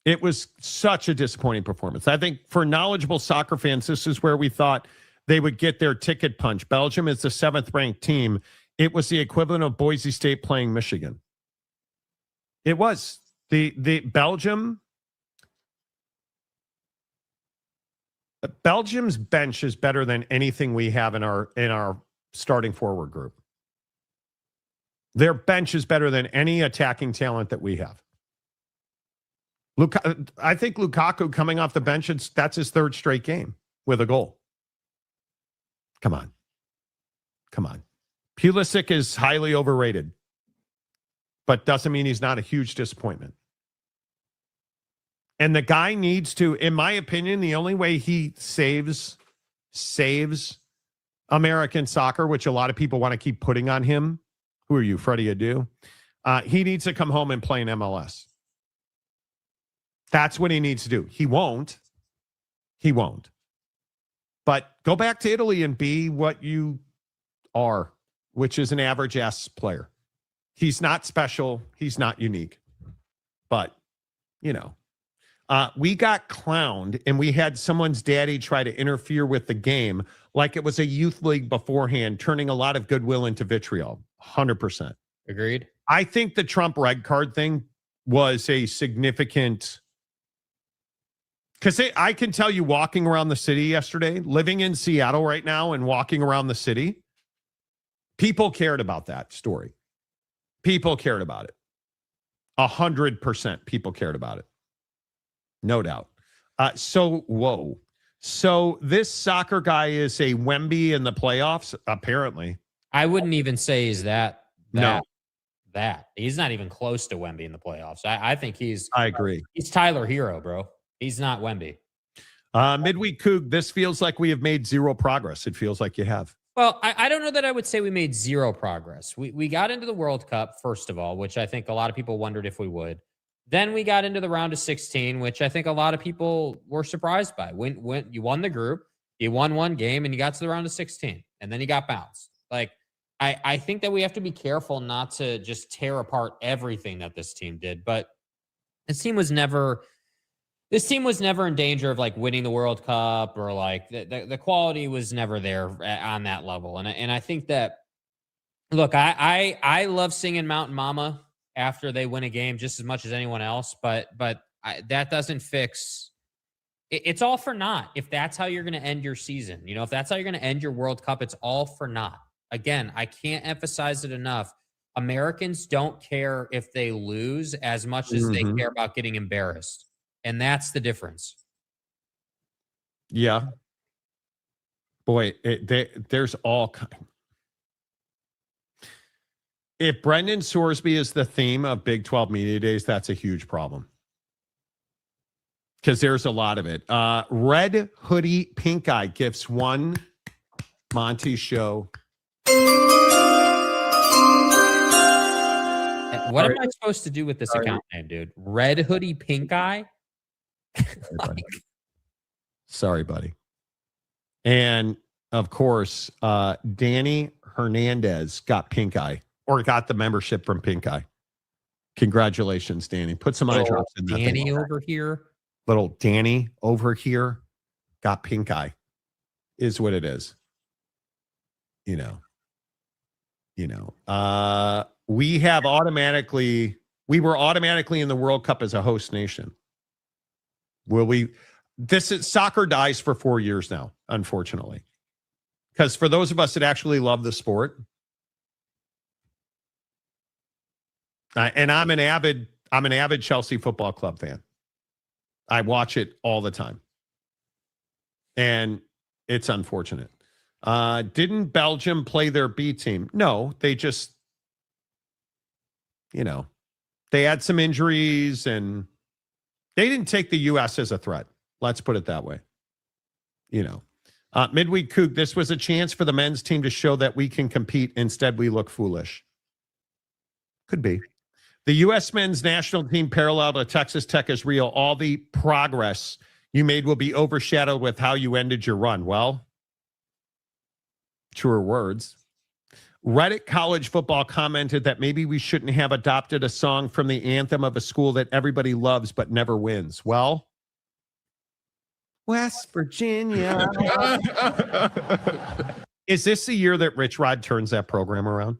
It was such a disappointing performance. I think for knowledgeable soccer fans, this is where we thought they would get their ticket punch. Belgium is the 7th ranked team. It was the equivalent of Boise State playing Michigan. It was. The Belgium's bench is better than anything we have in our starting forward group. Their bench is better than any attacking talent that we have. I think Lukaku coming off the bench, that's his 3rd straight game with a goal. Come on. Pulisic is highly overrated, but doesn't mean he's not a huge disappointment. And the guy needs to, in my opinion, the only way he saves American soccer, which a lot of people want to keep putting on him. Who are you, Freddie Adu? He needs to come home and play in MLS. That's what he needs to do. He won't. But go back to Italy and be what you are, which is an average ass player. He's not special. He's not unique. But, we got clowned, and we had someone's daddy try to interfere with the game like it was a youth league beforehand, turning a lot of goodwill into vitriol. 100%. Agreed. I think the Trump red card thing was a significant, because I can tell you, walking around the city yesterday, living in Seattle right now and walking around the city, people cared about that story. People cared about it. 100% people cared about it. No doubt. So this soccer guy is a Wemby in the playoffs, apparently. I wouldn't even say he's that. No. He's not even close to Wemby in the playoffs. I think I agree. He's Tyler Hero, bro. He's not Wemby. Midweek Coug, this feels like we have made zero progress. It feels like you have. Well, I don't know that I would say we made zero progress. We got into the World Cup, first of all, which I think a lot of people wondered if we would. Then we got into the round of 16, which I think a lot of people were surprised by. When you won the group, you won one game, and you got to the round of 16, and then you got bounced. Like, I think that we have to be careful not to just tear apart everything that this team did. But this team was never in danger of like winning the World Cup, or like the quality was never there on that level. And I think that, look, I love singing Mountain Mama after they win a game just as much as anyone else, but that doesn't fix. It's all for naught if that's how you're going to end your season. If that's how you're going to end your World Cup, it's all for naught. Again, I can't emphasize it enough. Americans don't care if they lose as much as they care about getting embarrassed. And that's the difference. Yeah. Boy, there's all kinds. If Brendan Sorsby is the theme of Big 12 Media Days, that's a huge problem. Because there's a lot of it. Red Hoodie Pink Eye gifts one Monty show. What am I supposed to do with this account name, dude? Red Hoodie Pink Eye? Sorry, buddy. And of course, Danny Hernandez got pink eye or got the membership from Pink Eye. Congratulations, Danny. Put some eye drops in that Danny thing. over here. Little Danny over here got pink eye is what it is. We were automatically in the World Cup as a host nation. Soccer dies for 4 years now, unfortunately. Because for those of us that actually love the sport, and I'm an avid Chelsea Football Club fan. I watch it all the time. And it's unfortunate. Didn't Belgium play their B team? No, they just, they had some injuries and they didn't take the U.S. as a threat. Let's put it that way. Midweek Kook, this was a chance for the men's team to show that we can compete. Instead, we look foolish. Could be. The U.S. men's national team parallel to Texas Tech is real. All the progress you made will be overshadowed with how you ended your run. Well, truer words. Reddit College Football commented that maybe we shouldn't have adopted a song from the anthem of a school that everybody loves but never wins. Well, West Virginia. Is this the year that Rich Rod turns that program around?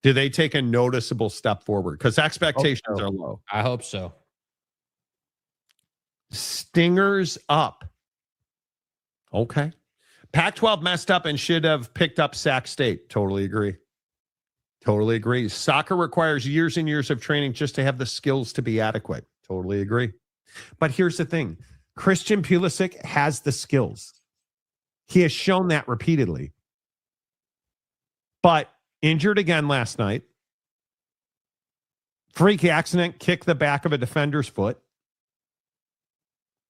Do they take a noticeable step forward? Because expectations are low. I hope so. Stingers up. Okay. Pac-12 messed up and should have picked up Sac State. Totally agree. Totally agree. Soccer requires years and years of training just to have the skills to be adequate. Totally agree. But here's the thing. Christian Pulisic has the skills. He has shown that repeatedly. But injured again last night. Freak accident, kicked the back of a defender's foot.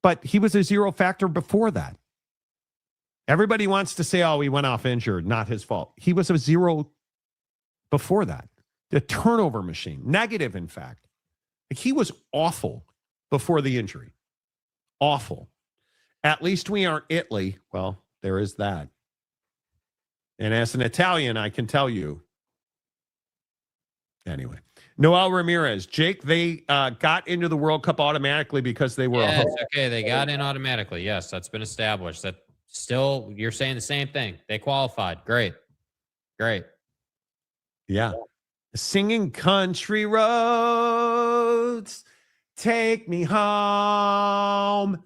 But he was a zero factor before that. Everybody wants to say, oh, he went off injured. Not his fault. He was a zero before that. The turnover machine. Negative, in fact. He was awful before the injury. Awful. At least we aren't Italy. Well, there is that. And as an Italian, I can tell you. Anyway. Noel Ramirez. Jake, they got into the World Cup automatically because they were a host. Okay. They got in automatically. Yes, that's been established. That still, you're saying the same thing. They qualified. Great. Yeah. Singing country roads, take me home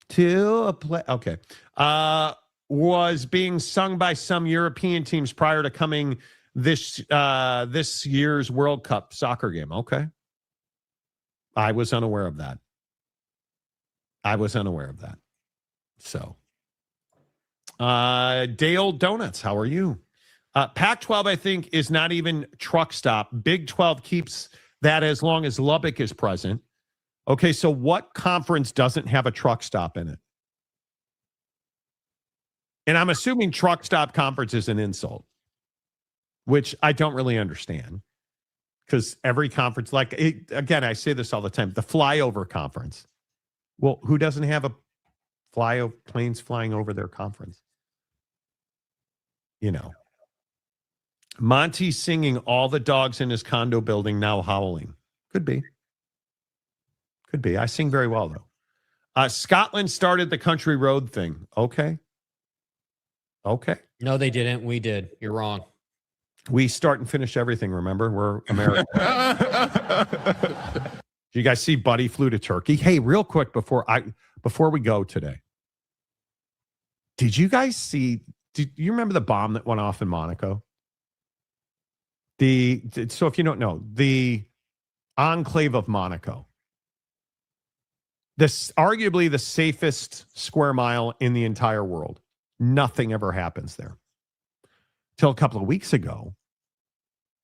to a place. Okay. Was being sung by some European teams prior to coming this year's World Cup soccer game. Okay. I was unaware of that. So, Dale Donuts, how are you? Pac-12, I think, is not even truck stop. Big 12 keeps that as long as Lubbock is present. Okay, so what conference doesn't have a truck stop in it? And I'm assuming truck stop conference is an insult, which I don't really understand. Because every conference, again, I say this all the time, the flyover conference. Well, who doesn't have a planes flying over their conference? Monty singing all the dogs in his condo building now howling. Could be. I sing very well, though. Scotland started the country road thing. Okay. No, they didn't. We did. You're wrong. We start and finish everything, remember? We're American. Do you guys see Buddy flew to Turkey? Hey, real quick before we go today. Did you guys see, do you remember the bomb that went off in Monaco? So if you don't know, the enclave of Monaco. This arguably the safest square mile in the entire world. Nothing ever happens there. Till a couple of weeks ago,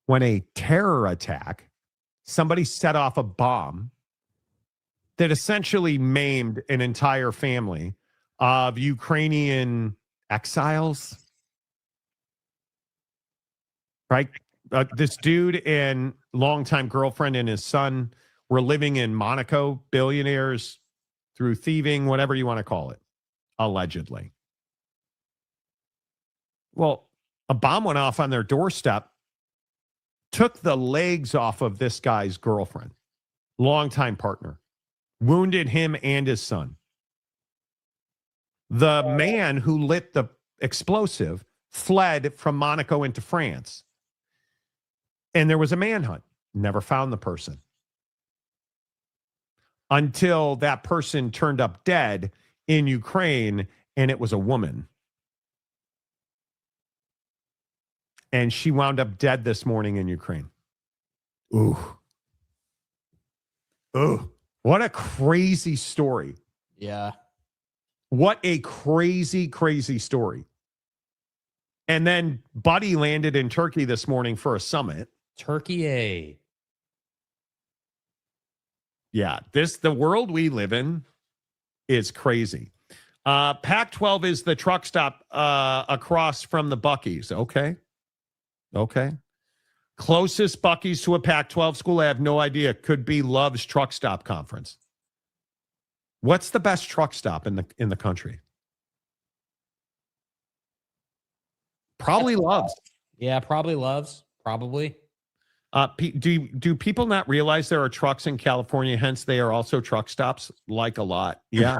when a terror attack, somebody set off a bomb that essentially maimed an entire family of Ukrainian exiles. Right? This dude and longtime girlfriend and his son were living in Monaco, billionaires, through thieving, whatever you want to call it, allegedly. Well, a bomb went off on their doorstep, took the legs off of this guy's girlfriend, longtime partner, wounded him and his son. The man who lit the explosive fled from Monaco into France. And there was a manhunt. Never found the person. Until that person turned up dead in Ukraine, and it was a woman. And she wound up dead this morning in Ukraine. Ooh. Ooh. What a crazy story. Yeah. What a crazy, crazy story. And then Buddy landed in Turkey this morning for a summit. Turkey. Yeah, the world we live in is crazy. Pac-12 is the truck stop across from the Buc-ee's. Okay. Closest Buc-ee's to a Pac-12 school, I have no idea. Could be Love's Truck Stop Conference. What's the best truck stop in the country? Probably Love's. Yeah, probably Love's. Probably. Do people not realize there are trucks in California, hence they are also truck stops? Like a lot. Yeah.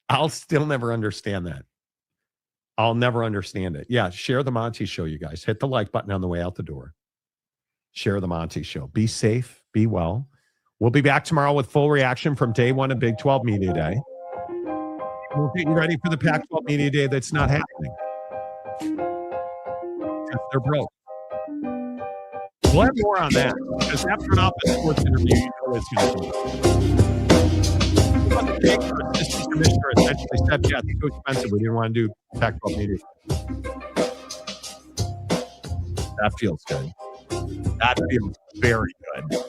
I'll still never understand that. I'll never understand it. Yeah, share the Monty Show, you guys. Hit the like button on the way out the door. Share the Monty Show. Be safe. Be well. We'll be back tomorrow with full reaction from day one of Big 12 Media Day. We'll get you ready for the Pac-12 Media Day that's not happening. Because they're broke. We'll have more on that. Because after an office sports interview, you know it's going to be. The assistant commissioner essentially said, yeah, it's too expensive. We didn't want to do Pac-12 Media. That feels good. That feels very good.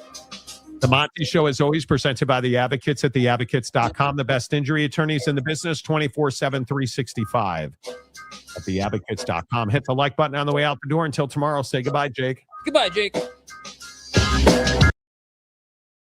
The Monty Show is always presented by the Advocates at theadvocates.com. The best injury attorneys in the business, 24/7, 365 at theadvocates.com. Hit the like button on the way out the door. Until tomorrow, say goodbye, Jake. Goodbye, Jake.